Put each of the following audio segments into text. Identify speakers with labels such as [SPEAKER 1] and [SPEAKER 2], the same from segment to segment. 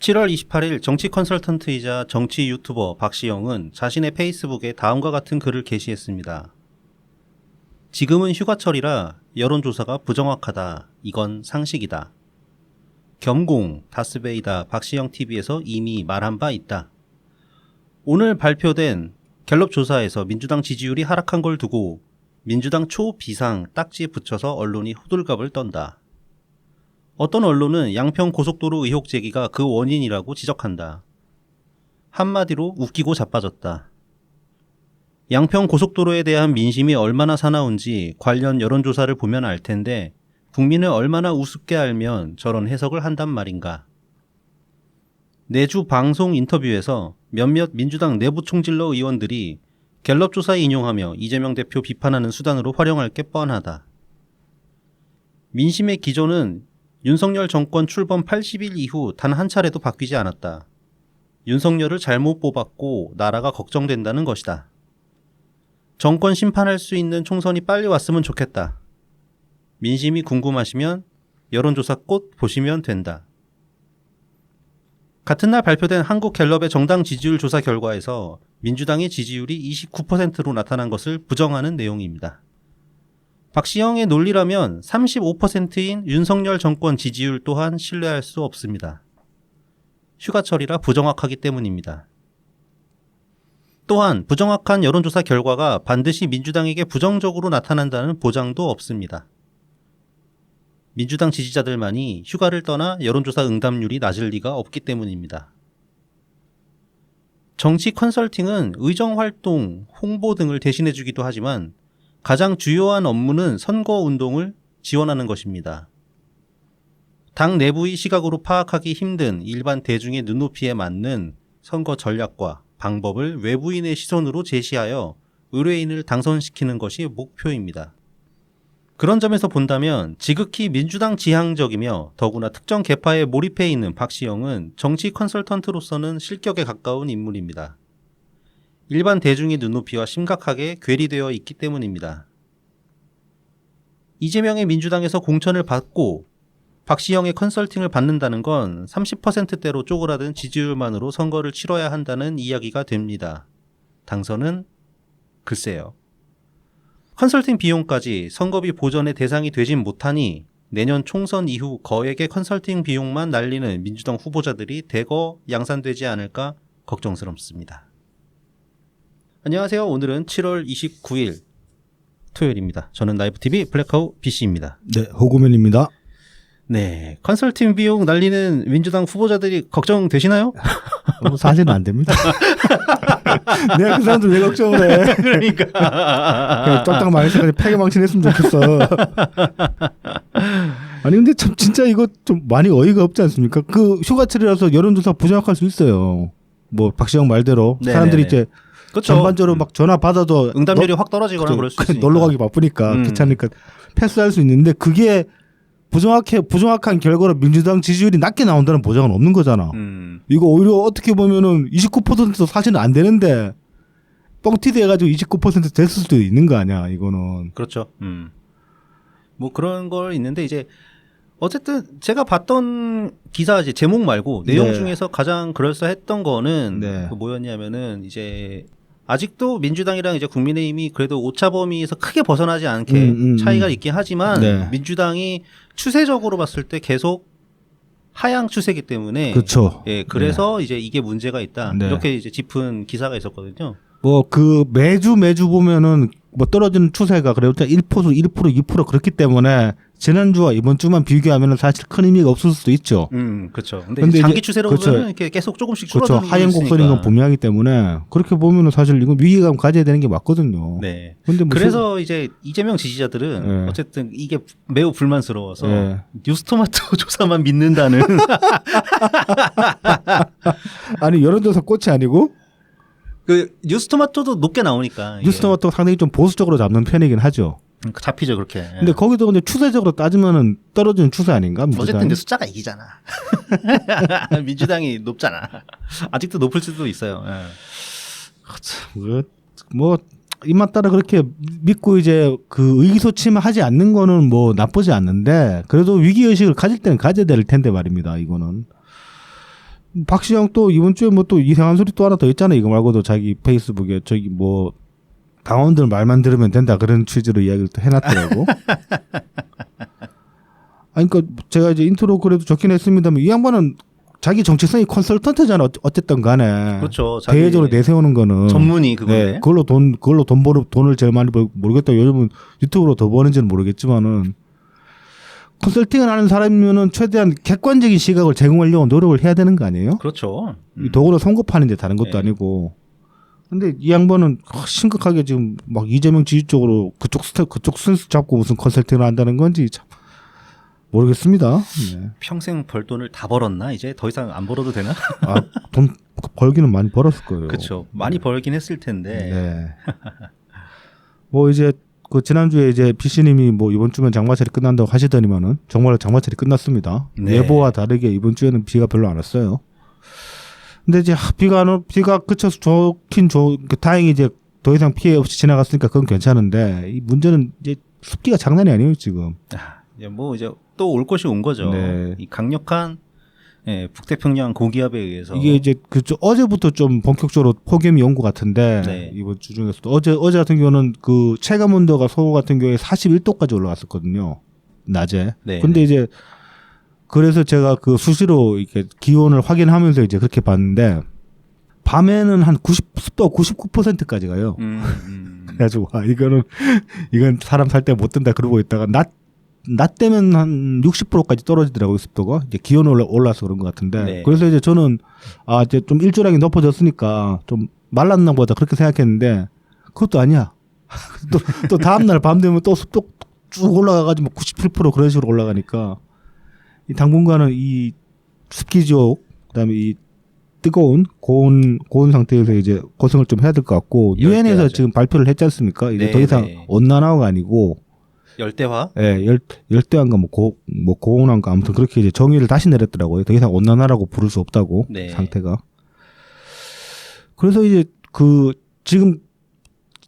[SPEAKER 1] 7월 28일 정치 컨설턴트이자 정치 유튜버 박시영은 자신의 페이스북에 다음과 같은 글을 게시했습니다. 지금은 휴가철이라 여론조사가 부정확하다. 이건 상식이다. 겸공, 다스베이다, 박시영TV에서 이미 말한 바 있다. 오늘 발표된 갤럽 조사에서 민주당 지지율이 하락한 걸 두고 민주당 초비상 딱지 붙여서 언론이 호들갑을 떤다. 어떤 언론은 양평 고속도로 의혹 제기가 그 원인이라고 지적한다. 한마디로 웃기고 자빠졌다. 양평 고속도로에 대한 민심이 얼마나 사나운지 관련 여론조사를 보면 알 텐데 국민을 얼마나 우습게 알면 저런 해석을 한단 말인가. 내주 방송 인터뷰에서 몇몇 민주당 내부 총질러 의원들이 갤럽 조사 인용하며 이재명 대표 비판하는 수단으로 활용할 게 뻔하다. 민심의 기조는 윤석열 정권 출범 80일 이후 단 한 차례도 바뀌지 않았다. 윤석열을 잘못 뽑았고 나라가 걱정된다는 것이다. 정권 심판할 수 있는 총선이 빨리 왔으면 좋겠다. 민심이 궁금하시면 여론조사 꼭 보시면 된다. 같은 날 발표된 한국갤럽의 정당 지지율 조사 결과에서 민주당의 지지율이 29%로 나타난 것을 부정하는 내용입니다. 박시영의 논리라면 35%인 윤석열 정권 지지율 또한 신뢰할 수 없습니다. 휴가철이라 부정확하기 때문입니다. 또한 부정확한 여론조사 결과가 반드시 민주당에게 부정적으로 나타난다는 보장도 없습니다. 민주당 지지자들만이 휴가를 떠나 여론조사 응답률이 낮을 리가 없기 때문입니다. 정치 컨설팅은 의정활동, 홍보 등을 대신해주기도 하지만 가장 주요한 업무는 선거운동을 지원하는 것입니다. 당 내부의 시각으로 파악하기 힘든 일반 대중의 눈높이에 맞는 선거 전략과 방법을 외부인의 시선으로 제시하여 의뢰인을 당선시키는 것이 목표입니다. 그런 점에서 본다면 지극히 민주당 지향적이며 더구나 특정 계파에 몰입해 있는 박시영은 정치 컨설턴트로서는 실격에 가까운 인물입니다. 일반 대중의 눈높이와 심각하게 괴리되어 있기 때문입니다. 이재명의 민주당에서 공천을 받고 박시영의 컨설팅을 받는다는 건 30%대로 쪼그라든 지지율만으로 선거를 치러야 한다는 이야기가 됩니다. 당선은 글쎄요. 컨설팅 비용까지 선거비 보전의 대상이 되진 못하니 내년 총선 이후 거액의 컨설팅 비용만 날리는 민주당 후보자들이 대거 양산되지 않을까 걱정스럽습니다. 안녕하세요. 오늘은 7월 29일 토요일입니다. 저는 라이브TV 블랙하우 BC입니다.
[SPEAKER 2] 네, 호구맨입니다.
[SPEAKER 1] 네, 컨설팅 비용 날리는 민주당 후보자들이 걱정되시나요?
[SPEAKER 2] 사실은 안 됩니다. 내가 그 사람들 왜 걱정을 해.
[SPEAKER 1] 그러니까.
[SPEAKER 2] 쫄딱 말해서 폐기망신했으면 좋겠어. 아니 근데 참 진짜 이거 좀 많이 어이가 없지 않습니까? 그 휴가철이라서 여론조사 부정확할 수 있어요. 뭐 박시영 말대로
[SPEAKER 1] 네네네.
[SPEAKER 2] 사람들이 이제
[SPEAKER 1] 그렇죠.
[SPEAKER 2] 전반적으로 막 전화 받아도
[SPEAKER 1] 응답률이 확 떨어지거나 그럴 수 있으니까.
[SPEAKER 2] 놀러 가기 바쁘니까 귀찮으니까 패스할 수 있는데 그게 부정확한 결과로 민주당 지지율이 낮게 나온다는 보장은 없는 거잖아. 이거 오히려 어떻게 보면은 29%도 사실은 안 되는데 뻥튀기 해가지고 29% 됐을 수도 있는 거 아니야 이거는.
[SPEAKER 1] 그렇죠. 뭐 그런 걸 있는데 이제 어쨌든 제가 봤던 기사 이제 제목 말고 내용
[SPEAKER 2] 네.
[SPEAKER 1] 중에서 가장 그럴싸했던 거는
[SPEAKER 2] 네.
[SPEAKER 1] 그 뭐였냐면은 이제 아직도 민주당이랑 이제 국민의힘이 그래도 오차 범위에서 크게 벗어나지 않게 차이가 있긴 하지만
[SPEAKER 2] 네.
[SPEAKER 1] 민주당이 추세적으로 봤을 때 계속 하향 추세이기 때문에
[SPEAKER 2] 그렇죠.
[SPEAKER 1] 예, 그래서 이제 이게 문제가 있다.
[SPEAKER 2] 네.
[SPEAKER 1] 이렇게 이제 짚은 기사가 있었거든요.
[SPEAKER 2] 뭐 그 매주 보면은 뭐 떨어지는 추세가 그래도 1%, 2% 그렇기 때문에 지난주와 이번 주만 비교하면은 사실 큰 의미가 없을 수도 있죠.
[SPEAKER 1] 그렇죠. 근데 장기 추세로
[SPEAKER 2] 그렇죠.
[SPEAKER 1] 보면 이렇게 계속 조금씩
[SPEAKER 2] 그렇죠.
[SPEAKER 1] 줄어드는
[SPEAKER 2] 하향 곡선인 건 분명하기 때문에 그렇게 보면은 사실 이건 위기감 가져야 되는 게 맞거든요.
[SPEAKER 1] 네.
[SPEAKER 2] 근데 뭐
[SPEAKER 1] 그래서 이제 이재명 지지자들은
[SPEAKER 2] 네.
[SPEAKER 1] 어쨌든 이게 매우 불만스러워서
[SPEAKER 2] 네.
[SPEAKER 1] 뉴스토마토 조사만 믿는다는.
[SPEAKER 2] 아니 여론조사 꽃이 아니고
[SPEAKER 1] 그 뉴스토마토도 높게 나오니까. 이게.
[SPEAKER 2] 뉴스토마토가 상당히 좀 보수적으로 잡는 편이긴 하죠.
[SPEAKER 1] 잡히죠 그렇게.
[SPEAKER 2] 근데 거기도 근데 추세적으로 따지면은 떨어지는 추세 아닌가? 민주당이?
[SPEAKER 1] 어쨌든 근데 숫자가 이기잖아. 민주당이 높잖아. 아직도 높을 수도 있어요. 예.
[SPEAKER 2] 뭐 입맛 따라 그렇게 믿고 이제 그 의기소침을 하지 않는 거는 뭐 나쁘지 않는데 그래도 위기의식을 가질 때는 가져야 될 텐데 말입니다. 이거는 박시영 또 이번 주에 뭐 또 이상한 소리 또 하나 더 있잖아요. 이거 말고도 자기 페이스북에 저기 뭐 당원들 말만 들으면 된다 그런 취지로 이야기를 또 해놨더라고. 아니 그러니까 제가 이제 인트로 그래도 적긴 했습니다만 이 양반은 자기 정치성이 컨설턴트잖아. 어쨌든 간에.
[SPEAKER 1] 그렇죠.
[SPEAKER 2] 대외적으로 내세우는 거는
[SPEAKER 1] 전문이 그거네.
[SPEAKER 2] 네, 그걸로 돈을 제일 많이 벌 모르겠다. 요즘은 유튜브로 더 버는지는 모르겠지만은 컨설팅을 하는 사람이면은 최대한 객관적인 시각을 제공하려고 노력을 해야 되는 거 아니에요?
[SPEAKER 1] 그렇죠.
[SPEAKER 2] 더구나 선거판인데 다른 것도
[SPEAKER 1] 네.
[SPEAKER 2] 아니고. 근데 이 양반은 심각하게 지금 막 이재명 지지 쪽으로 그쪽 순수 잡고 무슨 컨설팅을 한다는 건지 참 모르겠습니다. 네.
[SPEAKER 1] 평생 벌 돈을 다 벌었나? 이제 더 이상 안 벌어도 되나?
[SPEAKER 2] 아, 돈 벌기는 많이 벌었을 거예요.
[SPEAKER 1] 그렇죠. 많이 벌긴 했을 텐데.
[SPEAKER 2] 네. 뭐 이제 그 지난주에 이제 PC님이 뭐 이번 주면 장마철이 끝난다고 하시더니만은 정말 장마철이 끝났습니다.
[SPEAKER 1] 네.
[SPEAKER 2] 예보와 다르게 이번 주에는 비가 별로 안 왔어요. 근데 이제 비가 그쳐서 좋긴 다행히 이제 더 이상 피해 없이 지나갔으니까 그건 괜찮은데 이 문제는 이제 습기가 장난이 아니에요 지금.
[SPEAKER 1] 이제 뭐 이제 또 올 것이 온 거죠.
[SPEAKER 2] 네.
[SPEAKER 1] 이 강력한 북태평양 고기압에 의해서
[SPEAKER 2] 이게 이제 어제부터 좀 본격적으로 폭염이 온 것 같은데
[SPEAKER 1] 네.
[SPEAKER 2] 이번 주 중에서도 어제 같은 경우는 그 체감 온도가 서울 같은 경우에 41도까지 올라갔었거든요. 낮에.
[SPEAKER 1] 네.
[SPEAKER 2] 근데 이제 그래서 제가 그 수시로 이렇게 기온을 확인하면서 이제 그렇게 봤는데 밤에는 한 습도 99%까지 가요. 그래가지고 이건 사람 살 때 못 든다 그러고 있다가 낮 되면 한 60%까지 떨어지더라고요, 습도가. 이제 기온이 올라서 그런 것 같은데.
[SPEAKER 1] 네.
[SPEAKER 2] 그래서 이제 저는 이제 좀 일조량이 높아졌으니까 좀 말랐나 보다 그렇게 생각했는데 그것도 아니야. 또 다음날 밤 되면 또 습도 쭉 올라가가지고 97% 그런 식으로 올라가니까 이 당분간은 이 습기지옥 그다음에 이 뜨거운 고온 상태에서 이제 고생을 좀 해야 될 것 같고 유엔에서
[SPEAKER 1] 열대야죠.
[SPEAKER 2] 지금 발표를 했지 않습니까? 이제
[SPEAKER 1] 네,
[SPEAKER 2] 더 이상
[SPEAKER 1] 네.
[SPEAKER 2] 온난화가 아니고
[SPEAKER 1] 열대화?
[SPEAKER 2] 열대화인가 고온화인가 아무튼 그렇게 이제 정의를 다시 내렸더라고요. 더 이상 온난화라고 부를 수 없다고
[SPEAKER 1] 네.
[SPEAKER 2] 상태가. 그래서 이제 그 지금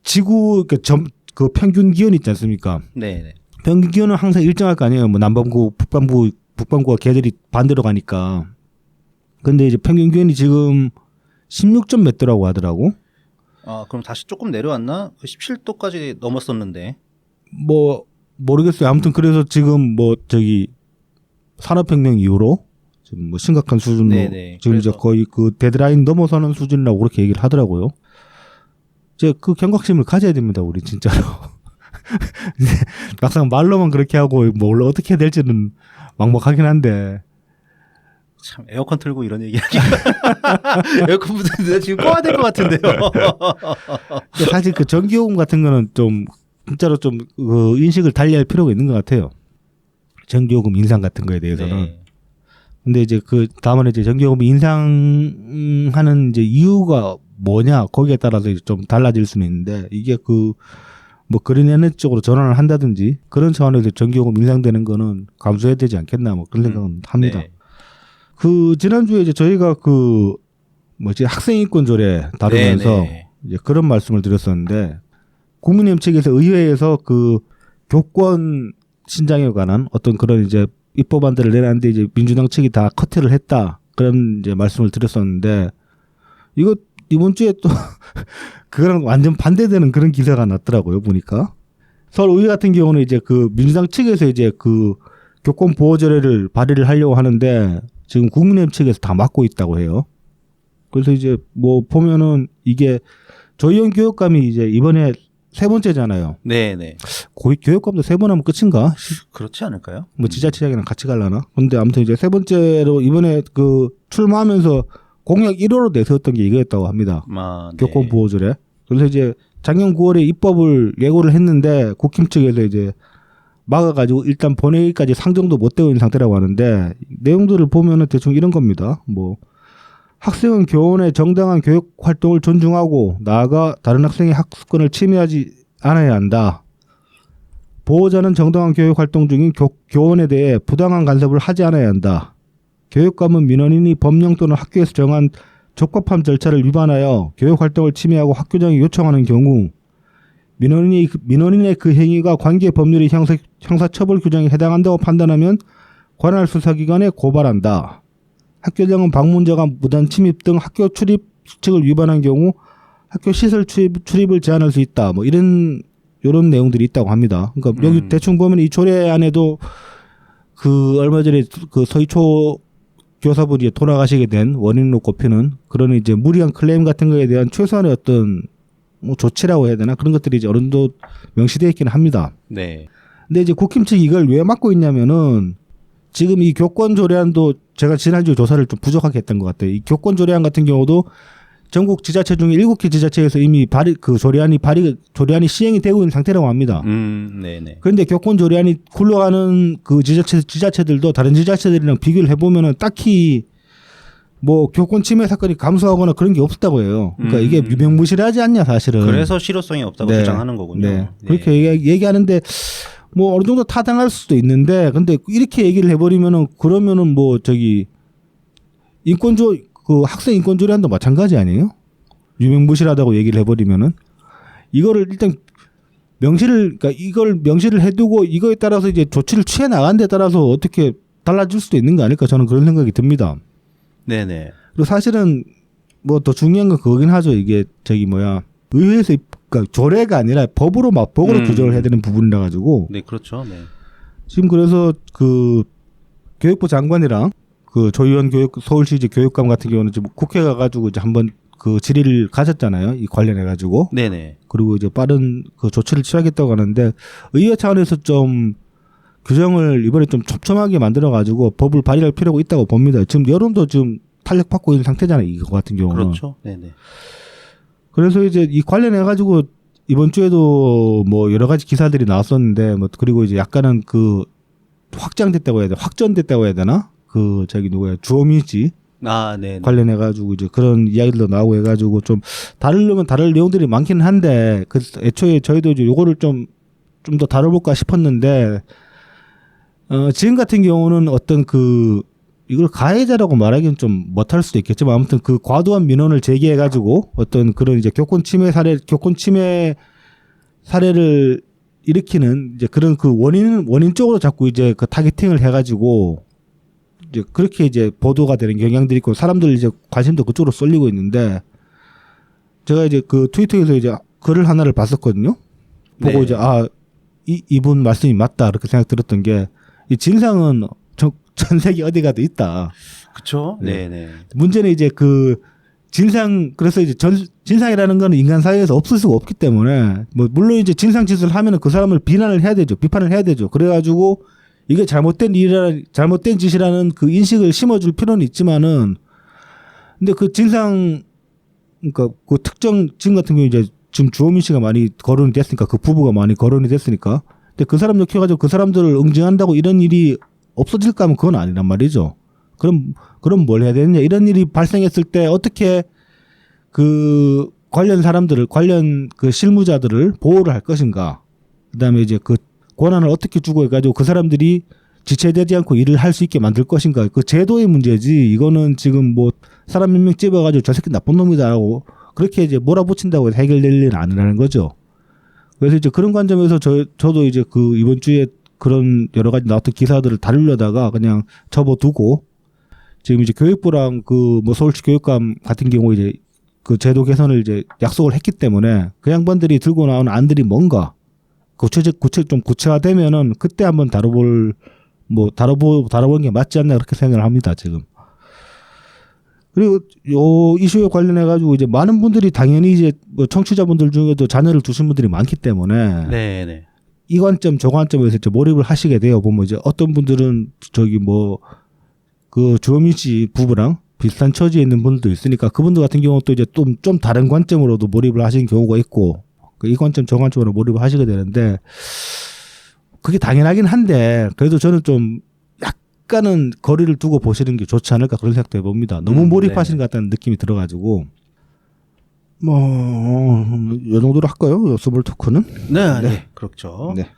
[SPEAKER 2] 지구 그 평균 기온 있지 않습니까?
[SPEAKER 1] 네.
[SPEAKER 2] 평균 기온은 항상 일정할 거 아니에요. 뭐 남반구, 북반구가 계절이 반대로 가니까. 근데 이제 평균 기온이 지금 16점 몇 도라고 하더라고.
[SPEAKER 1] 그럼 다시 조금 내려왔나? 17도까지 넘었었는데.
[SPEAKER 2] 뭐 모르겠어요. 아무튼 그래서 지금 뭐 저기 산업혁명 이후로 지금 뭐 심각한 수준으로
[SPEAKER 1] 네네.
[SPEAKER 2] 지금 이제
[SPEAKER 1] 그래서.
[SPEAKER 2] 거의 그 데드라인 넘어서는 수준이라고 그렇게 얘기를 하더라고요. 이제 그 경각심을 가져야 됩니다. 우리 진짜로. 막상 말로만 그렇게 하고 뭘 어떻게 해야 될지는 막막하긴 한데.
[SPEAKER 1] 참 에어컨 틀고 이런 얘기하기. 에어컨 부드는데 지금 꺼야 될 것 같은데요.
[SPEAKER 2] 근데 사실 그 전기요금 같은 거는 좀 진짜로 좀 그 인식을 달리할 필요가 있는 것 같아요. 전기요금 인상 같은 거에 대해서는.
[SPEAKER 1] 네.
[SPEAKER 2] 근데 이제 그 다음에 이제 전기요금 인상하는 이제 이유가 뭐냐 거기에 따라서 이제 좀 달라질 수는 있는데 이게 그 뭐 그린 에너지 쪽으로 전환을 한다든지 그런 차원에서 전기요금 인상되는 거는 감수해야 되지 않겠나 뭐 그런 생각은 합니다.
[SPEAKER 1] 네.
[SPEAKER 2] 그 지난주에 이제 저희가 그 뭐지 학생인권 조례 다루면서
[SPEAKER 1] 네.
[SPEAKER 2] 이제 그런 말씀을 드렸었는데 국민의힘 측에서 의회에서 그 교권 신장에 관한 어떤 그런 이제 입법안들을 내놨는데 이제 민주당 측이 다 커트를 했다 그런 이제 말씀을 드렸었는데 이거 이번 주에 또 그거랑 완전 반대되는 그런 기사가 났더라고요 보니까 서울의회 같은 경우는 이제 그 민주당 측에서 이제 그 교권 보호조례를 발의를 하려고 하는데 지금 국민의힘 측에서 다 막고 있다고 해요. 그래서 이제 뭐 보면은 이게 조희연 교육감이 이제 이번에 세 번째잖아요.
[SPEAKER 1] 네.
[SPEAKER 2] 거의 교육감도 세 번 하면 끝인가?
[SPEAKER 1] 그렇지 않을까요?
[SPEAKER 2] 뭐 지자체장이랑 같이 갈라나? 근데 아무튼 이제 세 번째로 이번에 그 출마하면서 공약 1호로 내세웠던 게 이거였다고 합니다.
[SPEAKER 1] 네.
[SPEAKER 2] 교권 보호조례. 그래서 이제 작년 9월에 입법을 예고를 했는데 국힘 측에서 이제 막아가지고 일단 본회의까지 상정도 못 되어 있는 상태라고 하는데 내용들을 보면은 대충 이런 겁니다. 뭐 학생은 교원의 정당한 교육 활동을 존중하고 나아가 다른 학생의 학습권을 침해하지 않아야 한다. 보호자는 정당한 교육 활동 중인 교원에 대해 부당한 간섭을 하지 않아야 한다. 교육감은 민원인이 법령 또는 학교에서 정한 적법한 절차를 위반하여 교육 활동을 침해하고 학교장이 요청하는 경우 민원인의 그 행위가 관계 법률의 형사처벌 규정에 해당한다고 판단하면 관할 수사기관에 고발한다. 학교장은 방문자가 무단 침입 등 학교 출입 수칙을 위반한 경우 학교 시설 출입을 제한할 수 있다. 뭐 이런 내용들이 있다고 합니다. 그러니까 여기 대충 보면 이 조례안에도 그 얼마 전에 그 서희초 교사분이 돌아가시게 된 원인으로 꼽히는 그런 이제 무리한 클레임 같은 거에 대한 최소한의 어떤 뭐 조치라고 해야 되나 그런 것들이 이제 어느 정도 명시되어 있기는 합니다.
[SPEAKER 1] 네.
[SPEAKER 2] 근데 이제 국힘 측이 이걸 왜 막고 있냐면은 지금 이 교권 조례안도 제가 지난주 조사를 좀 부족하게 했던 것 같아요. 이 교권 조례안 같은 경우도 전국 지자체 중에 7개 지자체에서 이미 조례안이 시행이 되고 있는 상태라고 합니다.
[SPEAKER 1] 네네.
[SPEAKER 2] 그런데 교권 조례안이 굴러가는 그 지자체들도 다른 지자체들이랑 비교를 해보면은 딱히 뭐 교권 침해 사건이 감소하거나 그런 게 없었다고 해요. 그러니까 이게 유명무실하지 않냐 사실은.
[SPEAKER 1] 그래서 실효성이 없다고
[SPEAKER 2] 네.
[SPEAKER 1] 주장하는 거군요.
[SPEAKER 2] 네. 그렇게 얘기하는데 뭐 어느 정도 타당할 수도 있는데 근데 이렇게 얘기를 해버리면은 그러면은 뭐 저기 그 학생 인권 조례안도 마찬가지 아니에요? 유명무실하다고 얘기를 해버리면은 이거를 일단 그러니까 이걸 명시를 해두고 이거에 따라서 이제 조치를 취해 나간 데 따라서 어떻게 달라질 수도 있는 거 아닐까 저는 그런 생각이 듭니다.
[SPEAKER 1] 네네.
[SPEAKER 2] 그리고 사실은 뭐 더 중요한 건 그거긴 하죠. 이게 의회에서 그러니까 조례가 아니라 법으로 규정을 해야 되는 부분이라 가지고.
[SPEAKER 1] 네, 그렇죠. 네.
[SPEAKER 2] 지금 그래서 그 교육부 장관이랑 그 조희원 서울시지 교육감 같은 경우는 지금 국회 가가지고 이제 한번 그 질의를 가졌잖아요. 이 관련해 가지고.
[SPEAKER 1] 네네.
[SPEAKER 2] 그리고 이제 빠른 그 조치를 취하겠다고 하는데 의회 차원에서 좀 규정을 이번에 좀 촘촘하게 만들어 가지고 법을 발의할 필요가 있다고 봅니다. 지금 여론도 지금 탄력받고 있는 상태잖아요. 이거 같은 경우는.
[SPEAKER 1] 그렇죠. 네네.
[SPEAKER 2] 그래서 이제 이 관련해 가지고 이번 주에도 뭐 여러 가지 기사들이 나왔었는데 뭐 그리고 이제 약간은 그 확전됐다고 해야 되나? 그 주호민씨
[SPEAKER 1] 네.
[SPEAKER 2] 관련해 가지고 이제 그런 이야기들도 나오고 해 가지고 좀 다르려면 다를 내용들이 많기는 한데 그 애초에 저희도 이제 요거를 좀 더 다뤄볼까 싶었는데 지금 같은 경우는 어떤 이걸 가해자라고 말하기는 좀 못할 수도 있겠지만 아무튼 그 과도한 민원을 제기해 가지고 어떤 그런 이제 교권 침해 사례를 일으키는 이제 그런 그 원인 쪽으로 자꾸 이제 그 타겟팅을 해 가지고 이제 그렇게 이제 보도가 되는 경향들이 있고 사람들 이제 관심도 그쪽으로 쏠리고 있는데 제가 이제 그 트위터에서 이제 글을 하나를 봤었거든요. 보고
[SPEAKER 1] 네.
[SPEAKER 2] 이제 이분 말씀이 맞다 이렇게 생각 들었던 게 이 진상은 전 세계 어디 가도 있다.
[SPEAKER 1] 그렇죠.
[SPEAKER 2] 네.
[SPEAKER 1] 네네.
[SPEAKER 2] 문제는 이제 그래서 이제 진상이라는 거는 인간 사회에서 없을 수가 없기 때문에 뭐 물론 이제 진상 짓을 하면은 그 사람을 비판을 해야 되죠. 그래가지고 이게 잘못된 짓이라는 그 인식을 심어줄 필요는 있지만은 근데 그 그러니까 그 특정 지금 같은 경우 이제 지금 주호민 씨가 많이 거론이 됐으니까 그 부부가 많이 거론이 됐으니까 근데 그 사람 욕해가지고 그 사람들을 응징한다고 이런 일이 없어질까 하면 그건 아니란 말이죠. 그럼 뭘 해야 되느냐 이런 일이 발생했을 때 어떻게 그 관련 그 실무자들을 보호를 할 것인가 그다음에 이제 그 권한을 어떻게 주고 해가지고 그 사람들이 지체되지 않고 일을 할 수 있게 만들 것인가 그 제도의 문제지 이거는 지금 뭐 사람 몇 명 집어가지고 저 새끼 나쁜 놈이다라고 그렇게 이제 몰아붙인다고 해서 해결될 일은 아니라는 거죠. 그래서 이제 그런 관점에서 저도 이제 그 이번 주에 그런 여러 가지 나왔던 기사들을 다루려다가 그냥 접어두고 지금 이제 교육부랑 그 뭐 서울시 교육감 같은 경우 이제 그 제도 개선을 이제 약속을 했기 때문에 그 양반들이 들고 나오는 안들이 뭔가 좀 구체화되면은 그때 한번 다뤄보는 게 맞지 않나 그렇게 생각을 합니다 지금. 그리고 요 이슈에 관련해 가지고 이제 많은 분들이 당연히 이제 뭐 청취자분들 중에도 자녀를 두신 분들이 많기 때문에
[SPEAKER 1] 네네.
[SPEAKER 2] 이 관점 저 관점에서 이제 몰입을 하시게 돼요. 보면 이제 어떤 분들은 그 주호민 씨 부부랑 비슷한 처지에 있는 분들도 있으니까 그분들 같은 경우는 또 이제 좀 다른 관점으로도 몰입을 하시는 경우가 있고 이 관점 저 관점으로 몰입을 하시게 되는데 그게 당연하긴 한데 그래도 저는 좀 약간은 거리를 두고 보시는 게 좋지 않을까 그런 생각도 해봅니다. 너무 몰입하시는 것 같다는 느낌이 들어가지고 이 정도로 할까요? 스몰 토크는?
[SPEAKER 1] 네. 그렇죠.
[SPEAKER 2] 네.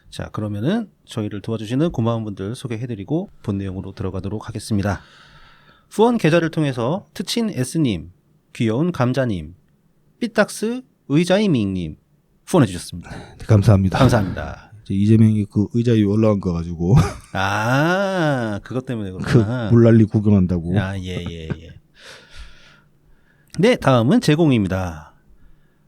[SPEAKER 1] 자, 그러면은 저희를 도와주시는 고마운 분들 소개해드리고 본 내용으로 들어가도록 하겠습니다. 후원 계좌를 통해서 트친 S님, 귀여운 감자님, 삐딱스 의자이밍님 후원해주셨습니다.
[SPEAKER 2] 네, 감사합니다.
[SPEAKER 1] 감사합니다.
[SPEAKER 2] 이재명이 그 의자 위에 올라간 거 가지고
[SPEAKER 1] 아, 그것 때문에
[SPEAKER 2] 그
[SPEAKER 1] 그렇구나.
[SPEAKER 2] 물난리 구경한다고.
[SPEAKER 1] 아, 예. 네, 다음은 제공입니다.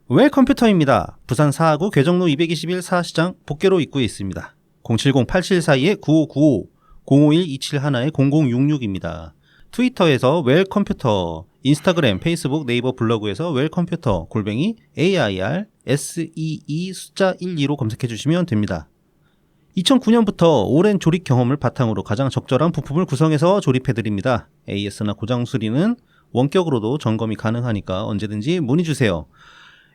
[SPEAKER 1] 웰 컴퓨터입니다. 부산 4하구 괴정로 221 4시장 복개로 입구에 있습니다. 070-8742-9595, 051-271-0066입니다. 트위터에서 웰 컴퓨터, 인스타그램, 페이스북, 네이버 블로그에서 웰 컴퓨터 골뱅이 AIRSEE 숫자 12로 검색해 주시면 됩니다. 2009년부터 오랜 조립 경험을 바탕으로 가장 적절한 부품을 구성해서 조립해 드립니다. AS나 고장 수리는 원격으로도 점검이 가능하니까 언제든지 문의 주세요.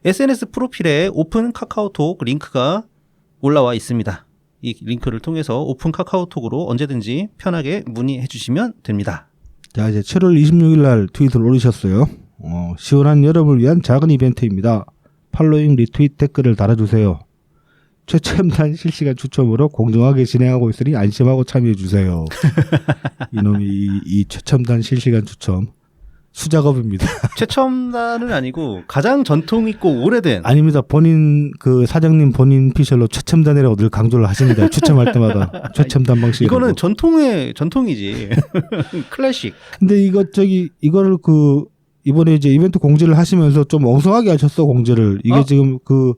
[SPEAKER 1] SNS 프로필에 오픈 카카오톡 링크가 올라와 있습니다. 이 링크를 통해서 오픈 카카오톡으로 언제든지 편하게 문의해 주시면 됩니다.
[SPEAKER 2] 자, 이제 7월 26일 날 트윗을 올리셨어요. 시원한 여름을 위한 작은 이벤트입니다. 팔로잉, 리트윗, 댓글을 달아주세요. 최첨단 실시간 추첨으로 공정하게 진행하고 있으니 안심하고 참여해주세요. 이놈이 이 최첨단 실시간 추첨 수작업입니다.
[SPEAKER 1] 최첨단은 아니고 가장 전통 있고 오래된.
[SPEAKER 2] 아닙니다. 본인 그 사장님 본인 피셜로 최첨단이라고 늘 강조를 하십니다. 추첨할 때마다 최첨단 방식.
[SPEAKER 1] 이거는 전통이지. 클래식.
[SPEAKER 2] 근데 이거를 그 이번에 이제 이벤트 공지를 하시면서 좀 엉성하게 하셨어 공지를. 이게 지금 그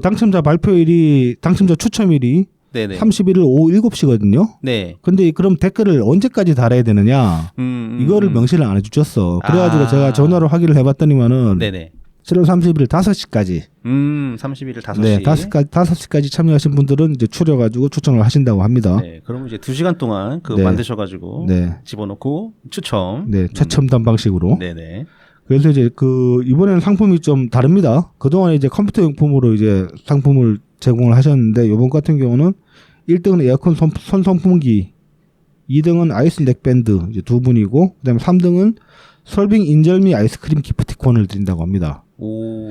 [SPEAKER 2] 당첨자 발표일이 당첨자 추첨일이
[SPEAKER 1] 네네.
[SPEAKER 2] 31일 오후 7시거든요.
[SPEAKER 1] 네.
[SPEAKER 2] 근데 그럼 댓글을 언제까지 달아야 되느냐? 이거를 명시를 안 해주셨어. 그래가지고 제가 전화로 확인을 해봤더니만은
[SPEAKER 1] 네네.
[SPEAKER 2] 7월 30일 5시까지.
[SPEAKER 1] 31일 5시.
[SPEAKER 2] 네, 5시까지 참여하신 분들은 이제 추려가지고 추첨을 하신다고 합니다.
[SPEAKER 1] 네. 그러면 이제 2시간 동안
[SPEAKER 2] 네.
[SPEAKER 1] 만드셔가지고
[SPEAKER 2] 네.
[SPEAKER 1] 집어넣고 추첨.
[SPEAKER 2] 네, 최첨단 방식으로.
[SPEAKER 1] 네네.
[SPEAKER 2] 그래서 이제 이번에는 상품이 좀 다릅니다. 그동안 이제 컴퓨터 용품으로 이제 상품을 제공을 하셨는데, 이번 같은 경우는 1등은 에어컨 선풍기, 2등은 아이스 넥밴드 이제 두 분이고, 그다음에 3등은 설빙 인절미 아이스크림 기프티콘을 드린다고 합니다.
[SPEAKER 1] 오.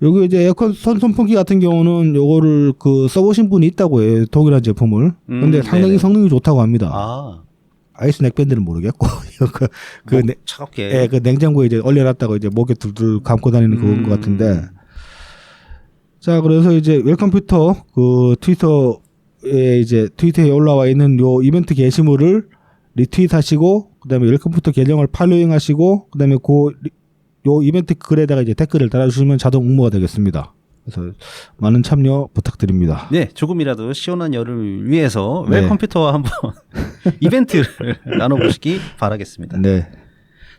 [SPEAKER 2] 여기 이제 에어컨 선풍기 같은 경우는 요거를 써보신 분이 있다고 해요. 독일한 제품을. 근데 상당히
[SPEAKER 1] 네네.
[SPEAKER 2] 성능이 좋다고 합니다.
[SPEAKER 1] 아.
[SPEAKER 2] 아이스 넥밴드는 모르겠고,
[SPEAKER 1] 차갑게.
[SPEAKER 2] 예, 그 냉장고에 이제 얼려놨다가 이제 목에 둘둘 감고 다니는 그건 것 같은데. 자, 그래서 이제 웰컴퓨터 트위터에 올라와 있는 요 이벤트 게시물을 리트윗하시고, 그다음에 웰컴퓨터 계정을 팔로잉하시고, 그다음에 요 이벤트 글에다가 이제 댓글을 달아주시면 자동 응모가 되겠습니다. 그래서 많은 참여 부탁드립니다.
[SPEAKER 1] 네, 조금이라도 시원한 열을 위해서
[SPEAKER 2] 네.
[SPEAKER 1] 웰 컴퓨터와 한번 이벤트를 나눠보시기 바라겠습니다.
[SPEAKER 2] 네.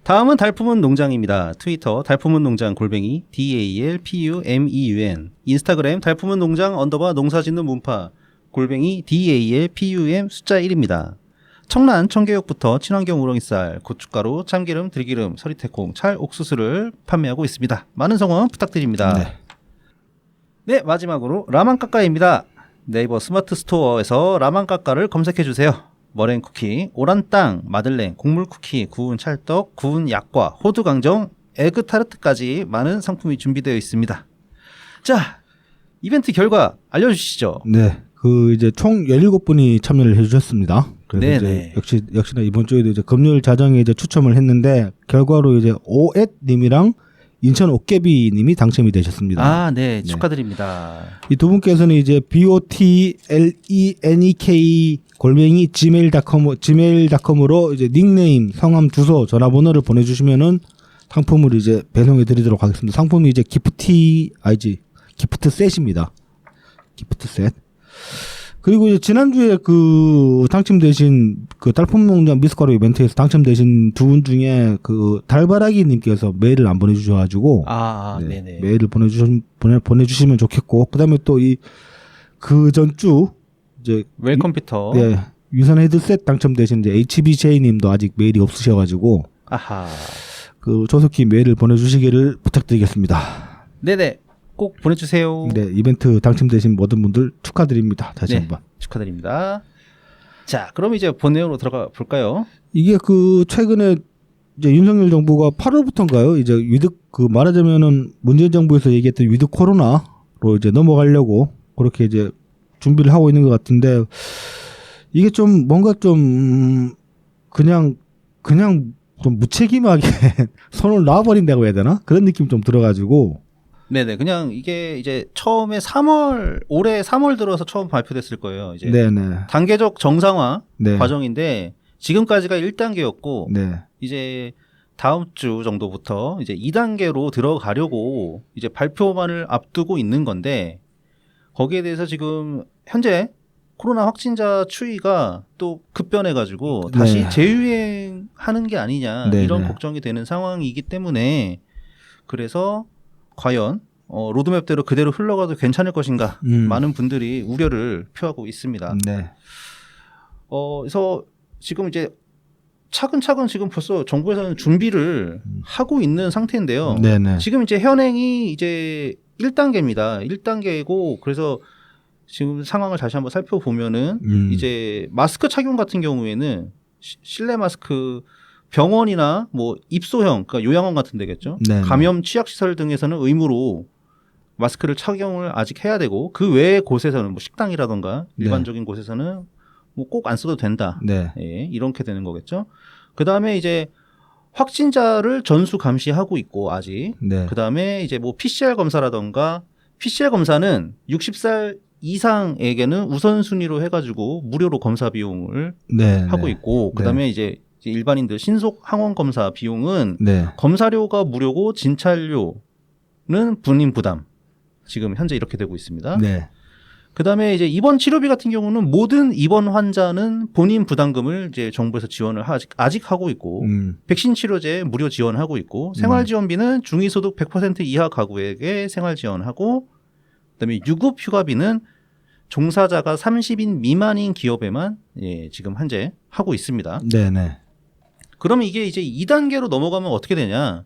[SPEAKER 1] 다음은 달품은 농장입니다. 트위터 달품은 농장 골뱅이 DALPUMEUN, 인스타그램 달품은 농장 _ 농사짓는 문파 골뱅이 DALPUM 숫자 1입니다. 청란, 청개육부터 친환경 우렁이쌀, 고춧가루, 참기름, 들기름, 서리태콩, 찰, 옥수수를 판매하고 있습니다. 많은 성원 부탁드립니다.
[SPEAKER 2] 네.
[SPEAKER 1] 네, 마지막으로 라만까까입니다. 네이버 스마트 스토어에서 라만까까를 검색해주세요. 머랭 쿠키, 오란 땅, 마들렌, 곡물 쿠키, 구운 찰떡, 구운 약과, 호두 강정, 에그 타르트까지 많은 상품이 준비되어 있습니다. 자, 이벤트 결과 알려주시죠.
[SPEAKER 2] 네. 이제 총 17분이 참여를 해주셨습니다. 그래서
[SPEAKER 1] 네네.
[SPEAKER 2] 이제 역시나 이번 주에도 이제 금요일 자정에 이제 추첨을 했는데, 결과로 이제 오엣님이랑 인천 옥개비님이 당첨이 되셨습니다.
[SPEAKER 1] 아, 네, 축하드립니다.
[SPEAKER 2] 이 두 분께서는 이제 botlenek@gmail.com으로 이제 닉네임, 성함, 주소, 전화번호를 보내주시면은 상품을 이제 배송해 드리도록 하겠습니다. 상품이 이제 기프트 셋입니다. 기프트 셋. 그리고 이제 지난주에 당첨되신 달품 농장 미숫가루 이벤트에서 당첨되신 두 분 중에 달바라기 님께서 메일을 안 보내주셔가지고. 네,
[SPEAKER 1] 네네.
[SPEAKER 2] 메일을 보내주시면 좋겠고. 그 다음에 또 전주 이제.
[SPEAKER 1] 웰 컴퓨터.
[SPEAKER 2] 네. 유선 헤드셋 당첨되신 이제 HBJ 님도 아직 메일이 없으셔가지고.
[SPEAKER 1] 아하.
[SPEAKER 2] 조속히 메일을 보내주시기를 부탁드리겠습니다.
[SPEAKER 1] 네네. 꼭 보내주세요.
[SPEAKER 2] 네, 이벤트 당첨되신 모든 분들 축하드립니다. 다시 한번.
[SPEAKER 1] 축하드립니다. 자, 그럼 이제 본내용으로 들어가 볼까요?
[SPEAKER 2] 이게 최근에 이제 윤석열 정부가 8월부터인가요? 이제 말하자면은 문재인 정부에서 얘기했던 위드 코로나로 이제 넘어가려고 그렇게 이제 준비를 하고 있는 것 같은데, 이게 좀 뭔가 좀 그냥 좀 무책임하게 손을 놔버린다고 해야 되나? 그런 느낌 좀 들어가지고.
[SPEAKER 1] 네네. 그냥 이게 이제 처음에 올해 3월 들어서 처음 발표됐을 거예요. 이제
[SPEAKER 2] 네네.
[SPEAKER 1] 단계적 정상화
[SPEAKER 2] 네.
[SPEAKER 1] 과정인데 지금까지가 1단계였고
[SPEAKER 2] 네.
[SPEAKER 1] 이제 다음 주 정도부터 이제 2단계로 들어가려고 이제 발표만을 앞두고 있는 건데 거기에 대해서 지금 현재 코로나 확진자 추이가 또 급변해가지고 다시
[SPEAKER 2] 네.
[SPEAKER 1] 재유행하는 게 아니냐
[SPEAKER 2] 네,
[SPEAKER 1] 이런
[SPEAKER 2] 네.
[SPEAKER 1] 걱정이 되는 상황이기 때문에 그래서 과연 로드맵대로 그대로 흘러가도 괜찮을 것인가 많은 분들이 우려를 표하고 있습니다.
[SPEAKER 2] 네.
[SPEAKER 1] 그래서 지금 이제 차근차근 지금 벌써 정부에서는 준비를 하고 있는 상태인데요.
[SPEAKER 2] 네네.
[SPEAKER 1] 지금 이제 현행이 이제 1단계입니다. 1단계이고 그래서 지금 상황을 다시 한번 살펴보면은 이제 마스크 착용 같은 경우에는 실내 마스크 병원이나 뭐 입소형 그러니까 요양원 같은 데겠죠.
[SPEAKER 2] 네네.
[SPEAKER 1] 감염 취약시설 등에서는 의무로 마스크를 착용을 아직 해야 되고 그 외의 곳에서는 뭐 식당이라던가 일반적인 곳에서는 뭐 꼭 안 써도 된다.
[SPEAKER 2] 네.
[SPEAKER 1] 예, 이렇게 되는 거겠죠. 그 다음에 이제 확진자를 전수 감시하고 있고 아직.
[SPEAKER 2] 네.
[SPEAKER 1] 그 다음에 이제 뭐 PCR 검사라던가 PCR 검사는 60살 이상에게는 우선순위로 해가지고 무료로 검사 비용을
[SPEAKER 2] 네.
[SPEAKER 1] 하고
[SPEAKER 2] 네.
[SPEAKER 1] 있고 그 다음에 이제 일반인들 신속 항원 검사 비용은
[SPEAKER 2] 네.
[SPEAKER 1] 검사료가 무료고 진찰료는 본인 부담. 지금 현재 이렇게 되고 있습니다.
[SPEAKER 2] 네.
[SPEAKER 1] 그다음에 이제 입원 치료비 같은 경우는 모든 입원 환자는 본인 부담금을 이제 정부에서 지원을 아직 하고 있고 백신 치료제 무료 지원하고 있고 생활 지원비는 중위소득 100% 이하 가구에게 생활 지원하고 그다음에 유급 휴가비는 종사자가 30인 미만인 기업에만 지금 현재 하고 있습니다.
[SPEAKER 2] 네네.
[SPEAKER 1] 그러면 이게 이제 2단계로 넘어가면 어떻게 되냐?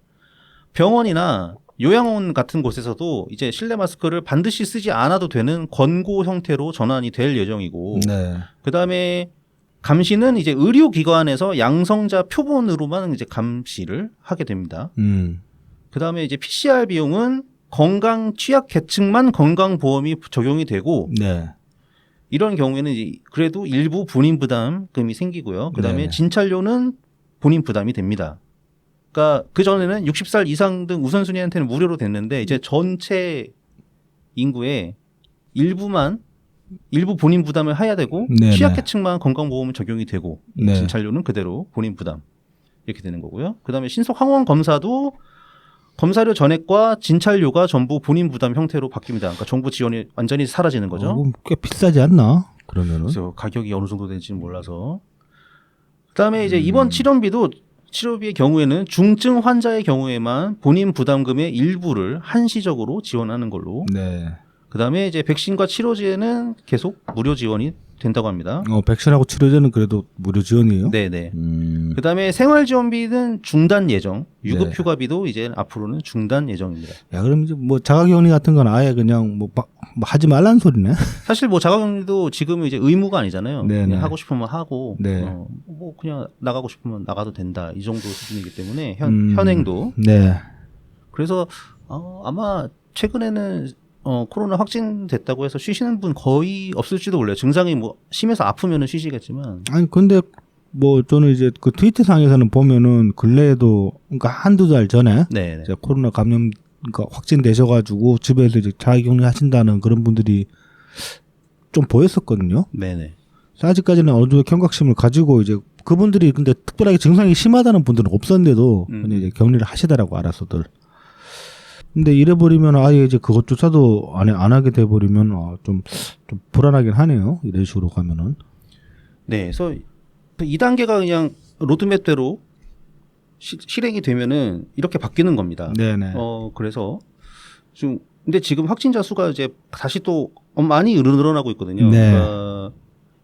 [SPEAKER 1] 병원이나 요양원 같은 곳에서도 이제 실내 마스크를 반드시 쓰지 않아도 되는 권고 형태로 전환이 될 예정이고,
[SPEAKER 2] 네.
[SPEAKER 1] 그 다음에 감시는 이제 의료기관에서 양성자 표본으로만 이제 감시를 하게 됩니다. 그 다음에 이제 PCR 비용은 건강 취약 계층만 건강보험이 적용이 되고,
[SPEAKER 2] 네.
[SPEAKER 1] 이런 경우에는 이제 그래도 일부 본인 부담금이 생기고요. 그 다음에
[SPEAKER 2] 네네.
[SPEAKER 1] 진찰료는 본인 부담이 됩니다. 그러니까 그 전에는 60살 이상 등 우선순위한테는 무료로 됐는데 이제 전체 인구의 일부 본인 부담을 해야 되고
[SPEAKER 2] 네네.
[SPEAKER 1] 취약계층만 건강보험은 적용이 되고
[SPEAKER 2] 네.
[SPEAKER 1] 진찰료는 그대로 본인 부담 이렇게 되는 거고요. 그다음에 신속 항원 검사도 검사료 전액과 진찰료가 전부 본인 부담 형태로 바뀝니다. 그러니까 정부 지원이 완전히 사라지는 거죠.
[SPEAKER 2] 그럼 꽤 비싸지 않나? 그러면은.
[SPEAKER 1] 그래서 가격이 어느 정도 될지는 몰라서. 그다음에 이제 입원 치료비의 경우에는 중증 환자의 경우에만 본인 부담금의 일부를 한시적으로 지원하는 걸로.
[SPEAKER 2] 네.
[SPEAKER 1] 그다음에 이제 백신과 치료제는 계속 무료 지원이 된다고 합니다.
[SPEAKER 2] 백신하고 치료제는 그래도 무료 지원이에요?
[SPEAKER 1] 네네. 그다음에 생활지원비는 중단 예정.
[SPEAKER 2] 네.
[SPEAKER 1] 유급휴가비도 이제 앞으로는 중단 예정입니다.
[SPEAKER 2] 야, 그럼 이제 뭐 자가격리 같은 건 아예 그냥 뭐 하지 말라는 소리네?
[SPEAKER 1] 사실 뭐 자가격리도 지금은 이제 의무가 아니잖아요.
[SPEAKER 2] 네네.
[SPEAKER 1] 그냥 하고 싶으면 하고,
[SPEAKER 2] 네.
[SPEAKER 1] 뭐 그냥 나가고 싶으면 나가도 된다. 이 정도 수준이기 때문에 현행도.
[SPEAKER 2] 네.
[SPEAKER 1] 그래서 아마 최근에는 코로나 확진됐다고 해서 쉬시는 분 거의 없을지도 몰라요. 증상이 뭐 심해서 아프면은 쉬시겠지만.
[SPEAKER 2] 아니 근데 뭐 저는 이제 그 트위터 상에서는 보면은 근래에도 그러니까 한두 달 전에
[SPEAKER 1] 네.
[SPEAKER 2] 이제 코로나 감염 그러니까 확진되셔가지고 집에서 이제 자가격리 하신다는 그런 분들이 좀 보였었거든요.
[SPEAKER 1] 네네.
[SPEAKER 2] 아직까지는 어느 정도 경각심을 가지고 이제 그분들이 근데 특별하게 증상이 심하다는 분들은 없었는데도 그냥 이제 격리를 하시더라고 알아서들. 근데 이래버리면 아예 이제 그것조차도 안 하게 돼버리면 좀 불안하긴 하네요. 이런 식으로 가면은.
[SPEAKER 1] 네. 그래서 2단계가 그냥 로드맵대로 실행이 되면은 이렇게 바뀌는 겁니다.
[SPEAKER 2] 네네.
[SPEAKER 1] 그래서 근데 지금 확진자 수가 이제 다시 또 많이 늘어나고 있거든요.
[SPEAKER 2] 네.
[SPEAKER 1] 그러니까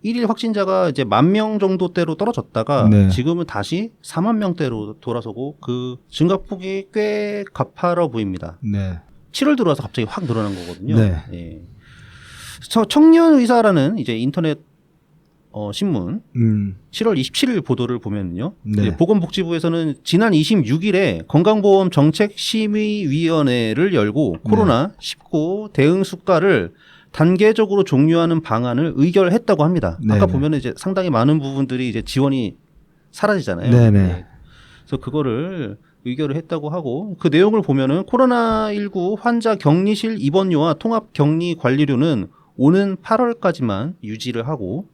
[SPEAKER 1] 1일 확진자가 이제 10,000명 정도대로 떨어졌다가
[SPEAKER 2] 네.
[SPEAKER 1] 지금은 다시 40,000명대로 돌아서고 그 증가폭이 꽤 가파라 보입니다.
[SPEAKER 2] 네.
[SPEAKER 1] 7월 들어와서 갑자기 확 늘어난 거거든요.
[SPEAKER 2] 네.
[SPEAKER 1] 예. 청년 의사라는 이제 인터넷 신문 7월 27일 보도를 보면요.
[SPEAKER 2] 네.
[SPEAKER 1] 보건복지부에서는 지난 26일에 건강보험 정책심의위원회를 열고 코로나19 대응 수가를 단계적으로 종료하는 방안을 의결했다고 합니다.
[SPEAKER 2] 네네.
[SPEAKER 1] 아까 보면 이제 상당히 많은 부분들이 이제 지원이 사라지잖아요.
[SPEAKER 2] 네네.
[SPEAKER 1] 네. 그래서 그거를 의결을 했다고 하고 그 내용을 보면은 코로나19 환자 격리실 입원료와 통합 격리 관리료는 오는 8월까지만 유지를 하고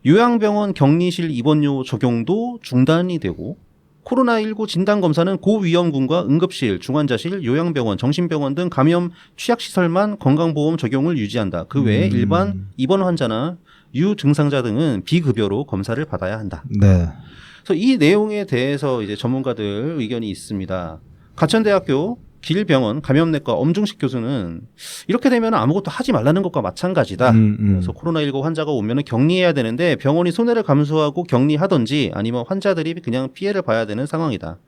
[SPEAKER 1] 요양병원 격리실 입원료 적용도 중단이 되고 코로나19 진단검사는 고위험군과 응급실, 중환자실, 요양병원, 정신병원 등 감염 취약시설만 건강보험 적용을 유지한다. 그 외에 일반 입원 환자나 유증상자 등은 비급여로 검사를 받아야 한다.
[SPEAKER 2] 네.
[SPEAKER 1] 그래서 이 내용에 대해서 이제 전문가들 의견이 있습니다. 가천대학교 길병원 감염내과 엄중식 교수는 이렇게 되면 아무것도 하지 말라는 것과 마찬가지다. 그래서 코로나19 환자가 오면 격리해야 되는데 병원이 손해를 감수하고 격리하든지 아니면 환자들이 그냥 피해를 봐야 되는 상황이다.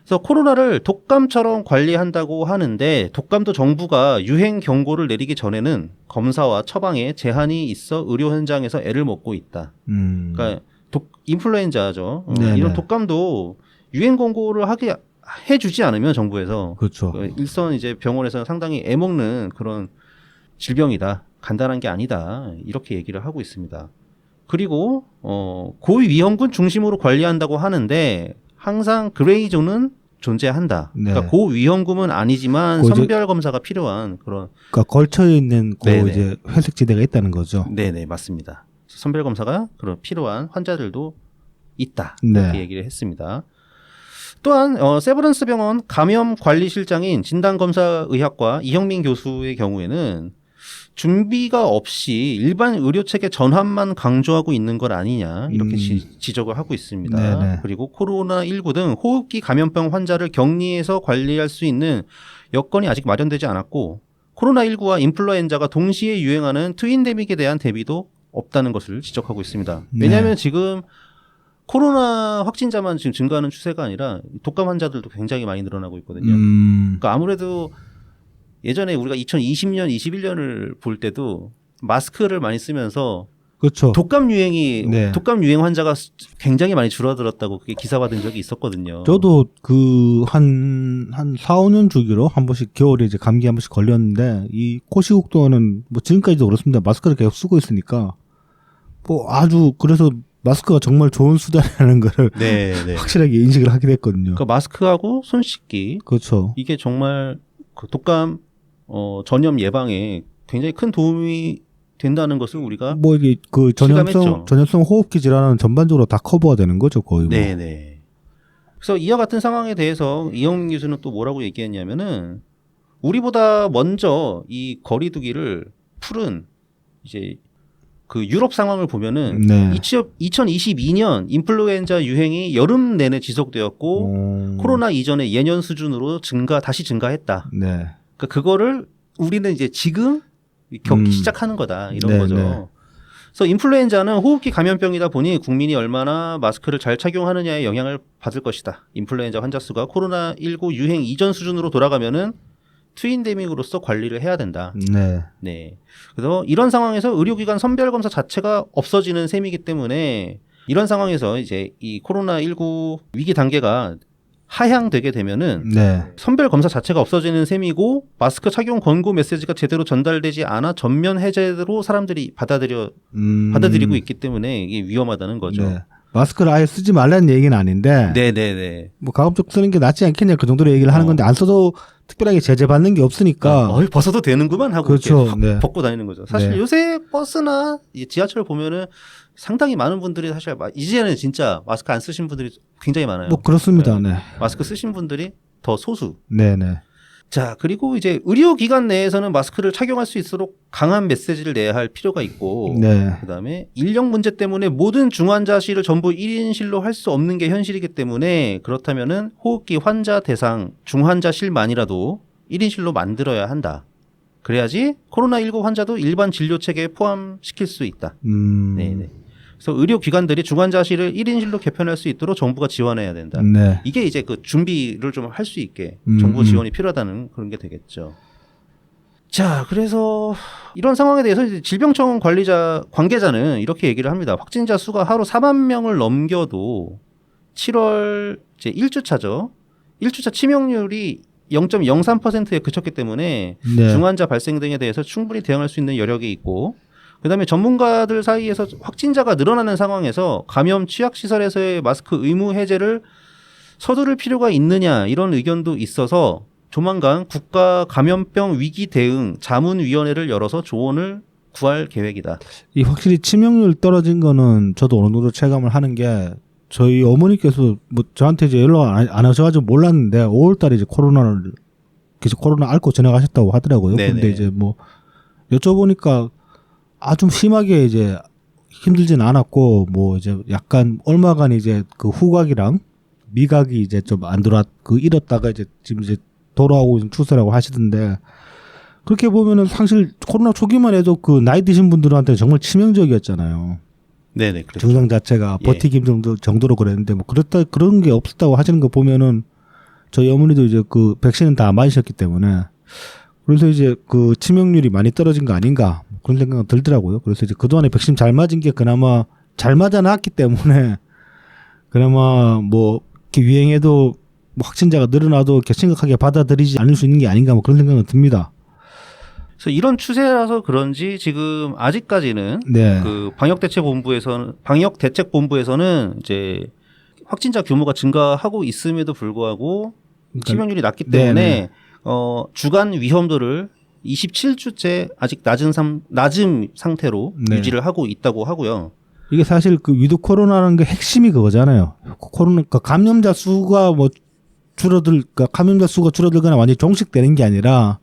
[SPEAKER 1] 그래서 코로나를 독감처럼 관리한다고 하는데 독감도 정부가 유행 경고를 내리기 전에는 검사와 처방에 제한이 있어 의료 현장에서 애를 먹고 있다. 그러니까 인플루엔자죠. 이런 독감도 유행 권고를 해주지 않으면 정부에서
[SPEAKER 2] 그렇죠.
[SPEAKER 1] 일선 이제 병원에서 상당히 애먹는 그런 질병이다. 간단한 게 아니다. 이렇게 얘기를 하고 있습니다. 그리고 고위험군 중심으로 관리한다고 하는데 항상 그레이존은 존재한다.
[SPEAKER 2] 네.
[SPEAKER 1] 그러니까 고위험군은 아니지만 선별 검사가 필요한 그런.
[SPEAKER 2] 그러니까 걸쳐 있는 이제 회색 지대가 있다는 거죠.
[SPEAKER 1] 네네 맞습니다. 선별 검사가 그런 필요한 환자들도 있다.
[SPEAKER 2] 네.
[SPEAKER 1] 이렇게 얘기를 했습니다. 또한 세브란스 병원 감염관리실장인 진단검사의학과 이형민 교수의 경우에는 준비가 없이 일반 의료체계 전환만 강조하고 있는 것 아니냐 이렇게 지적을 하고 있습니다.
[SPEAKER 2] 네네.
[SPEAKER 1] 그리고 코로나19 등 호흡기 감염병 환자를 격리해서 관리할 수 있는 여건이 아직 마련되지 않았고 코로나19와 인플루엔자가 동시에 유행하는 트윈데믹에 대한 대비도 없다는 것을 지적하고 있습니다. 왜냐하면 지금 코로나 확진자만 지금 증가하는 추세가 아니라 독감 환자들도 굉장히 많이 늘어나고 있거든요. 그러니까 아무래도 예전에 우리가 2020년, 21년을 볼 때도 마스크를 많이 쓰면서
[SPEAKER 2] 그렇죠.
[SPEAKER 1] 독감 유행 환자가 굉장히 많이 줄어들었다고 그게 기사화된 적이 있었거든요.
[SPEAKER 2] 저도 한 4, 5년 주기로 한 번씩 겨울에 이제 감기 한 번씩 걸렸는데 이 코시국도는 뭐 지금까지도 그렇습니다. 마스크를 계속 쓰고 있으니까 뭐 아주 그래서 마스크가 정말 좋은 수단이라는 거를 확실하게 인식을 하게 됐거든요.
[SPEAKER 1] 그 마스크하고 손 씻기.
[SPEAKER 2] 그렇죠.
[SPEAKER 1] 이게 정말 그 독감 전염 예방에 굉장히 큰 도움이 된다는 것을 우리가
[SPEAKER 2] 뭐 이게 그 전염성 호흡기 질환은 전반적으로 다 커버가 되는 거죠, 거의. 뭐.
[SPEAKER 1] 네네. 그래서 이와 같은 상황에 대해서 이영민 교수는 또 뭐라고 얘기했냐면은 우리보다 먼저 이 거리두기를 풀은 이제 그 유럽 상황을 보면은 2022년 인플루엔자 유행이 여름 내내 지속되었고 코로나 이전의 예년 수준으로 다시 증가했다. 그러니까 그거를 우리는 이제 지금 겪기 시작하는 거다 이런 거죠. 그래서 인플루엔자는 호흡기 감염병이다 보니 국민이 얼마나 마스크를 잘 착용하느냐에 영향을 받을 것이다. 인플루엔자 환자 수가 코로나19 유행 이전 수준으로 돌아가면은 트윈데믹으로서 관리를 해야 된다. 네. 그래서 이런 상황에서 의료기관 선별검사 자체가 없어지는 셈이기 때문에 이런 상황에서 이제 이 코로나19 위기 단계가 하향되게 되면은 선별검사 자체가 없어지는 셈이고 마스크 착용 권고 메시지가 제대로 전달되지 않아 전면 해제로 사람들이 받아들이고 있기 때문에 이게 위험하다는 거죠.
[SPEAKER 2] 마스크를 아예 쓰지 말라는 얘기는 아닌데 뭐 가급적 쓰는 게 낫지 않겠냐 그 정도로 얘기를 하는 건데 안 써도 특별하게 제재받는 게 없으니까
[SPEAKER 1] 벗어도 되는구만 하고
[SPEAKER 2] 그렇죠.
[SPEAKER 1] 이렇게 벗고 다니는 거죠. 사실 요새 버스나 지하철 보면은 상당히 많은 분들이 사실 이제는 진짜 마스크 안 쓰신 분들이 굉장히 많아요.
[SPEAKER 2] 뭐 그렇습니다.
[SPEAKER 1] 마스크 쓰신 분들이 더 소수.
[SPEAKER 2] 네네.
[SPEAKER 1] 자, 그리고 이제 의료기관 내에서는 마스크를 착용할 수 있도록 강한 메시지를 내야 할 필요가 있고, 그다음에 인력 문제 때문에 모든 중환자실을 전부 1인실로 할 수 없는 게 현실이기 때문에 그렇다면은 호흡기 환자 대상 중환자실만이라도 1인실로 만들어야 한다. 그래야지 코로나19 환자도 일반 진료 체계에 포함시킬 수 있다. 네네. 그래서 의료기관들이 중환자실을 1인실로 개편할 수 있도록 정부가 지원해야 된다. 이게 이제 그 준비를 좀 할 수 있게 정부 지원이 필요하다는 그런 게 되겠죠. 자, 그래서 이런 상황에 대해서 이제 질병청 관계자는 이렇게 얘기를 합니다. 확진자 수가 하루 4만 명을 넘겨도 7월 이제 1주차죠. 1주차 치명률이 0.03%에 그쳤기 때문에 중환자 발생 등에 대해서 충분히 대응할 수 있는 여력이 있고 그다음에 전문가들 사이에서 확진자가 늘어나는 상황에서 감염 취약시설에서의 마스크 의무 해제를 서두를 필요가 있느냐 이런 의견도 있어서 조만간 국가 감염병 위기 대응 자문위원회를 열어서 조언을 구할 계획이다.
[SPEAKER 2] 이 확실히 치명률 떨어진 거는 저도 어느 정도 체감을 하는 게 저희 어머니께서 뭐 저한테 이제 연락 안 하셔가지고 몰랐는데 5월달에 이제 코로나를 계속 코로나 앓고 지나가셨다고 하더라고요.
[SPEAKER 1] 네네.
[SPEAKER 2] 근데 이제 뭐 여쭤보니까 좀 심하게 이제 힘들진 않았고 뭐 이제 약간 얼마간 이제 그 후각이랑 미각이 이제 좀 안 잃었다가 이제 지금 이제 돌아오고 있는 추세라고 하시던데 그렇게 보면은 사실 코로나 초기만 해도 그 나이 드신 분들한테 정말 치명적이었잖아요.
[SPEAKER 1] 네네. 그렇죠.
[SPEAKER 2] 증상 자체가 버티기 힘든 정도로 그랬는데 뭐 그런 게 없었다고 하시는 거 보면은 저희 어머니도 이제 그 백신은 다 맞으셨기 때문에 그래서 이제 그 치명률이 많이 떨어진 거 아닌가 그런 생각이 들더라고요. 그래서 이제 그동안에 백신 잘 맞은 게 그나마 잘 맞아놨기 때문에 그나마 뭐 이렇게 유행해도 뭐 확진자가 늘어나도 이렇게 심각하게 받아들이지 않을 수 있는 게 아닌가 뭐 그런 생각은 듭니다.
[SPEAKER 1] 그래서 이런 추세라서 그런지 지금 아직까지는
[SPEAKER 2] 네.
[SPEAKER 1] 그 방역대책본부에서는 이제 확진자 규모가 증가하고 있음에도 불구하고 치명률이 낮기 때문에
[SPEAKER 2] 네네.
[SPEAKER 1] 주간 위험도를 27주째 아직 낮은 상태로
[SPEAKER 2] 네.
[SPEAKER 1] 유지를 하고 있다고 하고요.
[SPEAKER 2] 이게 사실 그 위드 코로나라는 게 핵심이 그거잖아요. 코로나 그러니까 감염자 수가 뭐 감염자 수가 줄어들거나 완전히 종식되는 게 아니라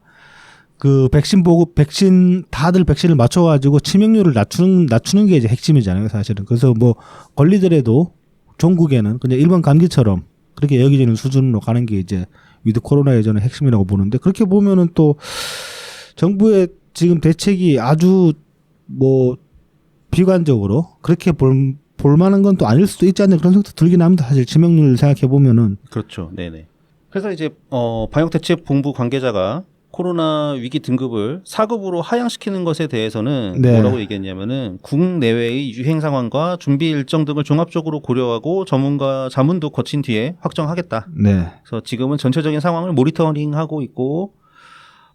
[SPEAKER 2] 그 백신 다들 백신을 맞춰가지고 치명률을 낮추는 게 이제 핵심이잖아요, 사실은. 그래서 뭐 걸리더라도 전국에는 그냥 일반 감기처럼 그렇게 여기지는 수준으로 가는 게 이제 위드 코로나의 저는 핵심이라고 보는데 그렇게 보면은 또 정부의 지금 대책이 아주 뭐 비관적으로 그렇게 볼 만한 건 또 아닐 수도 있지 않나 그런 생각도 들긴 합니다. 사실 치명률을 생각해 보면은.
[SPEAKER 1] 그렇죠. 네네. 그래서 이제 방역대책본부 관계자가 코로나 위기 등급을 4급으로 하향시키는 것에 대해서는
[SPEAKER 2] 네.
[SPEAKER 1] 뭐라고 얘기했냐면은 국내외의 유행 상황과 준비 일정 등을 종합적으로 고려하고 전문가 자문도 거친 뒤에 확정하겠다.
[SPEAKER 2] 네.
[SPEAKER 1] 그래서 지금은 전체적인 상황을 모니터링하고 있고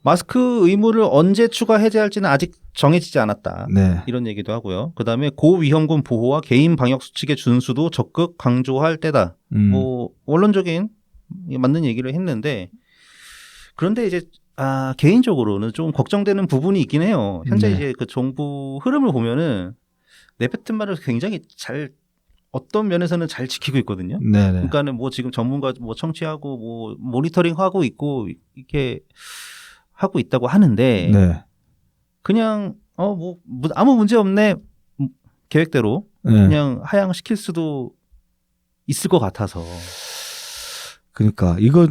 [SPEAKER 1] 마스크 의무를 언제 추가 해제할지는 아직 정해지지 않았다.
[SPEAKER 2] 네.
[SPEAKER 1] 이런 얘기도 하고요. 그다음에 고위험군 보호와 개인 방역 수칙의 준수도 적극 강조할 때다. 뭐 원론적인 맞는 얘기를 했는데 그런데 이제 개인적으로는 좀 걱정되는 부분이 있긴 해요. 현재
[SPEAKER 2] 네.
[SPEAKER 1] 이제 그 정부 흐름을 보면은 내뱉은 말을 굉장히 어떤 면에서는 잘 지키고 있거든요.
[SPEAKER 2] 네.
[SPEAKER 1] 그러니까는 뭐 지금 전문가 뭐 청취하고 뭐 모니터링 하고 있고 이렇게 하고 있다고 하는데
[SPEAKER 2] 네.
[SPEAKER 1] 그냥 뭐 아무 문제 없네 계획대로
[SPEAKER 2] 네.
[SPEAKER 1] 그냥 하향시킬 수도 있을 것 같아서
[SPEAKER 2] 그러니까 이거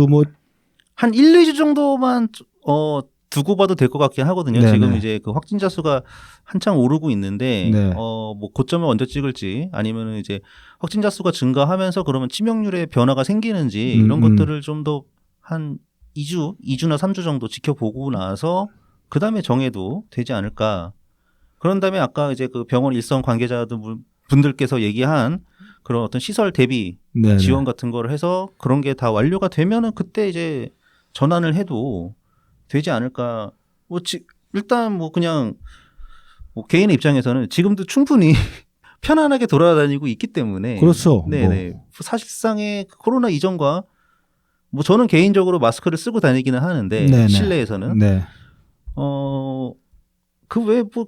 [SPEAKER 2] 뭐
[SPEAKER 1] 한 1, 2주 정도만 두고 봐도 될 것 같긴 하거든요.
[SPEAKER 2] 네네.
[SPEAKER 1] 지금 이제 그 확진자 수가 한창 오르고 있는데
[SPEAKER 2] 네.
[SPEAKER 1] 뭐 고점을 언제 찍을지 아니면 이제 확진자 수가 증가하면서 그러면 치명률에 변화가 생기는지 이런 것들을 좀 더 한 2주나 3주 정도 지켜보고 나서 그다음에 정해도 되지 않을까. 그런 다음에 아까 이제 그 병원 일선 관계자들 분들께서 얘기한 그런 어떤 시설 대비
[SPEAKER 2] 네네.
[SPEAKER 1] 지원 같은 거를 해서 그런 게 다 완료가 되면은 그때 이제 전환을 해도 되지 않을까. 뭐 일단 뭐 그냥 뭐 개인의 입장에서는 지금도 충분히 편안하게 돌아다니고 있기 때문에
[SPEAKER 2] 그렇죠.
[SPEAKER 1] 네네. 사실상의 코로나 이전과 뭐 저는 개인적으로 마스크를 쓰고 다니기는 하는데
[SPEAKER 2] 네네.
[SPEAKER 1] 실내에서는
[SPEAKER 2] 네.
[SPEAKER 1] 그 외에 뭐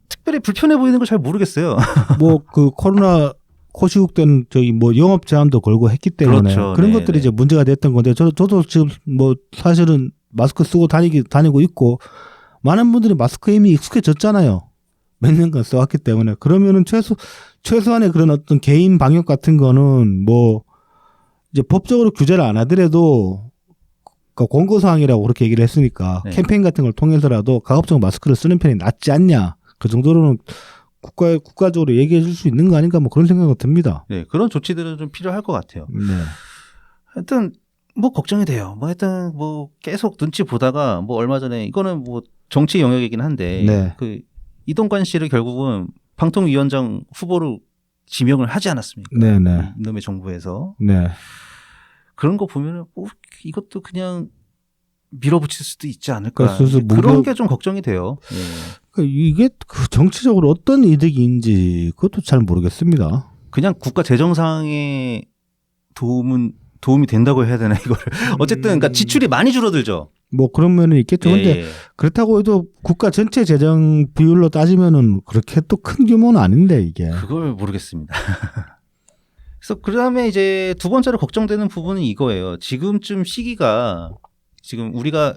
[SPEAKER 1] 특별히 불편해 보이는 걸 잘 모르겠어요.
[SPEAKER 2] 뭐 그 코로나 코시국 때는 저희 뭐 영업 제한도 걸고 했기 때문에
[SPEAKER 1] 그렇죠.
[SPEAKER 2] 그런
[SPEAKER 1] 네네.
[SPEAKER 2] 것들이 이제 문제가 됐던 건데 저도 지금 뭐 사실은 마스크 쓰고 다니고 있고 많은 분들이 마스크에 이미 익숙해졌잖아요. 몇 년간 써왔기 때문에 그러면은 최소한의 그런 어떤 개인 방역 같은 거는 뭐 이제 법적으로 규제를 안 하더라도 그 권고사항이라고 그렇게 얘기를 했으니까
[SPEAKER 1] 네.
[SPEAKER 2] 캠페인 같은 걸 통해서라도 가급적 마스크를 쓰는 편이 낫지 않냐 그 정도로는 국가적으로 얘기해 줄 수 있는 거 아닌가 뭐 그런 생각이 듭니다.
[SPEAKER 1] 네, 그런 조치들은 좀 필요할 것 같아요.
[SPEAKER 2] 네.
[SPEAKER 1] 하여튼 뭐 걱정이 돼요. 뭐 하여튼 뭐 계속 눈치 보다가 뭐 얼마 전에 이거는 뭐 정치 영역이긴 한데
[SPEAKER 2] 네.
[SPEAKER 1] 그 이동관 씨를 결국은 방통위원장 후보로 지명을 하지 않았습니까?
[SPEAKER 2] 네네.
[SPEAKER 1] 이놈의 정부에서
[SPEAKER 2] 네.
[SPEAKER 1] 그런 거 보면은 뭐 이것도 그냥 밀어붙일 수도 있지 않을까.
[SPEAKER 2] 그러니까 슬슬
[SPEAKER 1] 그런 게 좀 걱정이 돼요. 네.
[SPEAKER 2] 그러니까 이게 그 정치적으로 어떤 이득인지 그것도 잘 모르겠습니다.
[SPEAKER 1] 그냥 국가 재정 상황에 도움이 된다고 해야 되나 이거를 어쨌든 그러니까 지출이 많이 줄어들죠.
[SPEAKER 2] 뭐 그런 면은 있겠죠. 근데 그렇다고 해도 국가 전체 재정 비율로 따지면은 그렇게 또 큰 규모는 아닌데 이게.
[SPEAKER 1] 그걸 모르겠습니다. 그래서 그다음에 이제 두 번째로 걱정되는 부분은 이거예요. 지금쯤 시기가 지금 우리가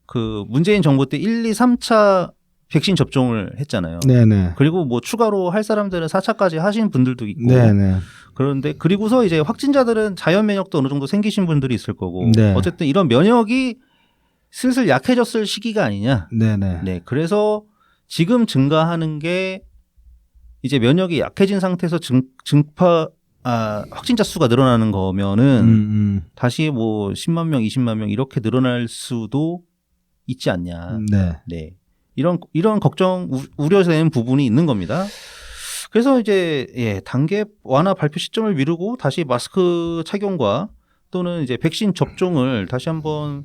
[SPEAKER 1] 그 문재인 정부 때 1, 2, 3차 백신 접종을 했잖아요.
[SPEAKER 2] 네네.
[SPEAKER 1] 그리고 뭐 추가로 할 사람들은 4차까지 하신 분들도 있고.
[SPEAKER 2] 네네.
[SPEAKER 1] 그런데 그리고서 이제 확진자들은 자연 면역도 어느 정도 생기신 분들이 있을 거고.
[SPEAKER 2] 네.
[SPEAKER 1] 어쨌든 이런 면역이 슬슬 약해졌을 시기가 아니냐.
[SPEAKER 2] 네네.
[SPEAKER 1] 네. 그래서 지금 증가하는 게 이제 면역이 약해진 상태에서 확진자 수가 늘어나는 거면은 다시 뭐 10만 명, 20만 명 이렇게 늘어날 수도 있지 않냐.
[SPEAKER 2] 네.
[SPEAKER 1] 네. 이런 걱정, 우려되는 부분이 있는 겁니다. 그래서 이제 단계 완화 발표 시점을 미루고 다시 마스크 착용과 또는 이제 백신 접종을 다시 한번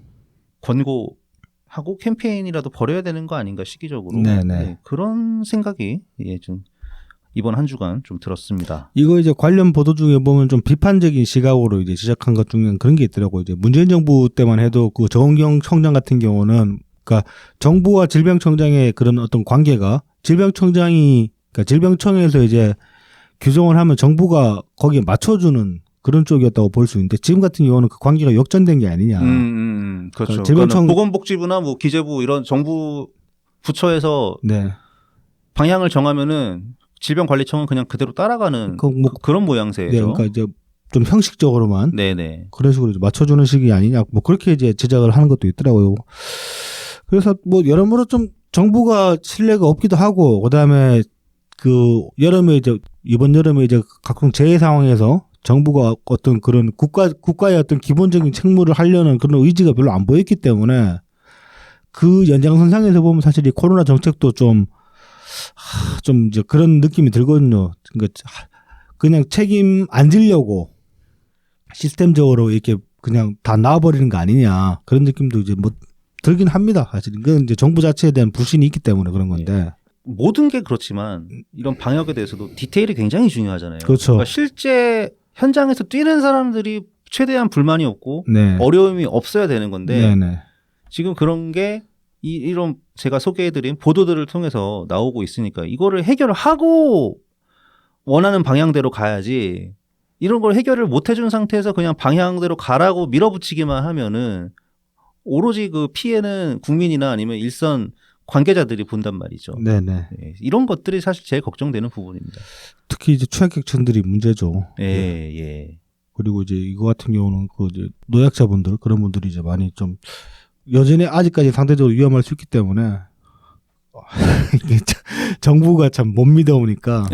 [SPEAKER 1] 권고하고 캠페인이라도 벌여야 되는 거 아닌가 시기적으로.
[SPEAKER 2] 네네.
[SPEAKER 1] 네, 그런 생각이 좀 이번 한 주간 좀 들었습니다.
[SPEAKER 2] 이거 이제 관련 보도 중에 보면 좀 비판적인 시각으로 이제 지적한 것 중에 그런 게 있더라고요. 이제 문재인 정부 때만 해도 그 정은경 청장 같은 경우는 그러니까 정부와 질병청장의 그런 어떤 관계가 그러니까 질병청에서 이제 규정을 하면 정부가 거기에 맞춰주는 그런 쪽이었다고 볼 수 있는데 지금 같은 경우는 그 관계가 역전된 게 아니냐.
[SPEAKER 1] 그렇죠.
[SPEAKER 2] 질병청
[SPEAKER 1] 보건복지부나 뭐 기재부 이런 정부 부처에서
[SPEAKER 2] 네.
[SPEAKER 1] 방향을 정하면은 질병관리청은 그냥 그대로 따라가는 그런 모양새죠.
[SPEAKER 2] 네, 그러니까 이제 좀 형식적으로만
[SPEAKER 1] 네네.
[SPEAKER 2] 그런 식으로 맞춰주는 식이 아니냐. 뭐 그렇게 이제 지적을 하는 것도 있더라고요. 그래서 뭐 여러모로 좀 정부가 신뢰가 없기도 하고 그다음에 그 이번 여름에 이제 각종 재해 상황에서 정부가 어떤 그런 국가의 어떤 기본적인 책무를 하려는 그런 의지가 별로 안 보였기 때문에 그 연장선상에서 보면 사실 이 코로나 정책도 좀 이제 그런 느낌이 들거든요. 그러니까 그냥 책임 안 지려고 시스템적으로 이렇게 그냥 다 놔버리는 거 아니냐 그런 느낌도 이제 뭐 들긴 합니다. 사실 이건 이제 정부 자체에 대한 불신이 있기 때문에 그런 건데.
[SPEAKER 1] 모든 게 그렇지만 이런 방역에 대해서도 디테일이 굉장히 중요하잖아요.
[SPEAKER 2] 그렇죠.
[SPEAKER 1] 그러니까 실제 현장에서 뛰는 사람들이 최대한 불만이 없고
[SPEAKER 2] 네.
[SPEAKER 1] 어려움이 없어야 되는 건데
[SPEAKER 2] 네네.
[SPEAKER 1] 지금 그런 게 이런 제가 소개해드린 보도들을 통해서 나오고 있으니까 이거를 해결을 하고 원하는 방향대로 가야지 이런 걸 해결을 못 해준 상태에서 그냥 방향대로 가라고 밀어붙이기만 하면은 오로지 그 피해는 국민이나 아니면 일선 관계자들이 본단 말이죠.
[SPEAKER 2] 네네.
[SPEAKER 1] 네, 이런 것들이 사실 제일 걱정되는 부분입니다.
[SPEAKER 2] 특히 이제 취약계층들이 문제죠.
[SPEAKER 1] 예.
[SPEAKER 2] 그리고 이제 이거 같은 경우는 그 이제 노약자분들 그런 분들이 이제 많이 좀 여전히 아직까지 상대적으로 위험할 수 있기 때문에 이게 정부가 참 못 믿어오니까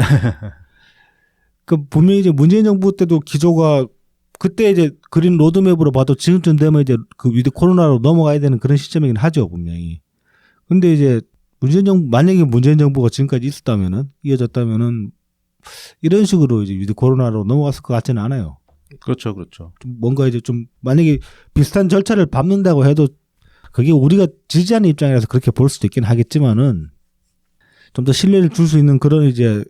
[SPEAKER 2] 그 분명히 이제 문재인 정부 때도 기조가 그때 이제 그린 로드맵으로 봐도 지금쯤 되면 이제 그 위드 코로나로 넘어가야 되는 그런 시점이긴 하죠 분명히. 근데 이제 만약에 문재인 정부가 지금까지 있었다면은 이어졌다면은 이런 식으로 이제 위드 코로나로 넘어갔을 것 같지는 않아요.
[SPEAKER 1] 그렇죠.
[SPEAKER 2] 좀 뭔가 이제 좀 만약에 비슷한 절차를 밟는다고 해도 그게 우리가 지지하는 입장이라서 그렇게 볼 수도 있긴 하겠지만은 좀 더 신뢰를 줄 수 있는 그런 이제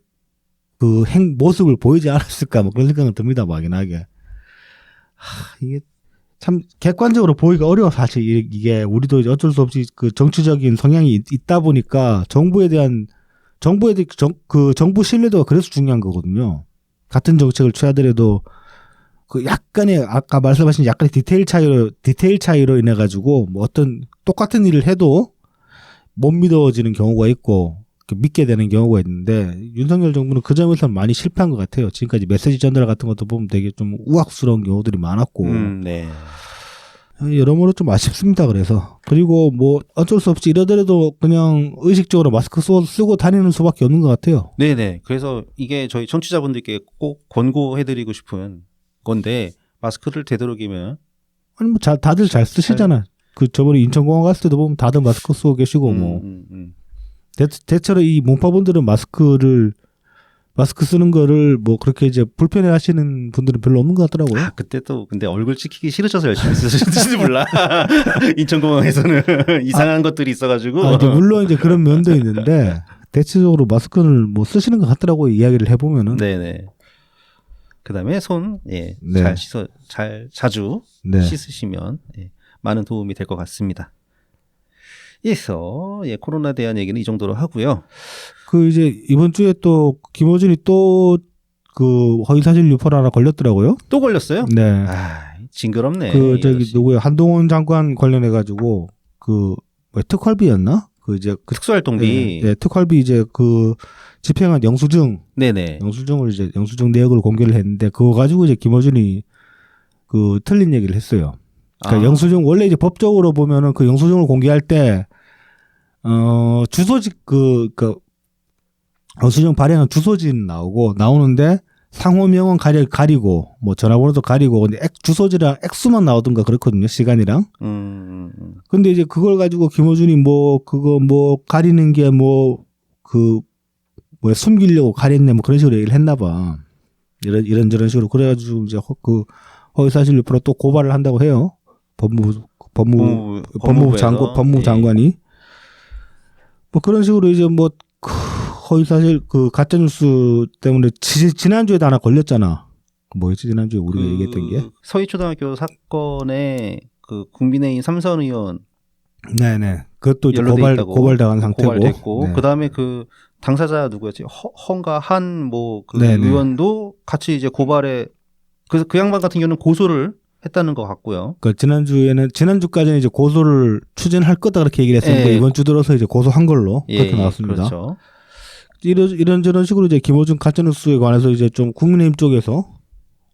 [SPEAKER 2] 그 모습을 보이지 않았을까 뭐 그런 생각은 듭니다 막연하게. 이게 참 객관적으로 보기가 어려워 사실 이게 우리도 이제 어쩔 수 없이 그 정치적인 성향이 있다 보니까 정부에 대한 그 정부 신뢰도가 그래서 중요한 거거든요. 같은 정책을 취하더라도 그 약간의 아까 말씀하신 약간의 디테일 차이로 인해 가지고 뭐 어떤 똑같은 일을 해도 못 믿어지는 경우가 있고 믿게 되는 경우가 있는데 윤석열 정부는 그 점에서 많이 실패한 것 같아요. 지금까지 메시지 전달 같은 것도 보면 되게 좀 우악스러운 경우들이 많았고
[SPEAKER 1] 네.
[SPEAKER 2] 여러모로 좀 아쉽습니다. 그리고 뭐 어쩔 수 없이 이러더라도 그냥 의식적으로 마스크 쓰고 다니는 수밖에 없는 것 같아요.
[SPEAKER 1] 네네. 그래서 이게 저희 청취자분들께 꼭 권고해드리고 싶은 건데 마스크를 되도록이면
[SPEAKER 2] 아니 뭐 다들 잘 쓰시잖아. 그 저번에 인천공항 갔을 때도 보면 다들 마스크 쓰고 계시고 뭐 대체로 이 문파분들은 마스크 쓰는 거를 뭐 그렇게 이제 불편해 하시는 분들은 별로 없는 것 같더라고요.
[SPEAKER 1] 그때 또 근데 얼굴 찍히기 싫으셔서 열심히 쓰시는지 몰라. 인천공항에서는 이상한 것들이 있어가지고.
[SPEAKER 2] 물론 이제 그런 면도 있는데 대체적으로 마스크를 뭐 쓰시는 것 같더라고요. 이야기를 해보면은.
[SPEAKER 1] 네네. 그다음에 손 예,
[SPEAKER 2] 네.
[SPEAKER 1] 잘 자주
[SPEAKER 2] 네.
[SPEAKER 1] 씻으시면 예, 많은 도움이 될 것 같습니다. 그래서 예, 코로나에 대한 얘기는 이 정도로 하고요.
[SPEAKER 2] 그 이제 이번 주에 또 김어준이 또 그 허위사실 유포 하나 걸렸더라고요.
[SPEAKER 1] 또 걸렸어요?
[SPEAKER 2] 네.
[SPEAKER 1] 아, 징그럽네.
[SPEAKER 2] 그
[SPEAKER 1] 이
[SPEAKER 2] 저기
[SPEAKER 1] 아저씨.
[SPEAKER 2] 누구야 한동훈 장관 관련해 가지고 그 뭐 특활비였나? 그 이제 그
[SPEAKER 1] 특수활동비.
[SPEAKER 2] 예, 특활비 이제 그 집행한
[SPEAKER 1] 네네.
[SPEAKER 2] 영수증을 이제 영수증 내역을 공개를 했는데 그거 가지고 이제 김어준이 그 틀린 얘기를 했어요. 그러니까
[SPEAKER 1] 아.
[SPEAKER 2] 영수증 원래 이제 법적으로 보면은 그 영수증을 공개할 때 주소지 그 영수증 발행한 주소지는 나오는데 상호명은 가리고 뭐 전화번호도 가리고 근데 주소지랑 액수만 나오던가 그렇거든요. 시간이랑. 근데 이제 그걸 가지고 김어준이 뭐 그거 뭐 가리는 게 뭐 그 뭐 숨기려고 가렸네 뭐 그런 식으로 얘기를 했나 봐. 이런저런 식으로 그래가지고 이제 그 허위사실 유포로 또 고발을 한다고 해요. 법무부 장관이 뭐 그런 식으로 이제 뭐 허위사실 그 가짜뉴스 때문에 지난주에도 하나 걸렸잖아. 뭐였지 지난주에 우리가 얘기했던 게
[SPEAKER 1] 서희초등학교 사건에 그 국민의힘 삼선 의원
[SPEAKER 2] 네네 그것도 이제
[SPEAKER 1] 연루돼
[SPEAKER 2] 고발당한 상태고
[SPEAKER 1] 고발됐고
[SPEAKER 2] 네.
[SPEAKER 1] 그다음에 그 당사자 누구였지 헌가 한 뭐 그
[SPEAKER 2] 네네.
[SPEAKER 1] 의원도 같이 이제 고발에 그래서 그 양반 같은 경우는 고소를 했다는 것 같고요.
[SPEAKER 2] 그 지난주까지는 이제 고소를 추진할 거다 그렇게 얘기를 했었는데
[SPEAKER 1] 예.
[SPEAKER 2] 이번 주 들어서 이제 고소한 걸로 그렇게 나왔습니다.
[SPEAKER 1] 그렇죠.
[SPEAKER 2] 이런저런 식으로 이제 김어준 가짜뉴스에 관해서 이제 좀 국민의힘 쪽에서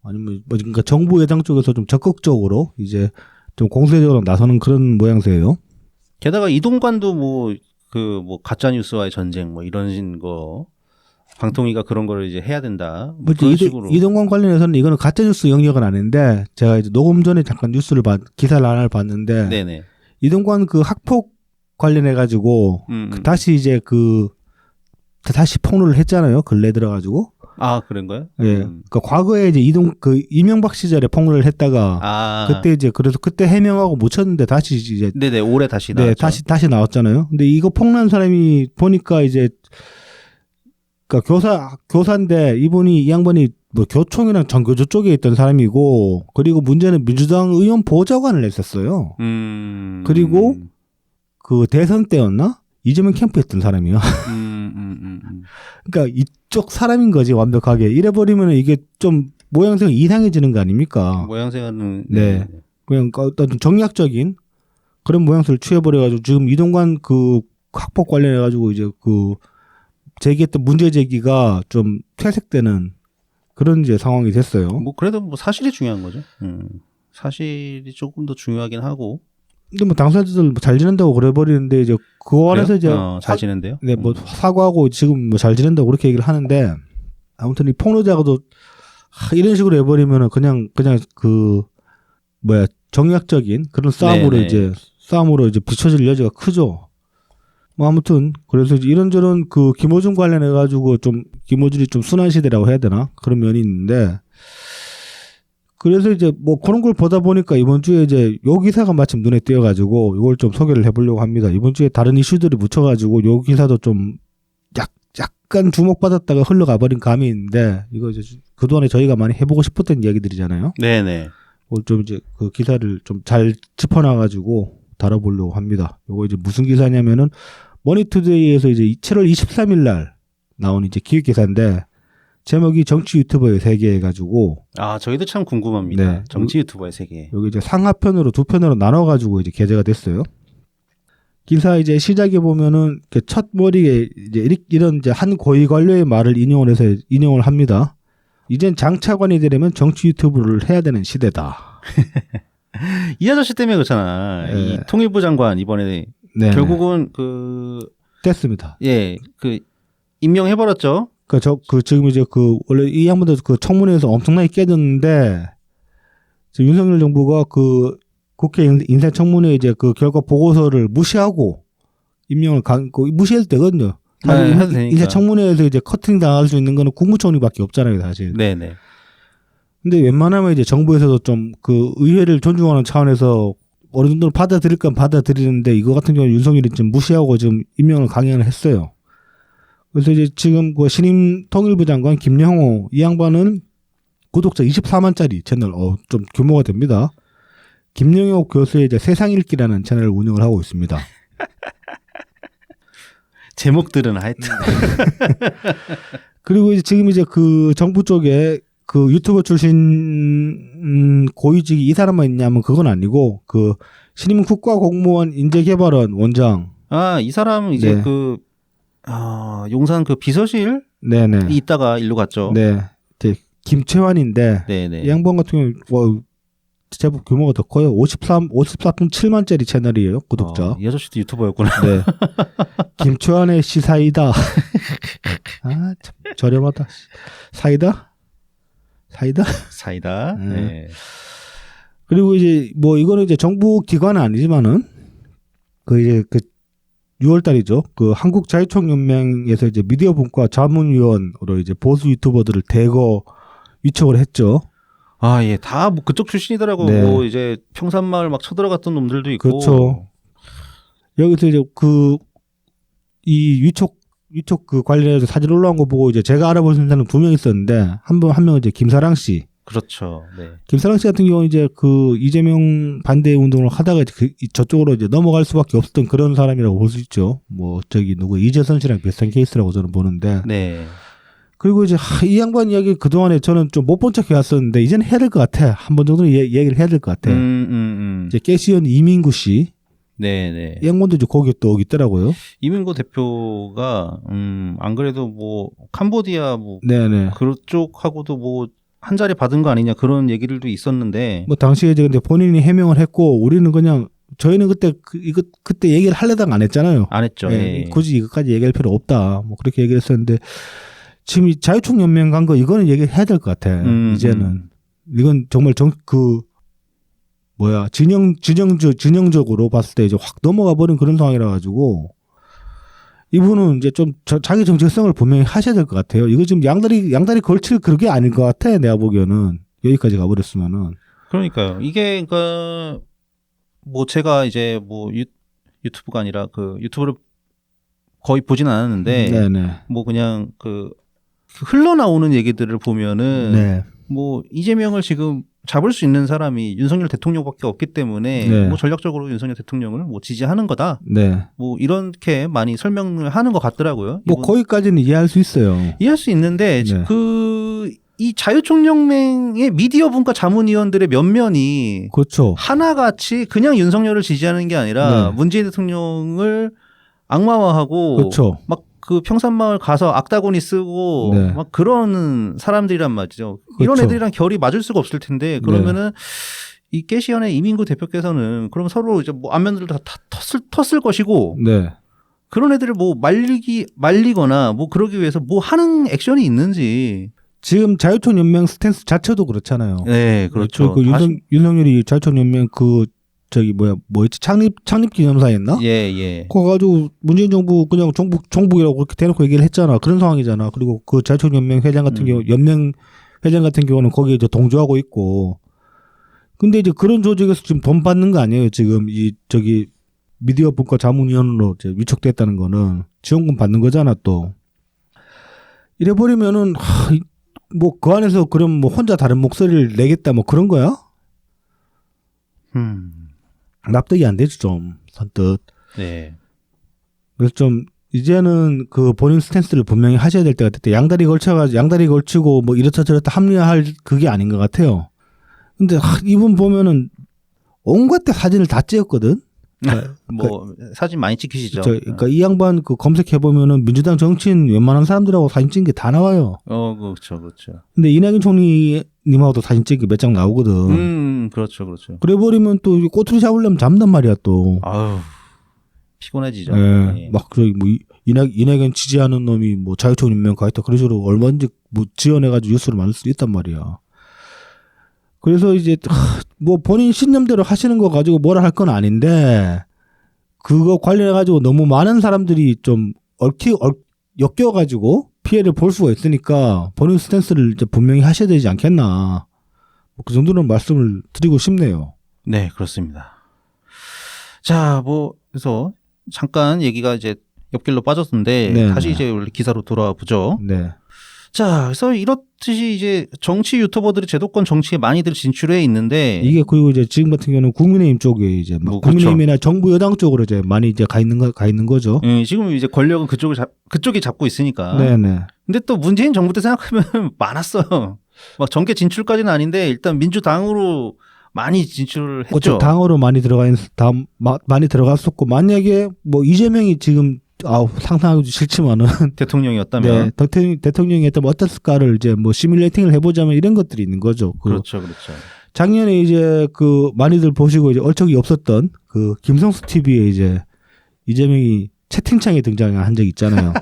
[SPEAKER 2] 아니면 뭐 그러니까 정부 여당 쪽에서 좀 적극적으로 이제 좀 공세적으로 나서는 그런 모양새예요.
[SPEAKER 1] 게다가 이동관도 뭐 가짜 뉴스와의 전쟁 뭐 이런 거 방통위가 그런 거를 이제 해야 된다. 뭐 그런 식으로.
[SPEAKER 2] 이동관 관련해서는 이거는 가짜뉴스 영역은 아닌데 제가 이제 녹음 전에 잠깐 기사를 하나를 봤는데
[SPEAKER 1] 네네.
[SPEAKER 2] 이동관 그 학폭 관련해 가지고 다시 이제 다시 폭로를 했잖아요. 근래 들어가지고.
[SPEAKER 1] 아 그런가요?
[SPEAKER 2] 예. 그러니까 과거에 이제 이명박 시절에 폭로를 했다가 그때 이제 그래서 그때 해명하고 못 쳤는데 다시 이제
[SPEAKER 1] 네네 올해 다시 나왔죠.
[SPEAKER 2] 네 다시 나왔잖아요. 근데 이거 폭로한 사람이 보니까 이제 그러니까 교사인데 이 양반이 뭐 교총이랑 전교조 쪽에 있던 사람이고 그리고 문제는 민주당 의원 보좌관을 했었어요. 그리고 그 대선 때였나? 이재명 캠프에 있던 사람이요. 그러니까 이쪽 사람인 거지 완벽하게. 이래버리면 이게 좀 모양새가 이상해지는 거 아닙니까?
[SPEAKER 1] 모양새는
[SPEAKER 2] 네. 그냥 어떤 정략적인 그런 모양새를 취해버려가지고 지금 이동관 그 학폭 관련해가지고 이제 그 제기했던 문제 제기가 좀 퇴색되는 그런 이제 상황이 됐어요.
[SPEAKER 1] 뭐 그래도 뭐 사실이 중요한 거죠. 사실이 조금 더 중요하긴 하고.
[SPEAKER 2] 근데 뭐 당사자들 뭐 잘 지낸다고 그래버리는데 이제 그거 안에서 이제
[SPEAKER 1] 잘 지낸대요.
[SPEAKER 2] 네, 뭐 사과하고 지금 뭐 잘 지낸다고 그렇게 얘기를 하는데 아무튼 이 폭로자가도 이런 식으로 해버리면은 그냥 그 정략적인 그런 싸움으로 이제 비춰질 여지가 크죠. 뭐 아무튼 그래서 이런저런 그 김어준 관련해 가지고 좀 김어준이 좀 순환 시대라고 해야 되나 그런 면이 있는데 그래서 이제 뭐 그런 걸 보다 보니까 이번 주에 이제 요 기사가 마침 눈에 띄어가지고 이걸 좀 소개를 해보려고 합니다. 이번 주에 다른 이슈들이 묻혀가지고 요 기사도 좀 약간 주목받았다가 흘러가 버린 감이 있는데 이거 이제 그동안에 저희가 많이 해보고 싶었던 이야기들이잖아요.
[SPEAKER 1] 네네.
[SPEAKER 2] 그걸 좀 이제 그 기사를 좀 잘 짚어놔가지고 다뤄보려고 합니다. 요거 이제 무슨 기사냐면은 머니투데이에서 이제 7월 23일 날 나온 이제 기획 기사인데 제목이 정치 유튜버의 세계 해가지고
[SPEAKER 1] 저희도 참 궁금합니다.
[SPEAKER 2] 네.
[SPEAKER 1] 정치 유튜버의 세계.
[SPEAKER 2] 여기 이제 상하편으로 두 편으로 나눠가지고 이제 게재가 됐어요. 기사 이제 시작에 보면은 첫 머리에 이제 이런 이제 한 고위 관료의 말을 인용을 합니다. 이젠 장차관이 되려면 정치 유튜브를 해야 되는 시대다.
[SPEAKER 1] 이 아저씨 때문에 그렇잖아.
[SPEAKER 2] 네.
[SPEAKER 1] 이 통일부 장관 이번에
[SPEAKER 2] 네.
[SPEAKER 1] 결국은
[SPEAKER 2] 됐습니다.
[SPEAKER 1] 임명해버렸죠.
[SPEAKER 2] 지금 이제 원래 이 양반도 그 청문회에서 엄청나게 깨졌는데, 윤석열 정부가 국회 인사청문회 이제 결과 보고서를 무시하고 임명을 무시해도 되거든요. 사실
[SPEAKER 1] 해도 되니까.
[SPEAKER 2] 인사청문회에서 이제 커팅 당할 수 있는 거는 국무총리밖에 없잖아요, 사실.
[SPEAKER 1] 네네.
[SPEAKER 2] 근데 웬만하면 이제 정부에서도 좀 의회를 존중하는 차원에서 어느 정도는 받아들일 건 받아들이는데 이거 같은 경우는 윤석열이 좀 무시하고 좀 임명을 강행을 했어요. 그래서 이제 지금 신임 통일부 장관 김영호 이 양반은 구독자 24만짜리 채널, 좀 규모가 됩니다. 김영옥 교수의 이제 세상 읽기라는 채널을 운영을 하고 있습니다.
[SPEAKER 1] 제목들은 하여튼.
[SPEAKER 2] 그리고 이제 지금 이제 그 정부 쪽에 그 유튜버 출신 고위직이 이 사람만 있냐면 그건 아니고 그 신임 국가공무원 인재개발원 원장.
[SPEAKER 1] 아, 이 사람은 이제
[SPEAKER 2] 네.
[SPEAKER 1] 용산 그 비서실
[SPEAKER 2] 네네.
[SPEAKER 1] 있다가 일로 갔죠.
[SPEAKER 2] 네. 이제 김채환인데
[SPEAKER 1] 네네.
[SPEAKER 2] 이 양반 같은 경우 제법 규모가 더 커요. 54.7만짜리 채널이에요. 구독자.
[SPEAKER 1] 이 아저씨도 유튜버였구나.
[SPEAKER 2] 네. 김채환의 시사이다. 아, 참 저렴하다. 사이다?
[SPEAKER 1] 사이다. 네.
[SPEAKER 2] 그리고 이제 뭐 이거는 이제 정부 기관은 아니지만은 그 이제 그 6월 달이죠. 그 한국자유총연맹에서 이제 미디어 분과 자문위원으로 이제 보수 유튜버들을 대거 위촉을 했죠.
[SPEAKER 1] 아, 예. 다 뭐 그쪽 출신이더라고.
[SPEAKER 2] 네.
[SPEAKER 1] 뭐 이제 평산마을 막 쳐들어갔던 놈들도 있고.
[SPEAKER 2] 그렇죠. 여기서 이제 이 위촉 그 관련해서 사진 올라온 거 보고 이제 제가 알아볼 수 있는 사람 2명 있었는데 한 명은 이제 김사랑 씨.
[SPEAKER 1] 그렇죠. 네.
[SPEAKER 2] 김사랑 씨 같은 경우는 이제 그 이재명 반대 운동을 하다가 이제 저쪽으로 이제 넘어갈 수밖에 없었던 그런 사람이라고 볼 수 있죠. 뭐 이재선 씨랑 비슷한 케이스라고 저는 보는데.
[SPEAKER 1] 네.
[SPEAKER 2] 그리고 이제 이 양반 이야기 그동안에 저는 좀 못 본 척 해왔었는데 이제는 해야 될 것 같아. 한 번 정도는 얘기를 해야 될 것 같아. 이제 깨시연 이민구 씨.
[SPEAKER 1] 네네.
[SPEAKER 2] 이 양반도 이제 거기 또 있더라고요.
[SPEAKER 1] 이민구 대표가 안 그래도 뭐 캄보디아 뭐
[SPEAKER 2] 네네.
[SPEAKER 1] 그쪽하고도 뭐 한 자리 받은 거 아니냐 그런 얘기들도 있었는데.
[SPEAKER 2] 뭐 당시에 이제 근데 본인이 해명을 했고 우리는 그냥 저희는 그때 그때 얘기를 하려다가 안 했잖아요.
[SPEAKER 1] 안 했죠.
[SPEAKER 2] 예,
[SPEAKER 1] 예.
[SPEAKER 2] 굳이 이것까지 얘기할 필요 없다. 뭐 그렇게 얘기를 했었는데 지금 이 자유총연맹 간 거 이거는 얘기해야 될 것 같아. 이제는 이건 정말 진영적으로 봤을 때 이제 확 넘어가 버린 그런 상황이라 가지고 이분은 이제 좀 자기 정체성을 분명히 하셔야 될 것 같아요. 이거 지금 양다리 걸칠 그게 아닐 것 같아. 내가 보기에는 여기까지 가버렸으면은.
[SPEAKER 1] 그러니까요. 이게 그러니까 뭐 제가 이제 뭐 유튜브가 아니라 그 유튜브를 거의 보진 않았는데
[SPEAKER 2] 네네.
[SPEAKER 1] 뭐 그냥 그 흘러나오는 얘기들을 보면은
[SPEAKER 2] 네.
[SPEAKER 1] 뭐 이재명을 지금 잡을 수 있는 사람이 윤석열 대통령밖에 없기 때문에
[SPEAKER 2] 네.
[SPEAKER 1] 뭐 전략적으로 윤석열 대통령을 뭐 지지하는 거다.
[SPEAKER 2] 네.
[SPEAKER 1] 뭐 이렇게 많이 설명을 하는 것 같더라고요.
[SPEAKER 2] 뭐 거기까지는 이해할 수 있어요.
[SPEAKER 1] 이해할 수 있는데
[SPEAKER 2] 네.
[SPEAKER 1] 이 자유총연맹의 미디어 분과 자문위원들의 면면이
[SPEAKER 2] 그렇죠.
[SPEAKER 1] 하나같이 그냥 윤석열을 지지하는 게 아니라
[SPEAKER 2] 네.
[SPEAKER 1] 문재인 대통령을 악마화하고
[SPEAKER 2] 그렇죠.
[SPEAKER 1] 막 그 평산마을 가서 악다구니 쓰고
[SPEAKER 2] 네.
[SPEAKER 1] 막 그런 사람들이란 말이죠. 이런
[SPEAKER 2] 그렇죠.
[SPEAKER 1] 애들이랑 결이 맞을 수가 없을 텐데 그러면은 이 깨시연의 이민구 대표께서는 그럼 서로 이제 뭐 안면들을 다 텄을 것이고
[SPEAKER 2] 네.
[SPEAKER 1] 그런 애들을 뭐 말리거나 뭐 그러기 위해서 뭐 하는 액션이 있는지.
[SPEAKER 2] 지금 자유총연맹 스탠스 자체도 그렇잖아요.
[SPEAKER 1] 네, 그렇죠.
[SPEAKER 2] 윤석열이 자유총연맹 뭐였지 창립 기념사였나?
[SPEAKER 1] 예.
[SPEAKER 2] 그거 가지고 문재인 정부 그냥 정북이라고 그렇게 대놓고 얘기를 했잖아. 그런 상황이잖아. 그리고 그 자유총연맹 회장 같은 경우 연맹 회장 같은 경우는 거기에 이제 동조하고 있고. 근데 이제 그런 조직에서 지금 돈 받는 거 아니에요? 지금 미디어 분과 자문위원으로 이제 위촉됐다는 거는 지원금 받는 거잖아 또. 이래버리면은 뭐 그 안에서 그럼 뭐 혼자 다른 목소리를 내겠다 뭐 그런 거야? 납득이 안 되죠 좀 선뜻.
[SPEAKER 1] 네.
[SPEAKER 2] 그래서 좀 이제는 그 본인 스탠스를 분명히 하셔야 될 때가 됐대. 양다리 걸치고 뭐 이렇다 저렇다 합리화할 그게 아닌 것 같아요. 근데 이분 보면은 온갖 데 사진을 다 찍었거든.
[SPEAKER 1] 뭐 사진 많이 찍히시죠.
[SPEAKER 2] 그러니까 이 양반 그 검색해 보면은 민주당 정치인 웬만한 사람들하고 사진 찍은 게 다 나와요.
[SPEAKER 1] 그렇죠.
[SPEAKER 2] 근데 이낙연 총리님하고도 사진 찍은 게 몇 장 나오거든.
[SPEAKER 1] 그렇죠.
[SPEAKER 2] 그래 버리면 또 꼬투리 잡으려면 잡는단 말이야 또.
[SPEAKER 1] 아유 피곤해지죠.
[SPEAKER 2] 예. 막 뭐 이낙연 지지하는 놈이 뭐 자유총연맹 가있다 그런 식으로 얼마든지 뭐 지원해가지고 뉴스를 만들 수도 있단 말이야. 그래서 이제 뭐 본인 신념대로 하시는 거 가지고 뭐라 할 건 아닌데 그거 관련해가지고 너무 많은 사람들이 좀 엮여가지고 피해를 볼 수가 있으니까 본인 스탠스를 이제 분명히 하셔야 되지 않겠나. 뭐 그 정도는 말씀을 드리고 싶네요.
[SPEAKER 1] 네, 그렇습니다. 자, 뭐 그래서 잠깐 얘기가 이제 옆길로 빠졌는데
[SPEAKER 2] 네,
[SPEAKER 1] 다시 이제 원래 기사로 돌아와 보죠.
[SPEAKER 2] 네.
[SPEAKER 1] 자, 그래서 이렇듯이 이제 정치 유튜버들이 제도권 정치에 많이들 진출해 있는데
[SPEAKER 2] 이게 그리고 이제 지금 같은 경우는 국민의힘 쪽에 이제 막
[SPEAKER 1] 뭐, 그렇죠.
[SPEAKER 2] 국민의힘이나 정부 여당 쪽으로 이제 많이 이제 가 있는 거죠.
[SPEAKER 1] 지금 이제 권력은 그쪽이 잡고 있으니까.
[SPEAKER 2] 네네.
[SPEAKER 1] 근데 또 문재인 정부 때 생각하면 많았어요. 막 정계 진출까지는 아닌데 일단 민주당으로 많이 진출을 했죠.
[SPEAKER 2] 그렇죠. 당으로 많이 많이 들어갔었고 만약에 뭐 이재명이 지금 상상하기 싫지만은
[SPEAKER 1] 대통령이었다면.
[SPEAKER 2] 네, 대통령이었다면 어땠을까를 이제 뭐 시뮬레이팅을 해보자면 이런 것들이 있는 거죠.
[SPEAKER 1] 그렇죠.
[SPEAKER 2] 작년에 이제 그 많이들 보시고 이제 얼척이 없었던 그 김성수 TV에 이제 이재명이 채팅창에 등장한 적이 있잖아요.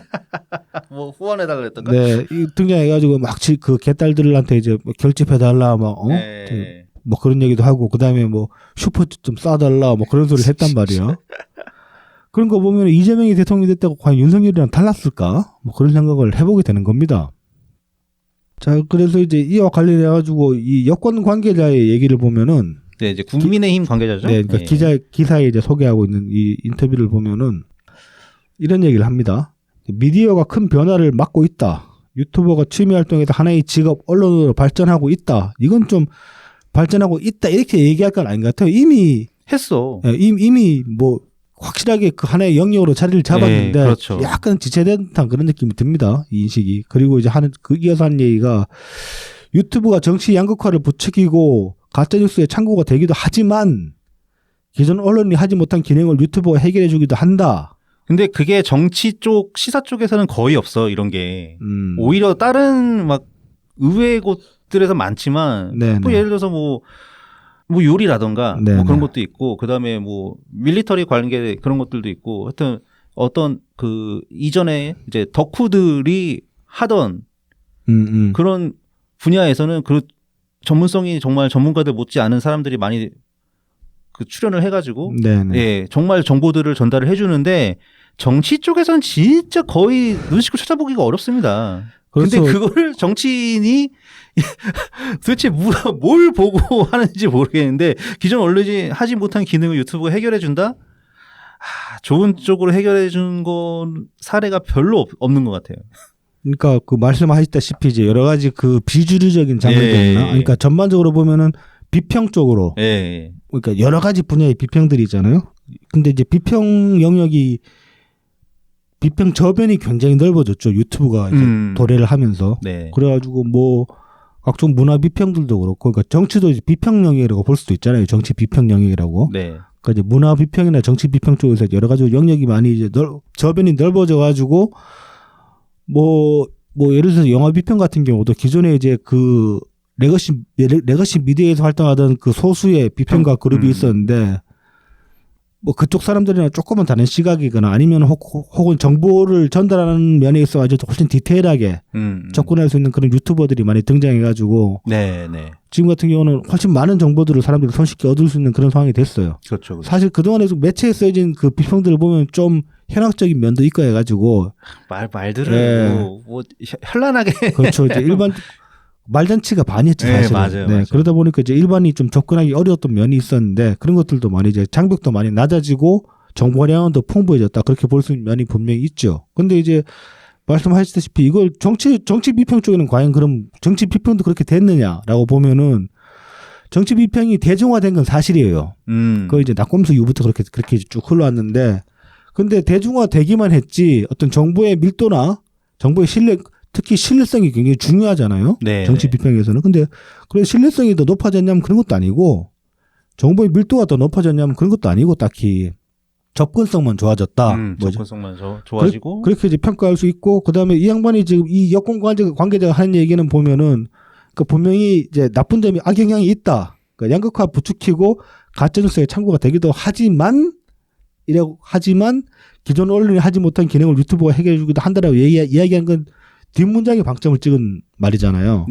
[SPEAKER 1] 뭐 후원해달라 그랬던가?
[SPEAKER 2] 네, 등장해가지고 막 그 개딸들한테 이제 결집해달라
[SPEAKER 1] 네.
[SPEAKER 2] 뭐 그런 얘기도 하고 그다음에 뭐 슈퍼 좀 쏴달라 뭐 그런 소리를 했단 말이야. 그런 거 보면 이재명이 대통령이 됐다고 과연 윤석열이랑 달랐을까? 뭐 그런 생각을 해보게 되는 겁니다. 자, 그래서 이제 이와 관련해 가지고 이 여권 관계자의 얘기를 보면은
[SPEAKER 1] 네, 이제 국민의힘 관계자죠.
[SPEAKER 2] 네, 그러니까 기사에 이제 소개하고 있는 이 인터뷰를 보면은 이런 얘기를 합니다. 미디어가 큰 변화를 맞고 있다. 유튜버가 취미 활동에서 하나의 직업 언론으로 발전하고 있다. 이건 좀 발전하고 있다 이렇게 얘기할 건 아닌 것 같아요. 이미
[SPEAKER 1] 했어.
[SPEAKER 2] 이미 뭐 확실하게 그 하나의 영역으로 자리를 잡았는데
[SPEAKER 1] 그렇죠.
[SPEAKER 2] 약간 지체된 듯한 그런 느낌이 듭니다. 이 인식이. 그리고 이제 이어서 한 얘기가 유튜브가 정치 양극화를 부추기고 가짜뉴스의 창구가 되기도 하지만 기존 언론이 하지 못한 기능을 유튜브가 해결해 주기도 한다.
[SPEAKER 1] 근데 그게 정치 쪽 시사 쪽에서는 거의 없어 이런 게. 오히려 다른 막 의외의 곳들에서 많지만 뭐 예를 들어서 뭐 요리라던가 뭐 그런 것도 있고 그다음에 뭐 밀리터리 관계 그런 것들도 있고 하여튼 어떤 그 이전에 이제 덕후들이 하던 그런 분야에서는 그 전문성이 정말 전문가들 못지 않은 사람들이 많이 그 출연을 해가지고 예 정말 정보들을 전달을 해주는데 정치 쪽에서는 진짜 거의 눈 씻고 찾아보기가 어렵습니다. 그런데 그거를 정치인이 도대체 뭘 보고 하는지 모르겠는데 기존 언론이 하지 못한 기능을 유튜브가 해결해 준다? 좋은 쪽으로 해결해 준 건 사례가 별로 없는 것 같아요.
[SPEAKER 2] 그러니까 그 말씀하셨다시피 이제 여러 가지 그 비주류적인 장면들이나 그러니까 전반적으로 보면은 비평 쪽으로 그러니까 여러 가지 분야의 비평들이 있잖아요. 근데 이제 비평 영역이 비평 저변이 굉장히 넓어졌죠. 유튜브가 이제 도래를 하면서. 그래가지고 뭐 각종 문화 비평들도 그렇고, 그러니까 정치도 이제 비평 영역이라고 볼 수도 있잖아요. 정치 비평 영역이라고. 그러니까 이제 문화 비평이나 정치 비평 쪽에서 여러 가지 영역이 많이 이제 저변이 넓어져가지고 뭐 예를 들어서 영화 비평 같은 경우도 기존에 이제 그 레거시 미디어에서 활동하던 그 소수의 비평가 그룹이 있었는데. 뭐 그쪽 사람들이랑 조금은 다른 시각이거나 아니면 혹은 정보를 전달하는 면에 있어 아주 훨씬 디테일하게 접근할 수 있는 그런 유튜버들이 많이 등장해가지고 지금 같은 경우는 훨씬 많은 정보들을 사람들이 손쉽게 얻을 수 있는 그런 상황이 됐어요.
[SPEAKER 1] 그렇죠.
[SPEAKER 2] 사실 그동안에 매체에 써진 그 비평들을 보면 좀 현학적인 면도 있고 해가지고
[SPEAKER 1] 말들을 뭐 현란하게
[SPEAKER 2] 그렇죠. 이제 일반 말잔치가 반이었죠, 사실은.
[SPEAKER 1] 맞아요.
[SPEAKER 2] 그러다 보니까 이제 일반이 좀 접근하기 어려웠던 면이 있었는데 그런 것들도 많이 이제 장벽도 많이 낮아지고 정보량은 더 풍부해졌다. 그렇게 볼 수 있는 면이 분명히 있죠. 근데 이제 말씀하셨다시피 이걸 정치 비평 쪽에는 과연 그럼 정치 비평도 그렇게 됐느냐라고 보면은 정치 비평이 대중화된 건 사실이에요. 그거 이제 낙검수 이후부터 그렇게 쭉 흘러왔는데 근데 대중화되기만 했지 어떤 정보의 밀도나 정보의 특히 신뢰성이 굉장히 중요하잖아요. 정치 비평에서는. 근데 그래서 신뢰성이 더 높아졌냐면 그런 것도 아니고 정보의 밀도가 더 높아졌냐면 그런 것도 아니고 딱히 접근성만 좋아졌다.
[SPEAKER 1] 접근성만 좋아지고
[SPEAKER 2] 그렇게 이제 평가할 수 있고 그다음에 이 양반이 지금 이 여권 관계자가 하는 얘기는 보면은 그 분명히 이제 나쁜 점이 악영향이 있다. 그러니까 양극화 부추기고 가짜뉴스의 창구가 되기도 하지만 기존 언론이 하지 못한 기능을 유튜브가 해결해 주기도 한다라고 이야기하는 건 뒷문장에 방점을 찍은 말이잖아요.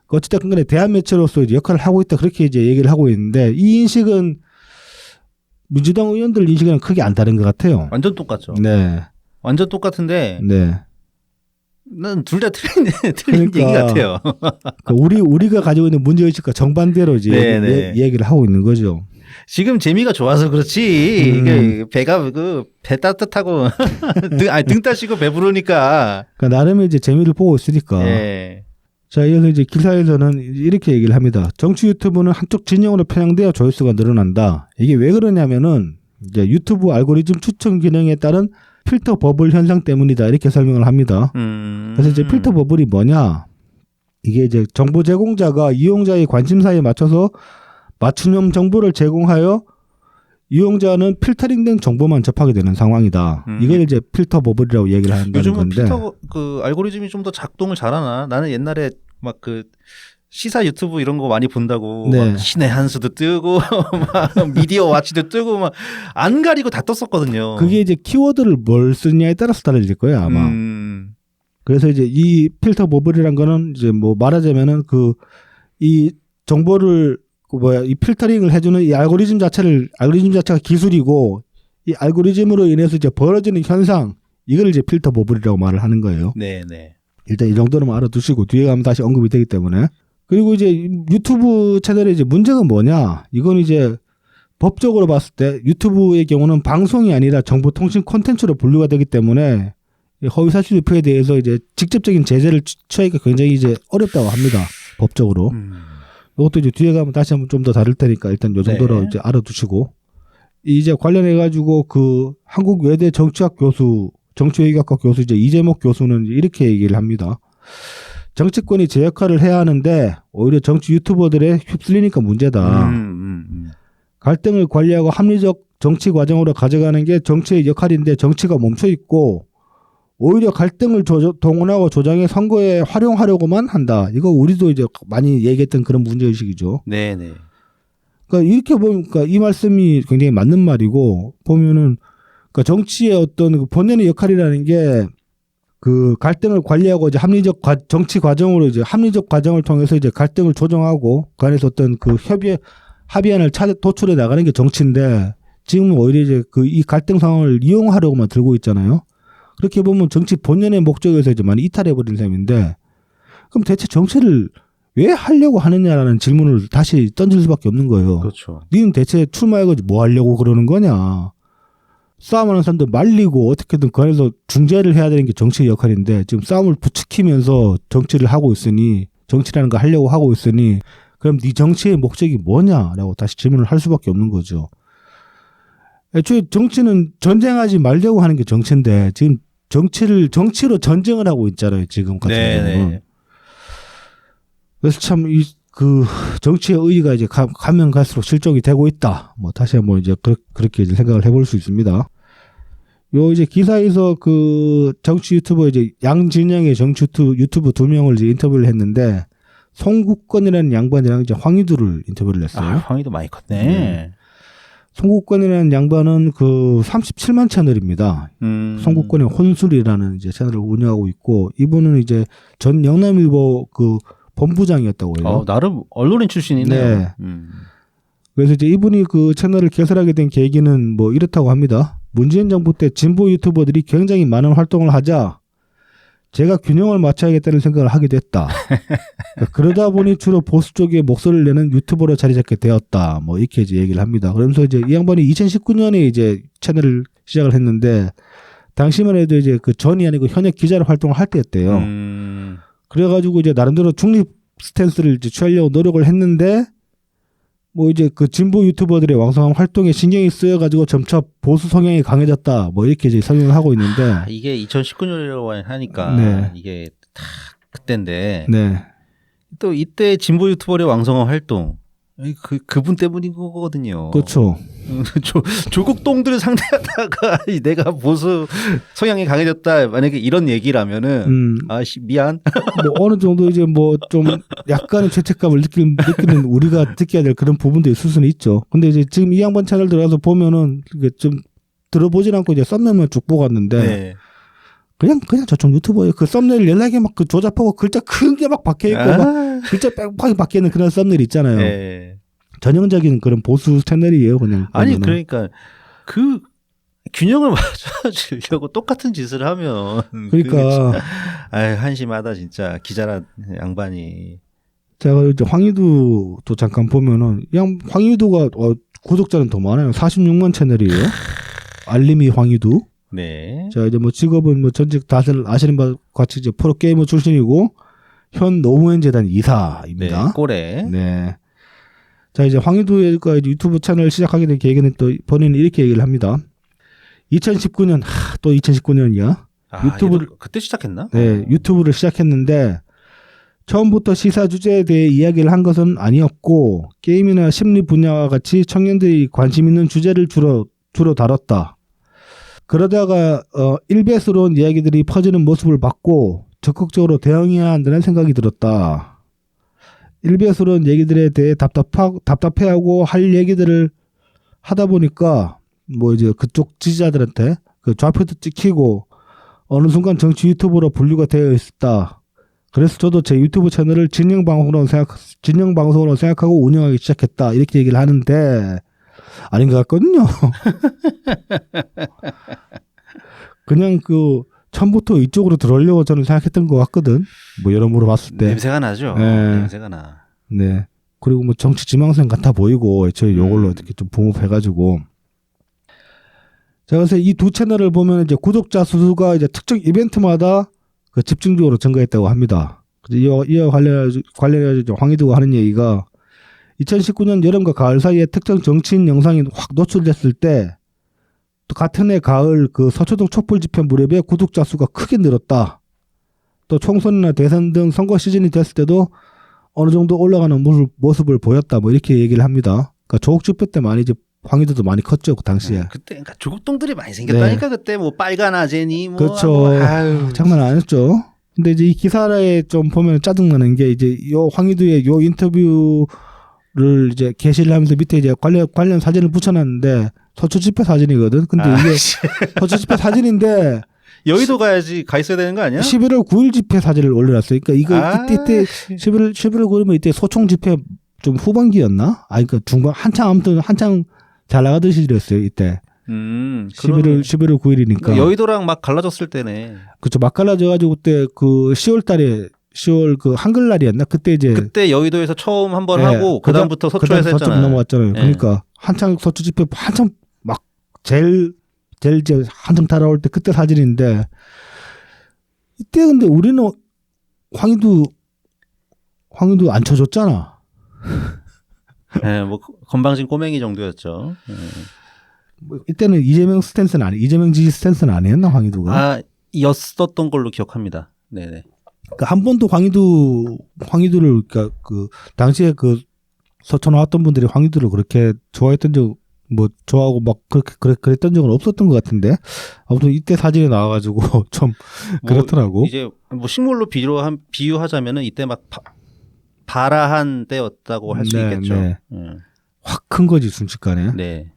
[SPEAKER 2] 어쨌든 간에 대한 매체로서 이제 역할을 하고 있다. 그렇게 이제 얘기를 하고 있는데 이 인식은 민주당 의원들 인식이랑 크게 안 다른 것 같아요.
[SPEAKER 1] 완전 똑같죠. 완전 똑같은데 난 둘 다 틀린 얘기 같아요.
[SPEAKER 2] 우리가 가지고 있는 문제의식과 정반대로 이제 얘기를 하고 있는 거죠.
[SPEAKER 1] 지금 재미가 좋아서 그렇지. 이게 배가 배 따뜻하고 등 따시고 배부르니까.
[SPEAKER 2] 그러니까 나름의 이제 재미를 보고 있으니까.
[SPEAKER 1] 예.
[SPEAKER 2] 자, 이어서 이제 기사에서는 이렇게 얘기를 합니다. 정치 유튜브는 한쪽 진영으로 편향되어 조회수가 늘어난다. 이게 왜 그러냐면은 이제 유튜브 알고리즘 추천 기능에 따른 필터 버블 현상 때문이다. 이렇게 설명을 합니다. 그래서 이제 필터 버블이 뭐냐? 이게 이제 정보 제공자가 이용자의 관심사에 맞춰서 맞춤형 정보를 제공하여 이용자는 필터링된 정보만 접하게 되는 상황이다. 이걸 이제 필터 버블이라고 얘기를 한다는
[SPEAKER 1] 요즘은
[SPEAKER 2] 건데.
[SPEAKER 1] 필터 알고리즘이 좀 더 작동을 잘하나? 나는 옛날에 막 시사 유튜브 이런 거 많이 본다고
[SPEAKER 2] 네.
[SPEAKER 1] 막 신의 한수도 뜨고 막 미디어 와치도 뜨고 막 안 가리고 다 떴었거든요.
[SPEAKER 2] 그게 이제 키워드를 뭘 쓰냐에 따라서 달라질 거예요, 아마. 그래서 이제 이 필터 버블이란 거는 이제 뭐 말하자면은 이 정보를 이 필터링을 해주는 이 알고리즘 자체가 기술이고 이 알고리즘으로 인해서 이제 벌어지는 현상 이걸 이제 필터 버블이라고 말을 하는 거예요.
[SPEAKER 1] 네네.
[SPEAKER 2] 일단 이 정도는 알아두시고 뒤에 가면 다시 언급이 되기 때문에. 그리고 이제 유튜브 채널의 이제 문제가 뭐냐? 이건 이제 법적으로 봤을 때 유튜브의 경우는 방송이 아니라 정보통신 콘텐츠로 분류가 되기 때문에 허위사실 유포에 대해서 이제 직접적인 제재를 취하기가 굉장히 이제 어렵다고 합니다. 법적으로. 이것도 이제 뒤에 가면 다시 한번 좀 더 다룰 테니까 일단 요 정도로
[SPEAKER 1] 네.
[SPEAKER 2] 이제 알아두시고. 이제 관련해 가지고 한국 외대 정치외교학과 교수 이제 이재목 교수는 이렇게 얘기를 합니다. 정치권이 제 역할을 해야 하는데 오히려 정치 유튜버들에 휩쓸리니까 문제다. 갈등을 관리하고 합리적 정치 과정으로 가져가는 게 정치의 역할인데 정치가 멈춰 있고 오히려 갈등을 동원하고 조장해 선거에 활용하려고만 한다. 이거 우리도 이제 많이 얘기했던 그런 문제의식이죠.
[SPEAKER 1] 네네.
[SPEAKER 2] 그러니까 이렇게 보니까 이 말씀이 굉장히 맞는 말이고 보면은 그러니까 정치의 어떤 본연의 역할이라는 게 갈등을 관리하고 이제 정치 과정으로 이제 합리적 과정을 통해서 이제 갈등을 조정하고 그 안에서 어떤 합의안을 도출해 나가는 게 정치인데 지금은 오히려 이제 이 갈등 상황을 이용하려고만 들고 있잖아요. 그렇게 보면 정치 본연의 목적에서 이제 많이 이탈해버린 셈인데 그럼 대체 정치를 왜 하려고 하느냐라는 질문을 다시 던질 수밖에 없는 거예요.
[SPEAKER 1] 그렇죠.
[SPEAKER 2] 니는 대체 출마해가지고 뭐 하려고 그러는 거냐. 싸움하는 사람들 말리고 어떻게든 그 안에서 중재를 해야 되는 게 정치의 역할인데 지금 싸움을 부추기면서 정치를 하고 있으니 정치라는 거 하려고 하고 있으니 그럼 네 정치의 목적이 뭐냐라고 다시 질문을 할 수밖에 없는 거죠. 애초에 정치는 전쟁하지 말려고 하는 게 정치인데 지금 정치로 전쟁을 하고 있잖아요. 지금 같은 경우는. 그래서 참 정치의 의의가 이제 가면 갈수록 실종이 되고 있다. 뭐 다시 한번 이제 그렇게 이제 생각을 해볼 수 있습니다. 요 이제 기사에서 정치 유튜버 이제 양진영의 정치 유튜브 2명을 이제 인터뷰를 했는데 송국권이라는 양반이랑 이제 황희두를 인터뷰를 했어요.
[SPEAKER 1] 황희두 많이 컸네.
[SPEAKER 2] 송국권이라는 양반은 37만 채널입니다. 송국권의 혼술이라는 이제 채널을 운영하고 있고 이분은 이제 전 영남일보 본부장이었다고 해요.
[SPEAKER 1] 나름 언론인 출신이네요.
[SPEAKER 2] 네. 그래서 이제 이분이 채널을 개설하게 된 계기는 뭐 이렇다고 합니다. 문재인 정부 때 진보 유튜버들이 굉장히 많은 활동을 하자 제가 균형을 맞춰야겠다는 생각을 하게 됐다. 그러다 보니 주로 보수 쪽에 목소리를 내는 유튜버로 자리 잡게 되었다. 뭐 이렇게 이제 얘기를 합니다. 그러면서 이제 이 양반이 2019년에 이제 채널을 시작을 했는데 당시만 해도 이제 전이 아니고 현역 기자로 활동을 할 때였대요. 그래가지고 이제 나름대로 중립 스탠스를 이제 취하려고 노력을 했는데 뭐 이제 진보 유튜버들의 왕성한 활동에 신경이 쓰여가지고 점차 보수 성향이 강해졌다. 뭐 이렇게 이제 설명을 하고 있는데
[SPEAKER 1] 이게 2019년이라고 하니까
[SPEAKER 2] 네.
[SPEAKER 1] 이게 다 그때인데
[SPEAKER 2] 네.
[SPEAKER 1] 또 이때 진보 유튜버의 왕성한 활동 그분 때문인 거거든요.
[SPEAKER 2] 그렇죠.
[SPEAKER 1] 조국 똥들을 상대하다가 내가 보수 성향이 강해졌다 만약에 이런 얘기라면은 미안.
[SPEAKER 2] 뭐 어느 정도 이제 뭐 좀 약간의 죄책감을 느끼는 우리가 느껴야 될 그런 부분도 있을 수는 있죠. 근데 이제 지금 이 양반 채널 들어가서 보면은 이게 좀 들어보진 않고 이제 썸네일만 쭉 보고 왔는데
[SPEAKER 1] 네.
[SPEAKER 2] 그냥 저쪽 유튜버에 썸네일 연락에 막 조잡하고 글자 큰 게 막 박혀 있고 막 글자 빽빽하게 박혀 있는 그런 썸네일 있잖아요.
[SPEAKER 1] 네. 전형적인
[SPEAKER 2] 그런 보수 채널이에요, 그냥.
[SPEAKER 1] 아니 그러니까 균형을 맞춰주려고 똑같은 짓을 하면
[SPEAKER 2] 그러니까
[SPEAKER 1] 한심하다 진짜 기자라 양반이.
[SPEAKER 2] 제가 이제 황희두도 잠깐 보면은 황희두가 구독자는 더 많아요. 46만 채널이에요. 알림이 황희두.
[SPEAKER 1] 네.
[SPEAKER 2] 자, 이제 뭐 직업은 뭐 전직 다들 아시는 바 같이 이제 프로게이머 출신이고 현 노무현 재단 이사입니다.
[SPEAKER 1] 네. 꼬레.
[SPEAKER 2] 네. 자, 이제 황희두가 유튜브 채널 시작하게 된 계기는 또 본인은 이렇게 얘기를 합니다. 2019년, 또 2019년이야. 유튜브를
[SPEAKER 1] 그때 시작했나?
[SPEAKER 2] 네, 유튜브를 시작했는데 처음부터 시사 주제에 대해 이야기를 한 것은 아니었고 게임이나 심리 분야와 같이 청년들이 관심 있는 주제를 주로 다뤘다. 그러다가 일배스러운 이야기들이 퍼지는 모습을 봤고 적극적으로 대응해야 한다는 생각이 들었다. 일배스러운 얘기들에 대해 답답해하고 할 얘기들을 하다 보니까 뭐 이제 그쪽 지지자들한테 그 좌표도 찍히고 어느 순간 정치 유튜버로 분류가 되어 있었다. 그래서 저도 제 유튜브 채널을 진영 방송으로 생각하고 운영하기 시작했다. 이렇게 얘기를 하는데 아닌 것 같거든요. 그냥 그 처음부터 이쪽으로 들어오려고 저는 생각했던 것 같거든. 뭐 여러모로 봤을 때.
[SPEAKER 1] 냄새가 나죠.
[SPEAKER 2] 네.
[SPEAKER 1] 냄새가 나.
[SPEAKER 2] 네. 그리고 뭐 정치 지망생 같아 보이고 애초에 요걸로 어떻게 좀 붕업해가지고. 자, 그래서 이 두 채널을 보면 이제 구독자 수가 이제 특정 이벤트마다 그 집중적으로 증가했다고 합니다. 이와 관련해서 황희두가 하는 얘기가 2019년 여름과 가을 사이에 특정 정치인 영상이 확 노출됐을 때 또 같은 해 가을 그 서초동 촛불 집회 무렵에 구독자 수가 크게 늘었다. 또 총선이나 대선 등 선거 시즌이 됐을 때도 어느 정도 올라가는 모습을 보였다. 뭐 이렇게 얘기를 합니다. 그러니까 조국 집회 때 많이 이제 황희두도 많이 컸죠, 그 당시에.
[SPEAKER 1] 그때 그러니까 조국동들이 많이 생겼다니까. 네. 그때 뭐 빨간 아제니 뭐
[SPEAKER 2] 그렇죠.
[SPEAKER 1] 아유,
[SPEAKER 2] 장난 아니었죠. 근데 이제 이 기사에 좀 보면 짜증나는 게 이제 요 황희두의 요 인터뷰를 이제 게시를 하면서 밑에 이제 관련 사진을 붙여놨는데 서초 집회 사진이거든. 근데 이게 서초 집회 사진인데
[SPEAKER 1] 여의도 가 있어야 되는 거 아니야?
[SPEAKER 2] 11월 9일 집회 사진을 올려놨어요. 그러니까 이거 이때 11월 9일이면 이때 소총 집회 좀 후반기였나? 그러니까 중반 한창 잘 나가던 시절이었어요 이때. 11월 9일이니까.
[SPEAKER 1] 그러니까 여의도랑 막 갈라졌을 때네.
[SPEAKER 2] 그렇죠. 막 갈라져가지고 그때 그 10월 그 한글날이었나? 그때
[SPEAKER 1] 여의도에서 처음 한번 하고 그다음부터 서초에서 했잖아요.
[SPEAKER 2] 넘어왔잖아요. 그러니까 한창 서초 집회 한창 막 제일 이제 한참 달아올 때 그때 사진인데 이때 근데 우리는 황희두 안 쳐줬잖아.
[SPEAKER 1] 네, 뭐 건방진 꼬맹이 정도였죠. 네.
[SPEAKER 2] 뭐 이때는 이재명 지지 스탠스는 아니었나 황희두가?
[SPEAKER 1] 였었던 걸로 기억합니다. 네네.
[SPEAKER 2] 그러니까 한 번도 황희두를 그러니까 그 당시에 그 서초 나왔던 분들이 황희두를 그렇게 좋아했던 뭐 좋아하고 막 그랬던 적은 없었던 것 같은데 아무튼 이때 사진이 나와가지고 좀 그렇더라고.
[SPEAKER 1] 이제 뭐 식물로 비유하자면은 이때 막 발아한 때였다고 할 수 있겠죠.
[SPEAKER 2] 네. 확 큰 거지 순식간에.
[SPEAKER 1] 네.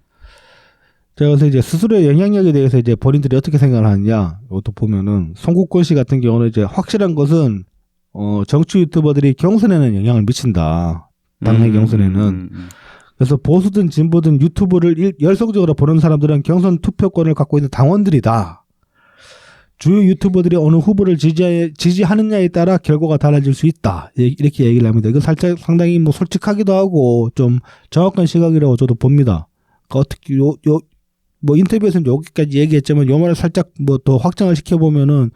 [SPEAKER 2] 자, 그래서 이제 스스로의 영향력에 대해서 이제 본인들이 어떻게 생각을 하느냐 이것도 보면은 송국권 씨 같은 경우는 이제 확실한 것은 정치 유튜버들이 경선에는 영향을 미친다. 당내 경선에는. 그래서 보수든 진보든 유튜브를 열성적으로 보는 사람들은 경선 투표권을 갖고 있는 당원들이다. 주요 유튜버들이 어느 후보를 지지하느냐에 따라 결과가 달라질 수 있다. 이렇게 얘기를 합니다. 이거 살짝 상당히 뭐 솔직하기도 하고 좀 정확한 시각이라고 저도 봅니다. 그러니까 어떻게 뭐 인터뷰에서는 여기까지 얘기했지만 요 말을 살짝 뭐 더 확장을 시켜보면은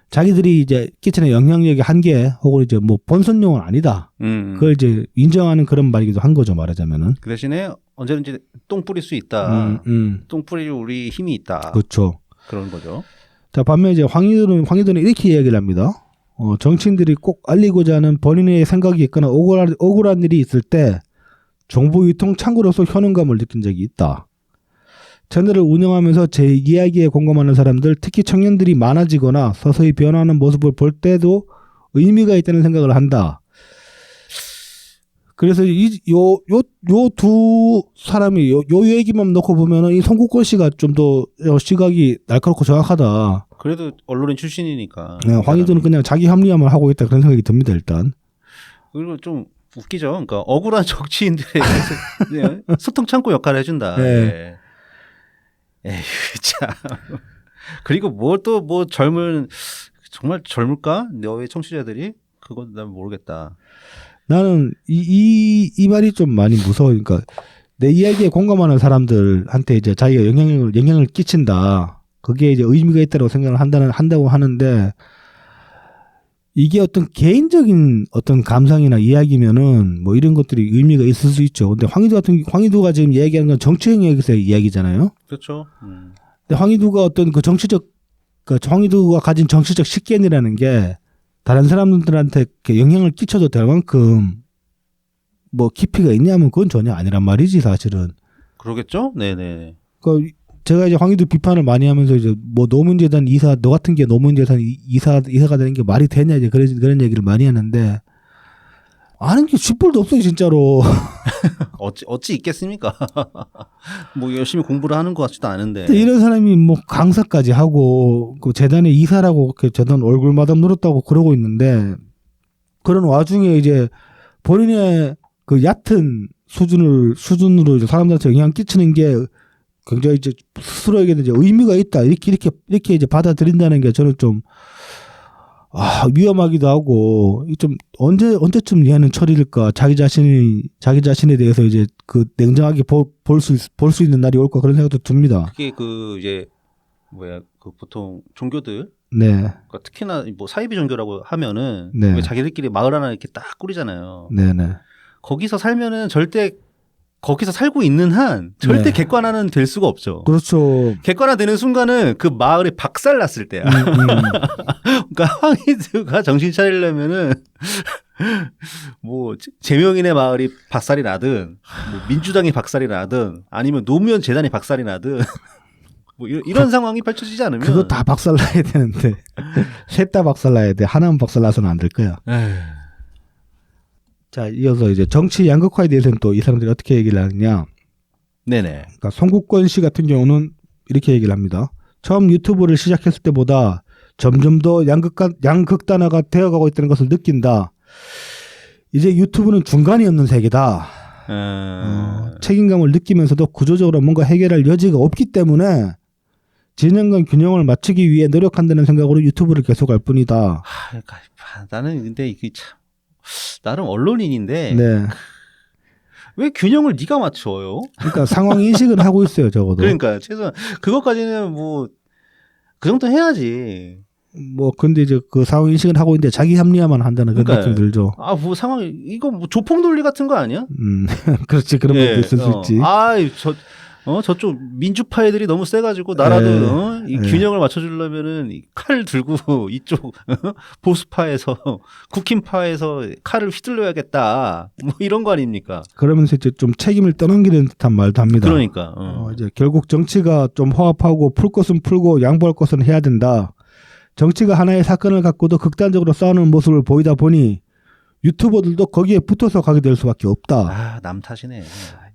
[SPEAKER 2] 자기들이 이제 끼치는 영향력의 한계 혹은 이제 뭐 본선용은 아니다. 그걸 이제 인정하는 그런 말이기도 한 거죠, 말하자면은.
[SPEAKER 1] 그 대신에 언제든지 똥 뿌릴 수 있다. 똥 뿌릴 우리 힘이 있다.
[SPEAKER 2] 그렇죠.
[SPEAKER 1] 그런 거죠.
[SPEAKER 2] 자, 반면에 이제 황희두는 이렇게 이야기를 합니다. 정치인들이 꼭 알리고자 하는 본인의 생각이 있거나 억울한 일이 있을 때 정보 유통 창구로서 효능감을 느낀 적이 있다. 채널을 운영하면서 제 이야기에 공감하는 사람들, 특히 청년들이 많아지거나 서서히 변화하는 모습을 볼 때도 의미가 있다는 생각을 한다. 그래서 요 두 사람이 요 얘기만 놓고 보면은 이 송국권 씨가 좀 더 시각이 날카롭고 정확하다.
[SPEAKER 1] 그래도 언론인 출신이니까.
[SPEAKER 2] 네, 황희두는 그냥 자기 합리화만 하고 있다 그런 생각이 듭니다 일단.
[SPEAKER 1] 그리고 좀 웃기죠. 그러니까 억울한 정치인들의 소통 창구 역할을 해준다.
[SPEAKER 2] 네.
[SPEAKER 1] 에휴 참. 그리고 뭐 정말 젊을까? 너의 청취자들이 그건 난 모르겠다.
[SPEAKER 2] 나는 이 말이 좀 많이 무서워. 그러니까 내 이야기에 공감하는 사람들한테 이제 자기가 영향을 끼친다. 그게 이제 의미가 있다고 생각을 한다고 하는데 이게 어떤 개인적인 어떤 감상이나 이야기면은 뭐 이런 것들이 의미가 있을 수 있죠. 근데 황희도가 지금 이야기하는 건 정치 영역에서의 이야기잖아요.
[SPEAKER 1] 그렇죠.
[SPEAKER 2] 근데 황희도가 어떤 그 황희도가 가진 정치적 식견이라는 게 다른 사람들한테 이렇게 영향을 끼쳐도 될 만큼 뭐 깊이가 있냐면 그건 전혀 아니란 말이지 사실은.
[SPEAKER 1] 그러겠죠? 네네.
[SPEAKER 2] 그러니까 제가 이제 황희도 비판을 많이 하면서 이제 뭐 노문재단 이사 너 같은 게 노문재단 이사가 되는 게 말이 되냐 이제 그런 얘기를 많이 하는데 아는 게 쥐뿔도 없어요 진짜로.
[SPEAKER 1] 어찌 있겠습니까? 뭐 열심히 공부를 하는 것 같지도 않은데.
[SPEAKER 2] 이런 사람이 뭐 강사까지 하고 그 재단의 이사라고 그 재단 얼굴마다 늘었다고 그러고 있는데 그런 와중에 이제 본인의 그 얕은 수준으로 이제 사람들한테 영향 끼치는 게 굉장히 이제 스스로에게는 이제 의미가 있다 이렇게 이제 받아들인다는 게 저는 좀 위험하기도 하고 좀 언제쯤 얘는 처리일까 자기 자신에 대해서 이제 그 냉정하게 볼 수 있는 날이 올까 그런 생각도 듭니다.
[SPEAKER 1] 그게 그 이제 그 보통 종교들
[SPEAKER 2] 네.
[SPEAKER 1] 그러니까 특히나 뭐 사이비 종교라고 하면은
[SPEAKER 2] 네.
[SPEAKER 1] 왜 자기들끼리 마을 하나 이렇게 딱 꾸리잖아요.
[SPEAKER 2] 네네.
[SPEAKER 1] 거기서 살면은 절대 거기서 살고 있는 한 절대
[SPEAKER 2] 네.
[SPEAKER 1] 객관화는 될 수가 없죠.
[SPEAKER 2] 그렇죠.
[SPEAKER 1] 객관화되는 순간은 그 마을이 박살났을 때야. 그러니까 황희도가 정신 차리려면은 뭐 제명인의 마을이 박살이 나든 뭐 민주당이 박살이 나든 아니면 노무현 재단이 박살이 나든 뭐 이런 상황이 펼쳐지지 않으면
[SPEAKER 2] 그거 다 박살나야 되는데 셋 다 박살나야 돼. 하나만 박살나서는 안 될 거야.
[SPEAKER 1] 에휴.
[SPEAKER 2] 자, 이어서 이제 정치 양극화에 대해서는 또 이 사람들이 어떻게 얘기를 하느냐.
[SPEAKER 1] 네네.
[SPEAKER 2] 그러니까 송국권 씨 같은 경우는 이렇게 얘기를 합니다. 처음 유튜브를 시작했을 때보다 점점 더 양극단화가 되어가고 있다는 것을 느낀다. 이제 유튜브는 중간이 없는 세계다. 책임감을 느끼면서도 구조적으로 뭔가 해결할 여지가 없기 때문에 진영과 균형을 맞추기 위해 노력한다는 생각으로 유튜브를 계속할 뿐이다.
[SPEAKER 1] 그러니까 나는 근데 이게 참 나름 언론인인데
[SPEAKER 2] 네.
[SPEAKER 1] 왜 균형을 네가 맞춰요?
[SPEAKER 2] 그러니까 상황 인식은 하고 있어요, 적어도.
[SPEAKER 1] 그러니까 최소한 그것까지는 뭐 그 정도 해야지.
[SPEAKER 2] 뭐 근데 이제 그 상황 인식은 하고 있는데 자기 합리화만 한다는 그런
[SPEAKER 1] 그러니까요.
[SPEAKER 2] 느낌 들죠.
[SPEAKER 1] 뭐 상황 이거 뭐 조폭 논리 같은 거 아니야?
[SPEAKER 2] 그렇지 그런
[SPEAKER 1] 예,
[SPEAKER 2] 것도 있을 수 있지.
[SPEAKER 1] 저쪽 민주파 애들이 너무 세가지고 나라도 이
[SPEAKER 2] 예.
[SPEAKER 1] 균형을 맞춰주려면은 칼 들고 이쪽 보수파에서 국힘파에서 칼을 휘둘러야겠다. 뭐 이런 거 아닙니까?
[SPEAKER 2] 그러면서 이제 좀 책임을 떠넘기는 듯한 말도 합니다.
[SPEAKER 1] 그러니까.
[SPEAKER 2] 이제 결국 정치가 좀 화합하고 풀 것은 풀고 양보할 것은 해야 된다. 정치가 하나의 사건을 갖고도 극단적으로 싸우는 모습을 보이다 보니 유튜버들도 거기에 붙어서 가게 될 수밖에 없다.
[SPEAKER 1] 남 탓이네.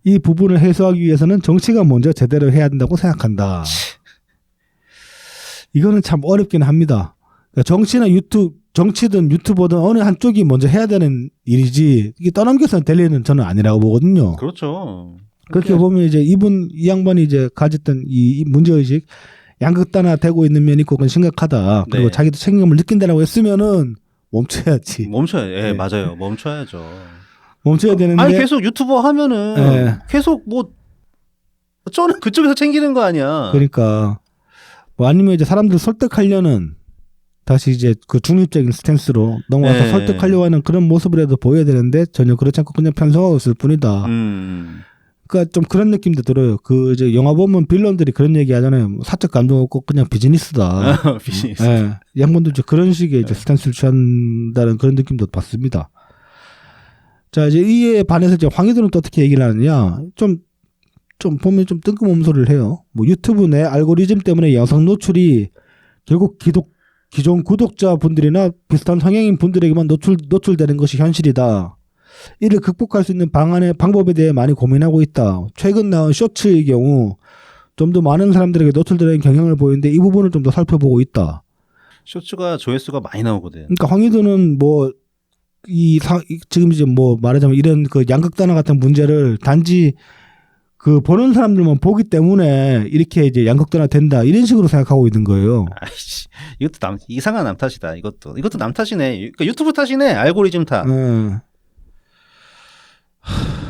[SPEAKER 2] 이 부분을 해소하기 위해서는 정치가 먼저 제대로 해야 된다고 생각한다. 이거는 참 어렵긴 합니다. 그러니까 정치든 유튜버든 어느 한쪽이 먼저 해야 되는 일이지 이게 떠넘겨서 될 일은 저는 아니라고 보거든요.
[SPEAKER 1] 그렇죠.
[SPEAKER 2] 그렇게 보면 이제 이 양반이 이제 가졌던 이 문제의식 양극단화 되고 있는 면이 있고 그건 심각하다. 그리고
[SPEAKER 1] 네.
[SPEAKER 2] 자기도 책임감을 느낀다라고 했으면은 멈춰야지.
[SPEAKER 1] 예, 맞아요. 멈춰야죠.
[SPEAKER 2] 멈춰야 되는데.
[SPEAKER 1] 아니 계속 유튜버 하면은
[SPEAKER 2] 네.
[SPEAKER 1] 계속 뭐 저는 그쪽에서 챙기는 거 아니야.
[SPEAKER 2] 그러니까 뭐 아니면 이제 사람들 설득하려는 다시 이제 그 중립적인 스탠스로 넘어와서
[SPEAKER 1] 네.
[SPEAKER 2] 설득하려고 하는 그런 모습이라도 보여야 되는데 전혀 그렇지 않고 그냥 편성하고 있을 뿐이다. 그러니까 좀 그런 느낌도 들어요. 그 이제 영화 보면 빌런들이 그런 얘기 하잖아요. 뭐 사적 감동 없고 그냥 비즈니스다.
[SPEAKER 1] 비즈니스.
[SPEAKER 2] 네. 양반도 이제 그런 식의 이제 스탠스를 취한다는 그런 느낌도 받습니다. 자, 이제 이에 반해서 이제 황희도는 또 어떻게 얘기를 하느냐. 좀 보면 좀 뜬금없는 소리를 해요. 뭐 유튜브 내 알고리즘 때문에 영상 노출이 결국 기존 구독자분들이나 비슷한 성향인 분들에게만 노출되는 것이 현실이다. 이를 극복할 수 있는 방법에 대해 많이 고민하고 있다. 최근 나온 쇼츠의 경우 좀 더 많은 사람들에게 노출되는 경향을 보이는데 이 부분을 좀 더 살펴보고 있다.
[SPEAKER 1] 쇼츠가 조회수가 많이 나오거든.
[SPEAKER 2] 그러니까 황희도는 뭐 지금 이제 뭐 말하자면 이런 그 양극단화 같은 문제를 단지 그 보는 사람들만 보기 때문에 이렇게 이제 양극단화 된다 이런 식으로 생각하고 있는 거예요.
[SPEAKER 1] 아이씨, 이것도 이상한 남 탓이다. 이것도 남 탓이네. 그러니까 유튜브 탓이네. 알고리즘 탓.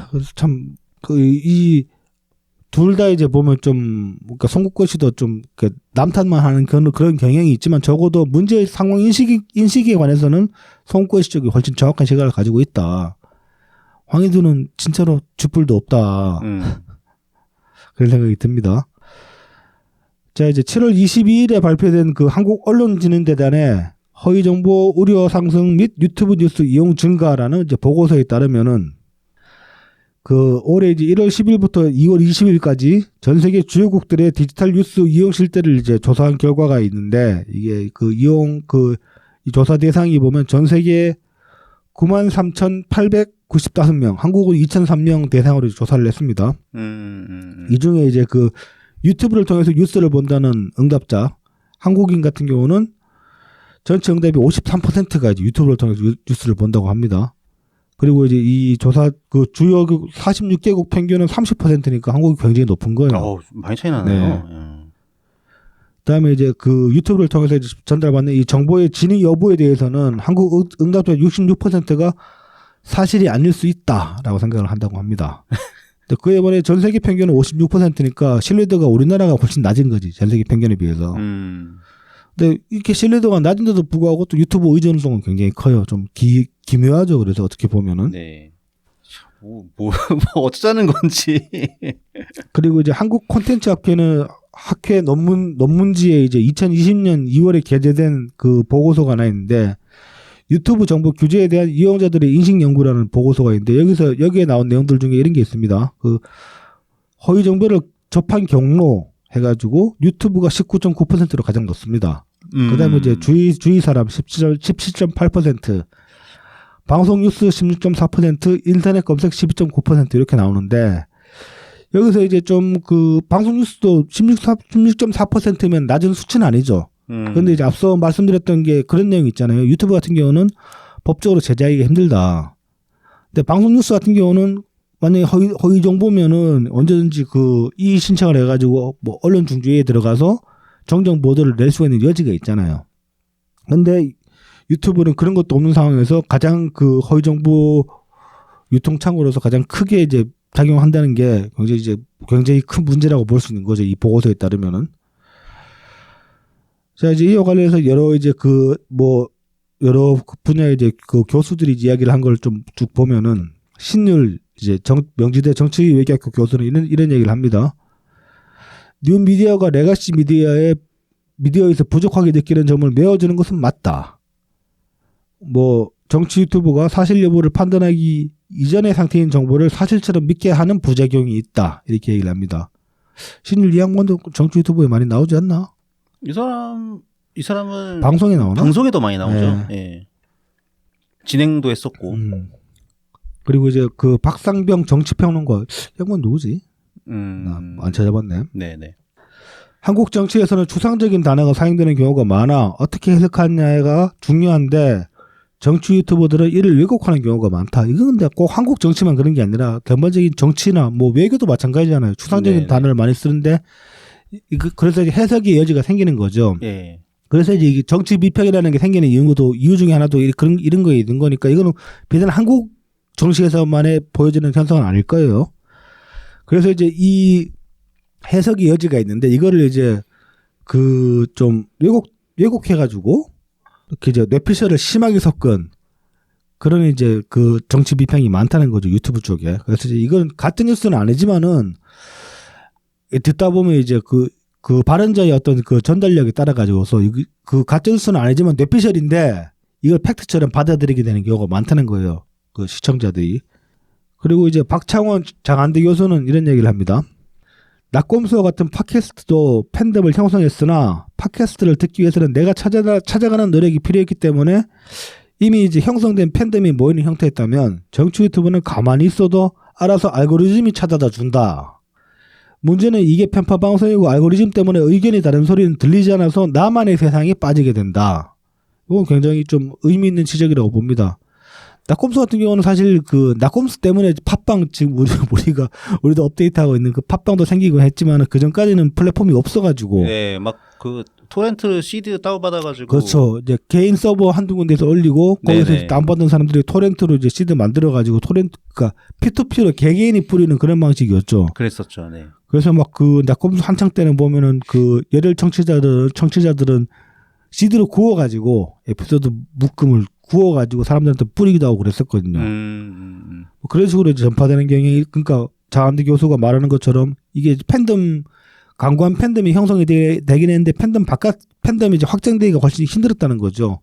[SPEAKER 2] 그래서 참 이 둘 다 이제 보면 좀 그러니까 송국권 씨도 좀 남탓만 하는 그런 경향이 있지만 적어도 문제의 상황 인식에 관해서는 송국권 씨 쪽이 훨씬 정확한 시각을 가지고 있다. 황희두는 진짜로 쥐뿔도 없다. 그런 생각이 듭니다. 자, 이제 7월 22일에 발표된 그 한국언론진흥재단의 허위정보 우려 상승 및 유튜브 뉴스 이용 증가라는 이제 보고서에 따르면은 그 올해 이제 1월 10일부터 2월 20일까지 전 세계 주요국들의 디지털 뉴스 이용 실태를 이제 조사한 결과가 있는데 이게 그 이용 이 조사 대상이 보면 전 세계 93,895명, 한국은 2,003명 대상으로 조사를 했습니다. 이 중에 이제 그 유튜브를 통해서 뉴스를 본다는 응답자, 한국인 같은 경우는 전체 응답이 53%가 이제 유튜브를 통해서 뉴스를 본다고 합니다. 그리고 이제 이 조사 그 주요 46개국 평균은 30%니까 한국이 굉장히 높은 거예요.
[SPEAKER 1] 많이 차이 나네요.
[SPEAKER 2] 네. 그다음에 이제 그 유튜브를 통해서 이제 전달받는 이 정보의 진위 여부에 대해서는 한국 응답자 66%가 사실이 아닐 수 있다라고 생각을 한다고 합니다. 그에 반해 전 세계 평균은 56%니까 신뢰도가 우리나라가 훨씬 낮은 거지, 전 세계 평균에 비해서. 근데 이렇게 신뢰도가 낮은데도 불구하고 또 유튜브 의존성은 굉장히 커요. 좀 기묘하죠. 그래서 어떻게 보면은.
[SPEAKER 1] 네. 뭐 어쩌자는 건지.
[SPEAKER 2] 그리고 이제 한국 콘텐츠 학회 논문지에 이제 2020년 2월에 게재된 그 보고서가 하나 있는데 유튜브 정보 규제에 대한 이용자들의 인식 연구라는 보고서가 있는데 여기에 나온 내용들 중에 이런 게 있습니다. 그 허위 정보를 접한 경로 해가지고 유튜브가 19.9%로 가장 높습니다. 그다음에 이제 주위 사람 17.8%, 방송 뉴스 16.4%, 인터넷 검색 12.9% 이렇게 나오는데 여기서 이제 좀 그 방송 뉴스도 16.4%면 낮은 수치는 아니죠. 그런데 이제 앞서 말씀드렸던 게 그런 내용이 있잖아요. 유튜브 같은 경우는 법적으로 제재하기가 힘들다. 근데 방송 뉴스 같은 경우는 만약에 허위 정보면은 언제든지 그 이의 신청을 해가지고 뭐 언론 중재에 들어가서 정정 보도를 낼 수 있는 여지가 있잖아요. 근데 유튜브는 그런 것도 없는 상황에서 가장 그 허위 정보 유통 창구로서 가장 크게 이제 작용한다는 게 굉장히 큰 문제라고 볼 수 있는 거죠. 이 보고서에 따르면은. 자, 이제 이와 관련해서 여러 분야의 이제 그 교수들이 이야기를 한 걸 좀 쭉 보면은 신율 이제 명지대 정치외교학교 교수는 이런 얘기를 합니다. 뉴 미디어가 레가시 미디어에서 부족하게 느끼는 점을 메워주는 것은 맞다. 뭐 정치 유튜브가 사실 여부를 판단하기 이전의 상태인 정보를 사실처럼 믿게 하는 부작용이 있다. 이렇게 얘기를 합니다. 신율 이 양반도 정치 유튜브에 많이 나오지 않나?
[SPEAKER 1] 이 사람은
[SPEAKER 2] 방송에 나오나?
[SPEAKER 1] 방송에도 많이 나오죠.
[SPEAKER 2] 네.
[SPEAKER 1] 예. 진행도 했었고.
[SPEAKER 2] 그리고 이제 그 박상병 정치평론가 양반 누구지? 안 찾아봤네.
[SPEAKER 1] 네네.
[SPEAKER 2] 한국 정치에서는 추상적인 단어가 사용되는 경우가 많아 어떻게 해석하느냐가 중요한데 정치 유튜버들은 이를 왜곡하는 경우가 많다. 이건 근데 꼭 한국 정치만 그런 게 아니라 전반적인 정치나 뭐 외교도 마찬가지잖아요. 추상적인
[SPEAKER 1] 네네.
[SPEAKER 2] 단어를 많이 쓰는데 그래서 이제 해석의 여지가 생기는 거죠.
[SPEAKER 1] 예.
[SPEAKER 2] 그래서 이제 정치 비평이라는 게 생기는 이유 중에 하나도 이런 거에 있는 거니까 이거는 비단 한국 정치에서만의 보여지는 현상은 아닐 거예요. 그래서 이제 이 해석의 여지가 있는데 이거를 이제 그 좀 왜곡해가지고 이렇게 이제 뇌피셜을 심하게 섞은 그런 이제 그 정치 비평이 많다는 거죠. 유튜브 쪽에. 그래서 이제 이건 같은 뉴스는 아니지만은 듣다 보면 이제 그 발언자의 어떤 그 전달력에 따라 가지고서 그 가짜 뉴스는 아니지만 뇌피셜인데 이걸 팩트처럼 받아들이게 되는 경우가 많다는 거예요. 그 시청자들이. 그리고 이제 박창원 장안대 교수는 이런 얘기를 합니다. 낙곰수와 같은 팟캐스트도 팬덤을 형성했으나 팟캐스트를 듣기 위해서는 내가 찾아가는 노력이 필요했기 때문에 이미 이제 형성된 팬덤이 모이는 형태였다면 정치 유튜브는 가만히 있어도 알아서 알고리즘이 찾아다 준다. 문제는 이게 편파 방송이고 알고리즘 때문에 의견이 다른 소리는 들리지 않아서 나만의 세상에 빠지게 된다. 이건 굉장히 좀 의미 있는 지적이라고 봅니다. 낙곰수 같은 경우는 사실 그 낙곰수 때문에 팟빵 지금 우리도 업데이트하고 있는 그 팟빵도 생기고 했지만 그 전까지는 플랫폼이 없어가지고.
[SPEAKER 1] 네, 막 그 토렌트 CD 다운받아가지고.
[SPEAKER 2] 그렇죠. 이제 개인 서버 한두 군데서 올리고 거기서
[SPEAKER 1] 네네.
[SPEAKER 2] 다운받은 사람들이 토렌트로 이제 CD 만들어가지고 토렌트가 P2P로 개개인이 뿌리는 그런 방식이었죠.
[SPEAKER 1] 그랬었죠. 네.
[SPEAKER 2] 그래서 막 그 낙곰수 한창 때는 보면은 그 열혈 청취자들은 CD로 구워가지고 에피소드 묶음을 구워가지고 사람들한테 뿌리기도 하고 그랬었거든요. 뭐 그런 식으로 이제 전파되는 경향이 그러니까 장한대 교수가 말하는 것처럼 이게 팬덤 강고한 팬덤이 형성이 되긴 했는데 팬덤이 이제 확장되기가 훨씬 힘들었다는 거죠.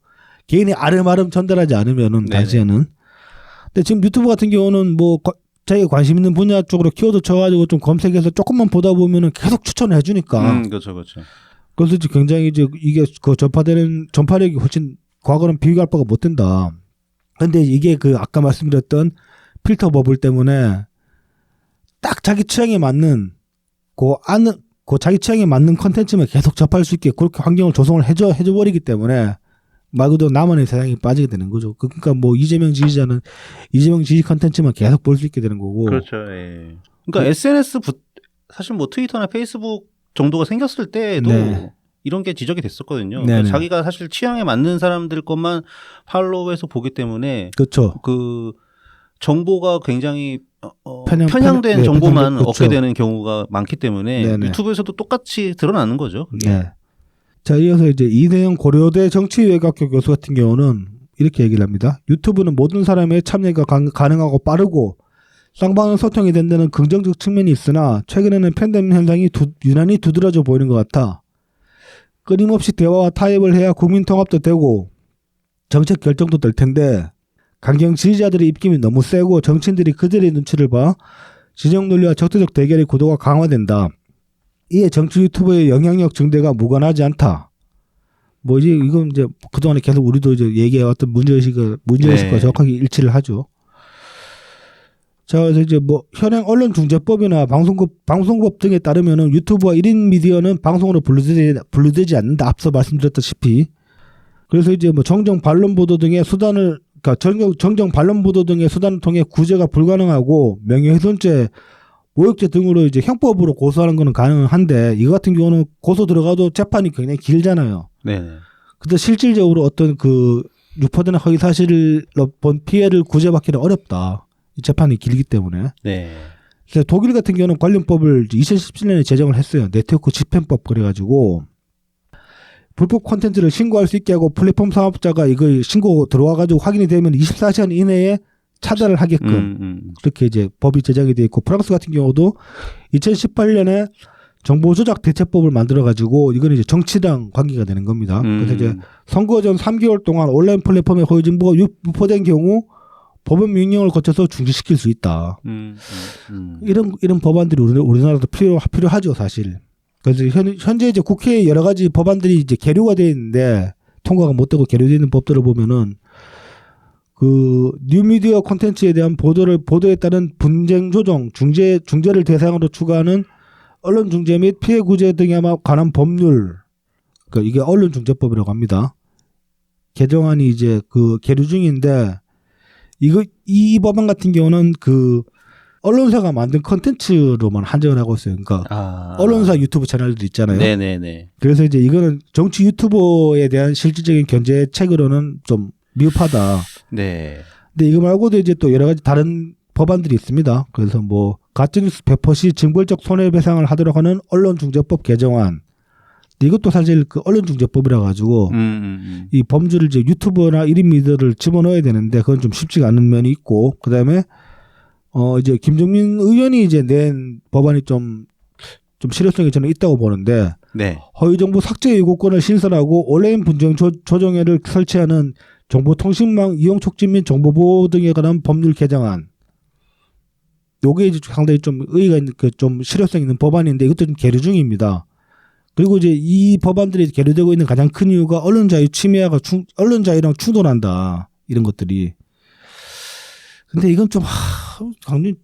[SPEAKER 2] 개인이 아름아름 전달하지 않으면은
[SPEAKER 1] 네네.
[SPEAKER 2] 당시에는. 근데 지금 유튜브 같은 경우는 뭐 자기가 관심 있는 분야 쪽으로 키워드 쳐가지고 좀 검색해서 조금만 보다 보면은 계속 추천을 해주니까.
[SPEAKER 1] 그렇죠, 그렇죠.
[SPEAKER 2] 그래서 이제 굉장히 이제 이게 그 전파력이 훨씬 과거랑 비교할 바가 못 된다. 근데 이게 그 아까 말씀드렸던 필터 버블 때문에 딱 자기 취향에 맞는 자기 취향에 맞는 컨텐츠만 계속 접할 수 있게 그렇게 환경을 조성을 해줘 버리기 때문에 말 그대로 나만의 세상에 빠지게 되는 거죠. 그러니까 뭐 이재명 지지자는 이재명 지지 컨텐츠만 계속 볼 수 있게 되는 거고.
[SPEAKER 1] 그렇죠. 예. 그러니까 SNS 사실 뭐 트위터나 페이스북 정도가 생겼을 때에도
[SPEAKER 2] 네.
[SPEAKER 1] 이런 게 지적이 됐었거든요.
[SPEAKER 2] 네네.
[SPEAKER 1] 그러니까 자기가 사실 취향에 맞는 사람들 것만 팔로우해서 보기 때문에
[SPEAKER 2] 그렇죠.
[SPEAKER 1] 그 정보가 굉장히
[SPEAKER 2] 네,
[SPEAKER 1] 편향된 정보만
[SPEAKER 2] 그렇죠.
[SPEAKER 1] 얻게 되는 경우가 많기 때문에
[SPEAKER 2] 네네.
[SPEAKER 1] 유튜브에서도 똑같이 드러나는 거죠. 그게.
[SPEAKER 2] 네. 자, 이어서 이제 이대영 고려대 정치외곽교 교수 같은 경우는 이렇게 얘기를 합니다. 유튜브는 모든 사람의 참여가 가능하고 빠르고 쌍방향 소통이 된다는 긍정적 측면이 있으나 최근에는 팬덤 현상이 유난히 두드러져 보이는 것 같아. 끊임없이 대화와 타협을 해야 국민 통합도 되고 정책 결정도 될 텐데 강경 지지자들의 입김이 너무 세고 정치인들이 그들의 눈치를 봐 지정 논리와 적대적 대결의 구도가 강화된다. 이에 정치 유튜버의 영향력 증대가 무관하지 않다. 뭐 이제 이건 이제 그동안에 계속 우리도 이제 얘기해왔던 문제의식과
[SPEAKER 1] 네.
[SPEAKER 2] 정확하게 일치를 하죠. 자, 그래서 이제 뭐 현행 언론중재법이나 방송법 등에 따르면은 유튜브와 1인 미디어는 방송으로 분류되지 않는다. 앞서 말씀드렸다시피. 그래서 이제 뭐 정정 반론 보도 등의 수단을 통해 구제가 불가능하고 명예훼손죄, 모욕죄 등으로 이제 형법으로 고소하는 거는 가능한데 이거 같은 경우는 고소 들어가도 재판이 굉장히 길잖아요.
[SPEAKER 1] 네.
[SPEAKER 2] 근데 실질적으로 어떤 그 유포되는 허위 사실을 본 피해를 구제받기는 어렵다. 이 재판이 길기 때문에.
[SPEAKER 1] 네.
[SPEAKER 2] 그래서 독일 같은 경우는 관련법을 2017년에 제정을 했어요. 네트워크 집행법 그래가지고 불법 콘텐츠를 신고할 수 있게 하고 플랫폼 사업자가 이거 신고 들어와가지고 확인이 되면 24시간 이내에 차단을 하게끔 그렇게 이제 법이 제정이 돼 있고 프랑스 같은 경우도 2018년에 정보조작 대처법을 만들어가지고 이건 이제 정치랑 관계가 되는 겁니다. 그래서 이제 선거 전 3개월 동안 온라인 플랫폼의 허위 정보가 유포된 경우 법원 명령을 거쳐서 중지시킬 수 있다. 이런 법안들이 우리나라도 필요하죠, 사실. 그래서 현재 이제 국회에 여러 가지 법안들이 이제 계류가 되어 있는데 통과가 못 되고 계류되어 있는 법들을 보면은 그 뉴미디어 콘텐츠에 대한 보도에 따른 분쟁 조정, 중재를 대상으로 추가하는 언론 중재 및 피해 구제 등에 관한 법률, 그러니까 이게 언론중재법이라고 합니다. 개정안이 이제 그 계류 중인데 이 법안 같은 경우는 그 언론사가 만든 컨텐츠로만 한정을 하고 있어요. 그러니까 언론사 유튜브 채널들 있잖아요.
[SPEAKER 1] 네네네.
[SPEAKER 2] 그래서 이제 이거는 정치 유튜버에 대한 실질적인 견제책으로는 좀 미흡하다.
[SPEAKER 1] 네.
[SPEAKER 2] 근데 이거 말고도 이제 또 여러 가지 다른 법안들이 있습니다. 그래서 뭐 가짜뉴스 배포 시 징벌적 손해배상을 하도록 하는 언론중재법 개정안. 이것도 사실 그 언론중재법이라 가지고 이 범주를 이제 유튜버나 1인 미디어를 집어넣어야 되는데 그건 좀 쉽지가 않은 면이 있고 그다음에 이제 김종민 의원이 이제 낸 법안이 좀 실효성이 저는 있다고 보는데
[SPEAKER 1] 네.
[SPEAKER 2] 허위 정보 삭제 요구권을 신설하고 온라인 분쟁 조정회를 설치하는 정보통신망 이용 촉진 및 정보보호 등에 관한 법률 개정안. 요게 이제 상당히 좀 의의가 있는 좀 실효성 있는 법안인데 이것도 좀 계류 중입니다. 그리고 이제 이 법안들이 계류되고 있는 가장 큰 이유가 언론 자유 침해가 언론 자유랑 충돌한다. 이런 것들이. 근데 이건 좀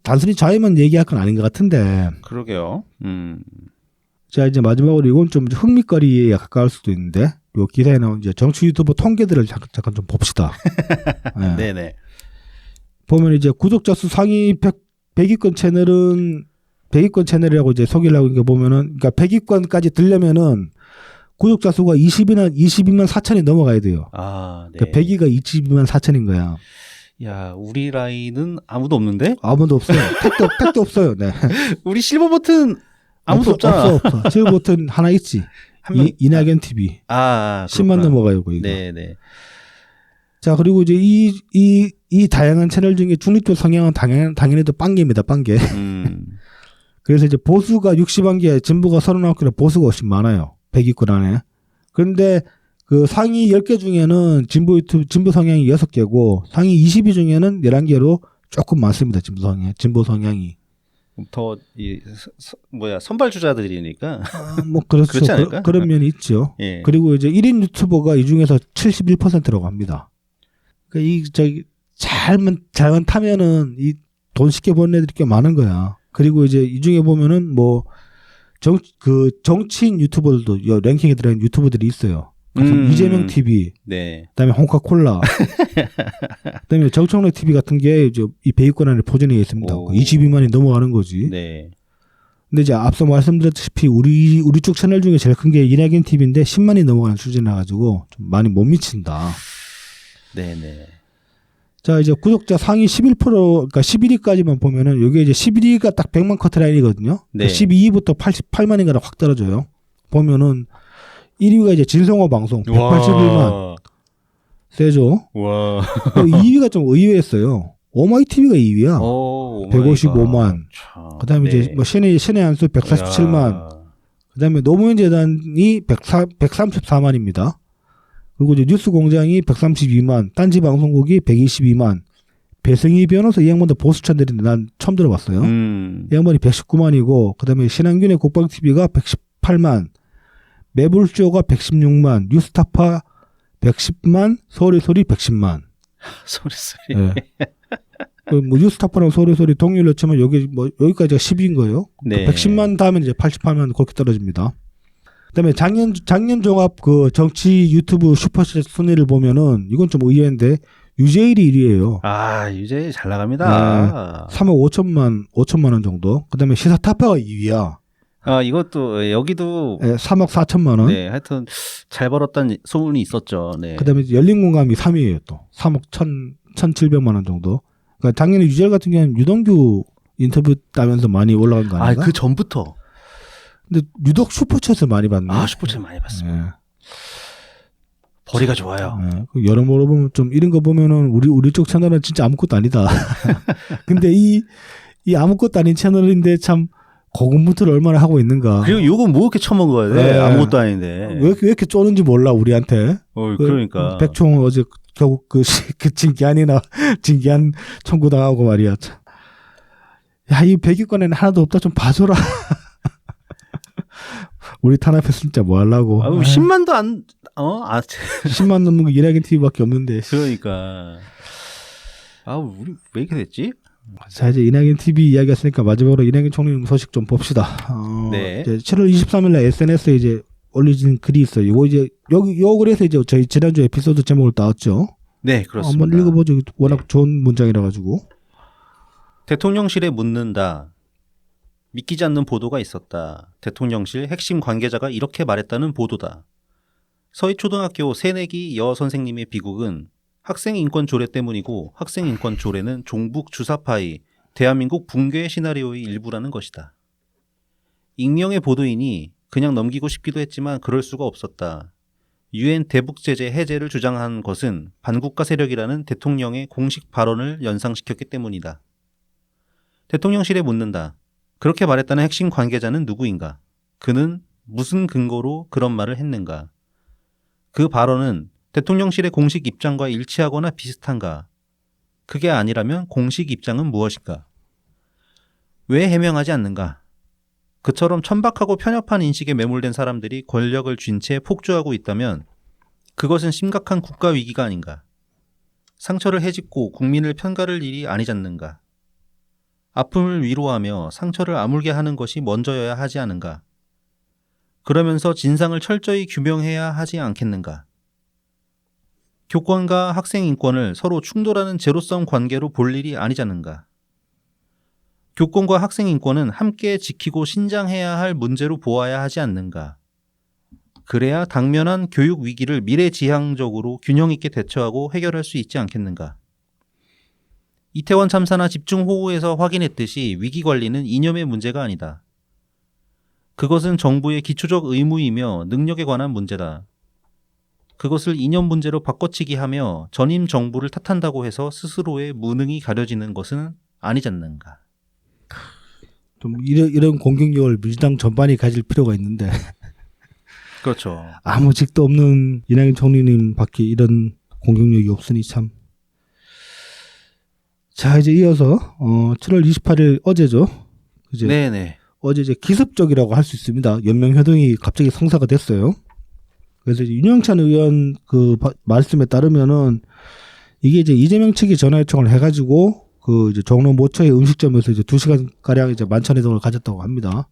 [SPEAKER 2] 단순히 자유만 얘기할 건 아닌 것 같은데.
[SPEAKER 1] 그러게요.
[SPEAKER 2] 자, 이제 마지막으로 이건 좀 흥미거리에 가까울 수도 있는데 요 기사에 나온 이제 정치 유튜버 통계들을 잠깐 좀 봅시다. 네.
[SPEAKER 1] 네네.
[SPEAKER 2] 보면 이제 구독자 수 상위 100위권 채널은 100위권 채널이라고 이제 소개하려고 이게 보면은 그러니까 100위권까지 들려면은 구독자 수가 22만 4천이 넘어가야 돼요.
[SPEAKER 1] 아, 네.
[SPEAKER 2] 그러니까 100위가 22만 4천인 거야.
[SPEAKER 1] 야, 우리 라인은 아무도 없는데?
[SPEAKER 2] 아무도 없어요. 택도 없어요. 네.
[SPEAKER 1] 우리 실버 버튼 아무도 없잖아.
[SPEAKER 2] 없어. 실버 버튼 하나 있지.
[SPEAKER 1] 한 명.
[SPEAKER 2] 이낙연 TV. 10만 넘어가요, 이거.
[SPEAKER 1] 네, 네.
[SPEAKER 2] 자, 그리고 이제 이 다양한 채널 중에 중립적 성향은 당연히 또 빵개입니다, 빵개. 그래서 이제 보수가 61개, 진보가 39개, 보수가 훨씬 많아요. 100위권 안에. 그런데 그 상위 10개 중에는 진보 성향이 6개고 상위 20위 중에는 11개로 조금 많습니다. 진보 성향이.
[SPEAKER 1] 더 선발 주자들이니까.
[SPEAKER 2] 뭐 그렇죠.
[SPEAKER 1] 그렇지 않을까?
[SPEAKER 2] 그런 면이 있죠.
[SPEAKER 1] 예.
[SPEAKER 2] 그리고 이제 1인 유튜버가 이 중에서 71%라고 합니다. 그러니까 잘만 타면은 이 돈 쉽게 버는 애들이 꽤 많은 거야. 그리고 이제 이 중에 보면은 뭐 정치인 유튜버들도 랭킹에 들어있는 유튜버들이 있어요. 이재명 TV,
[SPEAKER 1] 네.
[SPEAKER 2] 그다음에 홍카콜라, 그다음에 정청래 TV 같은 게 이제 이 100위권 안에 포진해 있습니다. 22만이 넘어가는 거지.
[SPEAKER 1] 네.
[SPEAKER 2] 근데 이제 앞서 말씀드렸다시피 우리 쪽 채널 중에 제일 큰 게 이낙연 TV인데 10만이 넘어가는 수준이라 가지고 좀 많이 못 미친다.
[SPEAKER 1] 네네.
[SPEAKER 2] 자, 이제 구독자 상위 11%, 그러니까 11위까지만 보면은 이게 이제 11위가 딱 100만 커트라인이거든요.
[SPEAKER 1] 네.
[SPEAKER 2] 12위부터 88만인가로 확 떨어져요. 보면은 1위가 이제 진성호 방송 181만. 세죠.
[SPEAKER 1] 와.
[SPEAKER 2] 2위가 좀 의외였어요. 오마이TV가 2위야. 155만. 그다음에
[SPEAKER 1] 네.
[SPEAKER 2] 이제 뭐 신의 한수 147만. 그다음에 노무현 재단이 134만입니다. 그리고 이제 뉴스공장이 132만, 딴지 방송국이 122만, 배승희 변호사 이 양반도 보수 채널인데 난 처음 들어봤어요. 이 양반이 119만이고, 그다음에 신한균의 국방TV가 118만, 매불쇼가 116만, 뉴스타파 110만, 서울의소리 110만.
[SPEAKER 1] 소리.
[SPEAKER 2] 네. 뭐 뉴스타파랑 서울의소리 동률로 치면 여기까지가 10위인 거예요.
[SPEAKER 1] 네.
[SPEAKER 2] 110만 다음에 이제 88만 그렇게 떨어집니다. 그다음에 작년 종합 그 정치 유튜브 슈퍼챗 순위를 보면은 이건 좀 의외인데 유재일이 1위예요.
[SPEAKER 1] 아, 유재일 잘 나갑니다.
[SPEAKER 2] 3억 5천만 원 정도. 그다음에 시사타파가 2위야.
[SPEAKER 1] 아, 이것도 여기도
[SPEAKER 2] 3억 4천만 원.
[SPEAKER 1] 네, 하여튼 잘 벌었다는 소문이 있었죠. 네.
[SPEAKER 2] 그다음에 열린공감이 3위예요 또. 3억 1,700만 원 정도. 그러니까 작년에 유재일 같은 경우는 유동규 인터뷰 따면서 많이 올라간 거 아닌가?
[SPEAKER 1] 그 전부터.
[SPEAKER 2] 근데 유독 슈퍼챗을 많이 받네.
[SPEAKER 1] 슈퍼챗 많이 봤습니다. 벌이가 좋아요.
[SPEAKER 2] 여러모로 보면 좀 이런 거 보면은 우리 쪽 채널은 진짜 아무것도 아니다. 근데 이 아무것도 아닌 채널인데 참 고군분투를 얼마나 하고 있는가.
[SPEAKER 1] 그리고 요거 뭐 이렇게 처먹어야 돼? 아무것도 아닌데.
[SPEAKER 2] 왜 이렇게 쪼는지 몰라 우리한테.
[SPEAKER 1] 그러니까.
[SPEAKER 2] 백총 어제 결국 그 진기한 청구 당하고 말이야. 야, 이 100위권에는 하나도 없다 좀 봐줘라. 우리 탄압해서 진짜 뭐 하려고.
[SPEAKER 1] 10만도 안,
[SPEAKER 2] 10만 넘는 거 이낙연 TV밖에 없는데.
[SPEAKER 1] 그러니까. 우리 왜 이렇게 됐지?
[SPEAKER 2] 자, 이제 이낙연 TV 이야기했으니까 마지막으로 이낙연 총리 소식 좀 봅시다.
[SPEAKER 1] 네.
[SPEAKER 2] 이제 7월 23일날 SNS에 이제 올려진 글이 있어요. 이거 이제 요 글에서 이제 저희 지난주 에피소드 제목을 따왔죠.
[SPEAKER 1] 네, 그렇습니다.
[SPEAKER 2] 한번 읽어보죠. 워낙 좋은 문장이라 가지고.
[SPEAKER 1] 대통령실에 묻는다. 믿기지 않는 보도가 있었다. 대통령실 핵심 관계자가 이렇게 말했다는 보도다. 서희초등학교 새내기 여선생님의 비극은 학생인권 조례 때문이고 학생인권 조례는 종북 주사파의 대한민국 붕괴 시나리오의 일부라는 것이다. 익명의 보도이니 그냥 넘기고 싶기도 했지만 그럴 수가 없었다. 유엔 대북제재 해제를 주장한 것은 반국가 세력이라는 대통령의 공식 발언을 연상시켰기 때문이다. 대통령실에 묻는다. 그렇게 말했다는 핵심 관계자는 누구인가? 그는 무슨 근거로 그런 말을 했는가? 그 발언은 대통령실의 공식 입장과 일치하거나 비슷한가? 그게 아니라면 공식 입장은 무엇인가? 왜 해명하지 않는가? 그처럼 천박하고 편협한 인식에 매몰된 사람들이 권력을 쥔 채 폭주하고 있다면 그것은 심각한 국가 위기가 아닌가? 상처를 헤집고 국민을 편가를 일이 아니지 않는가? 아픔을 위로하며 상처를 아물게 하는 것이 먼저여야 하지 않은가? 그러면서 진상을 철저히 규명해야 하지 않겠는가? 교권과 학생 인권을 서로 충돌하는 제로섬 관계로 볼 일이 아니지 않는가. 교권과 학생 인권은 함께 지키고 신장해야 할 문제로 보아야 하지 않는가. 그래야 당면한 교육 위기를 미래지향적으로 균형 있게 대처하고 해결할 수 있지 않겠는가. 이태원 참사나 집중호우에서 확인했듯이 위기관리는 이념의 문제가 아니다. 그것은 정부의 기초적 의무이며 능력에 관한 문제다. 그것을 이념 문제로 바꿔치기 하며 전임 정부를 탓한다고 해서 스스로의 무능이 가려지는 것은 아니지 않는가.
[SPEAKER 2] 좀 이런 공격력을 민주당 전반이 가질 필요가 있는데
[SPEAKER 1] 그렇죠.
[SPEAKER 2] 아무 직도 없는 이낙연 총리님 밖에 이런 공격력이 없으니 참. 자, 이제 이어서 7월 28일 어제죠. 이제
[SPEAKER 1] 네네.
[SPEAKER 2] 어제 이제 기습적이라고 할 수 있습니다. 연명회동이 갑자기 성사가 됐어요. 그래서 이제 윤영찬 의원 그 말씀에 따르면은 이게 이제 이재명 측이 전화 요청을 해가지고 그 이제 종로 모처의 음식점에서 이제 2시간 가량 이제 만찬회동을 가졌다고 합니다.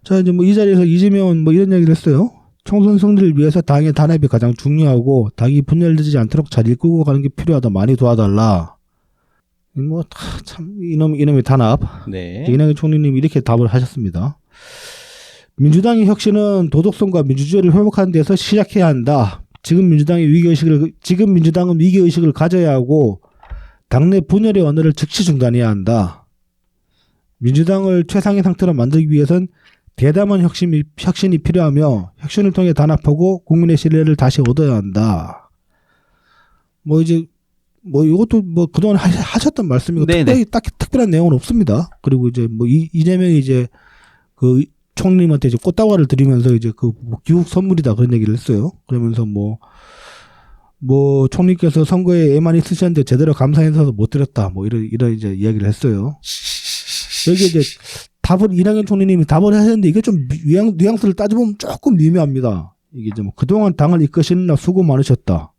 [SPEAKER 2] 자, 이제 뭐 이 자리에서 이재명은 뭐 이런 얘기를 했어요. 총선 승리를 위해서 당의 단합이 가장 중요하고 당이 분열되지 않도록 잘 이끌고 가는 게 필요하다. 많이 도와달라. 뭐 참 이놈의 단합.
[SPEAKER 1] 네.
[SPEAKER 2] 이낙연 총리님이 이렇게 답을 하셨습니다. 민주당의 혁신은 도덕성과 민주주의를 회복하는 데서 시작해야 한다. 지금 민주당은 위기의식을 가져야 하고 당내 분열의 언어를 즉시 중단해야 한다. 민주당을 최상의 상태로 만들기 위해선 대담한 혁신이 필요하며 혁신을 통해 단합하고 국민의 신뢰를 다시 얻어야 한다. 뭐 이제 뭐 이것도 뭐 그동안 하셨던 말씀이고 특별히 딱히 특별한 내용은 없습니다. 그리고 이제 뭐 이재명이 이제 그 총리님한테 이제 꽃다발을 드리면서 이제 그 귀국 선물이다 그런 얘기를 했어요. 그러면서 뭐 총리께서 선거에 애만 있으셨는데 제대로 감사 인사도 못 드렸다. 뭐 이런 이제 이야기를 했어요. 여기 이제 답을 이낙연 총리님이 답을 하셨는데 이게 좀 뉘앙스를 따져보면 조금 미묘합니다. 이게 이제 뭐 그동안 당을 이끄시느라 수고 많으셨다.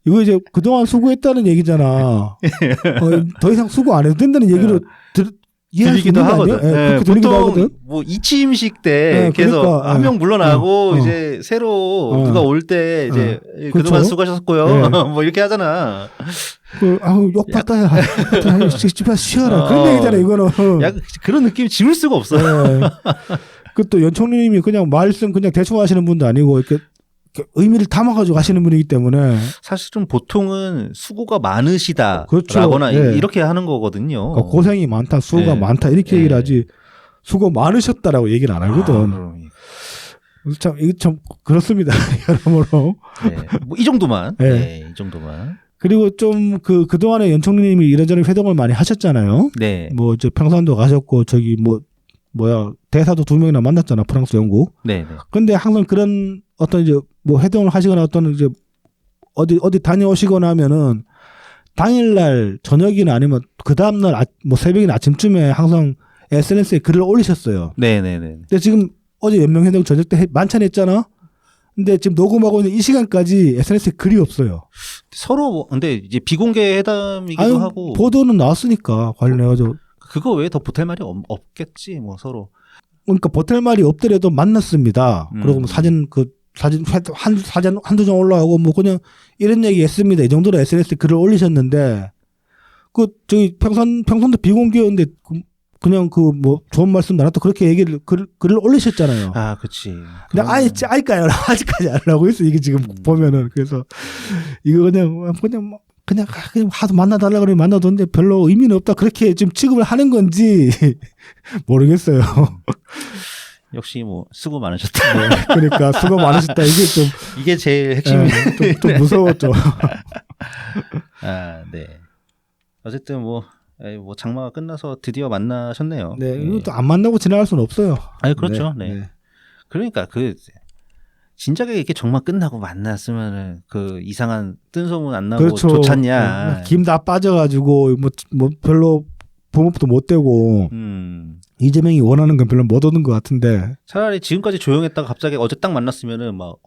[SPEAKER 2] 이거 이제 그동안 수고했다는 얘기잖아. 더 이상 수고 안 해도 된다는 얘기로
[SPEAKER 1] 들리기도 하거든.
[SPEAKER 2] 네, 그렇게 들리기도 하거든.
[SPEAKER 1] 뭐 이치임식 때 계속
[SPEAKER 2] 그러니까,
[SPEAKER 1] 한 명 물러나고 이제 새로 누가 올 때 이제 그동안 수고하셨고요. 뭐 이렇게 하잖아.
[SPEAKER 2] 욕 받다야. 집에 쉬어라. 그런 얘기잖아 이거는.
[SPEAKER 1] 그런 느낌 지울 수가 없어요.
[SPEAKER 2] 그또 연총리님이 그냥 말씀 그냥 대충 하시는 분도 아니고 이렇게 의미를 담아가지고 하시는 분이기 때문에
[SPEAKER 1] 사실은 보통은 수고가 많으시다라거나
[SPEAKER 2] 그렇죠.
[SPEAKER 1] 이렇게 하는 거거든요.
[SPEAKER 2] 그러니까 고생이 많다, 수고가 많다 이렇게 얘기를 하지 수고 많으셨다라고 얘기를 안 하거든. 참 이게 참 그렇습니다. 여러모로.
[SPEAKER 1] 뭐 이 정도만. 이 정도만.
[SPEAKER 2] 그리고 좀 그동안에 연총리님이 이런저런 회동을 많이 하셨잖아요.
[SPEAKER 1] 네.
[SPEAKER 2] 뭐 저 평산도 가셨고 저기 대사도 2명이나 만났잖아. 프랑스, 영국.
[SPEAKER 1] 네.
[SPEAKER 2] 근데 항상 그런 어떤 이제 뭐 회동을 하시거나 어떤 이제 어디 다녀오시거나 하면은 당일날 저녁이나 아니면 그 다음날 뭐 새벽이나 아침쯤에 항상 SNS에 글을 올리셨어요.
[SPEAKER 1] 네네네.
[SPEAKER 2] 근데 지금 어제 연명회동 저녁 때 만찬했잖아. 근데 지금 녹음하고 있는 이 시간까지 SNS에 글이 없어요.
[SPEAKER 1] 서로 근데 이제 비공개 회담이기도 하고
[SPEAKER 2] 보도는 나왔으니까 관련해가지고
[SPEAKER 1] 그거 외에 더 보탤 말이 없겠지 뭐 서로.
[SPEAKER 2] 그러니까 보탤 말이 없더라도 만났습니다. 그리고 뭐 사진 한두 장 올라가고 뭐 그냥 이런 얘기 했습니다. 이 정도로 SNS 글을 올리셨는데 저기 평선도 비공개였는데 그냥 뭐 좋은 말씀 나눴다 그렇게 글을 올리셨잖아요.
[SPEAKER 1] 아, 그렇지.
[SPEAKER 2] 근데 아직까지 안 하고 있어. 이게 지금 보면은 그래서 이거 그냥 하도 만나달라 그러면 만나던데 별로 의미는 없다. 그렇게 지금 취급을 하는 건지 모르겠어요.
[SPEAKER 1] 역시 뭐 수고 많으셨다.
[SPEAKER 2] 네, 그러니까 수고 많으셨다.
[SPEAKER 1] 이게 제일 핵심이에요.
[SPEAKER 2] 좀 무서웠죠.
[SPEAKER 1] 네. 어쨌든 뭐 장마가 끝나서 드디어 만나셨네요.
[SPEAKER 2] 네, 이것도 안 만나고 지나갈 수는 없어요.
[SPEAKER 1] 그렇죠. 네. 그러니까 진작에 이렇게 정말 끝나고 만났으면은 이상한 뜬소문 안 나고
[SPEAKER 2] 그렇죠.
[SPEAKER 1] 좋잖냐.
[SPEAKER 2] 김 다 빠져가지고 뭐 별로 붕업도 못 되고 이재명이 원하는 건 별로 못 얻은 것 같은데
[SPEAKER 1] 차라리 지금까지 조용했다가 갑자기 어제 딱 만났으면은 뭐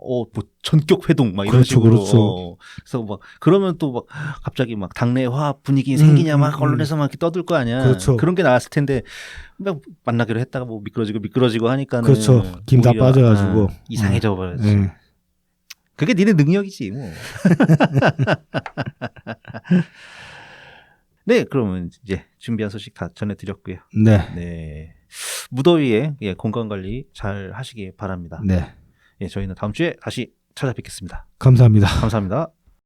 [SPEAKER 1] 전격 회동 막 이런
[SPEAKER 2] 그렇죠,
[SPEAKER 1] 식으로
[SPEAKER 2] 그렇죠.
[SPEAKER 1] 그래서 막 그러면 또 갑자기 당내 화합 분위기 생기냐 막 언론에서 막 이렇게 떠들 거 아니야.
[SPEAKER 2] 그렇죠.
[SPEAKER 1] 그런 게 나왔을 텐데 만나기로 했다가 미끄러지고 하니까는
[SPEAKER 2] 그렇죠. 김 다 빠져가지고
[SPEAKER 1] 이상해져 버렸지.
[SPEAKER 3] 그게 니네 능력이지 뭐. 네, 그러면 이제 준비한 소식 다 전해드렸고요.
[SPEAKER 2] 네.
[SPEAKER 3] 네, 무더위에 예, 건강 관리 잘 하시기 바랍니다.
[SPEAKER 2] 네.
[SPEAKER 3] 예, 저희는 다음 주에 다시 찾아뵙겠습니다.
[SPEAKER 2] 감사합니다.
[SPEAKER 3] 감사합니다.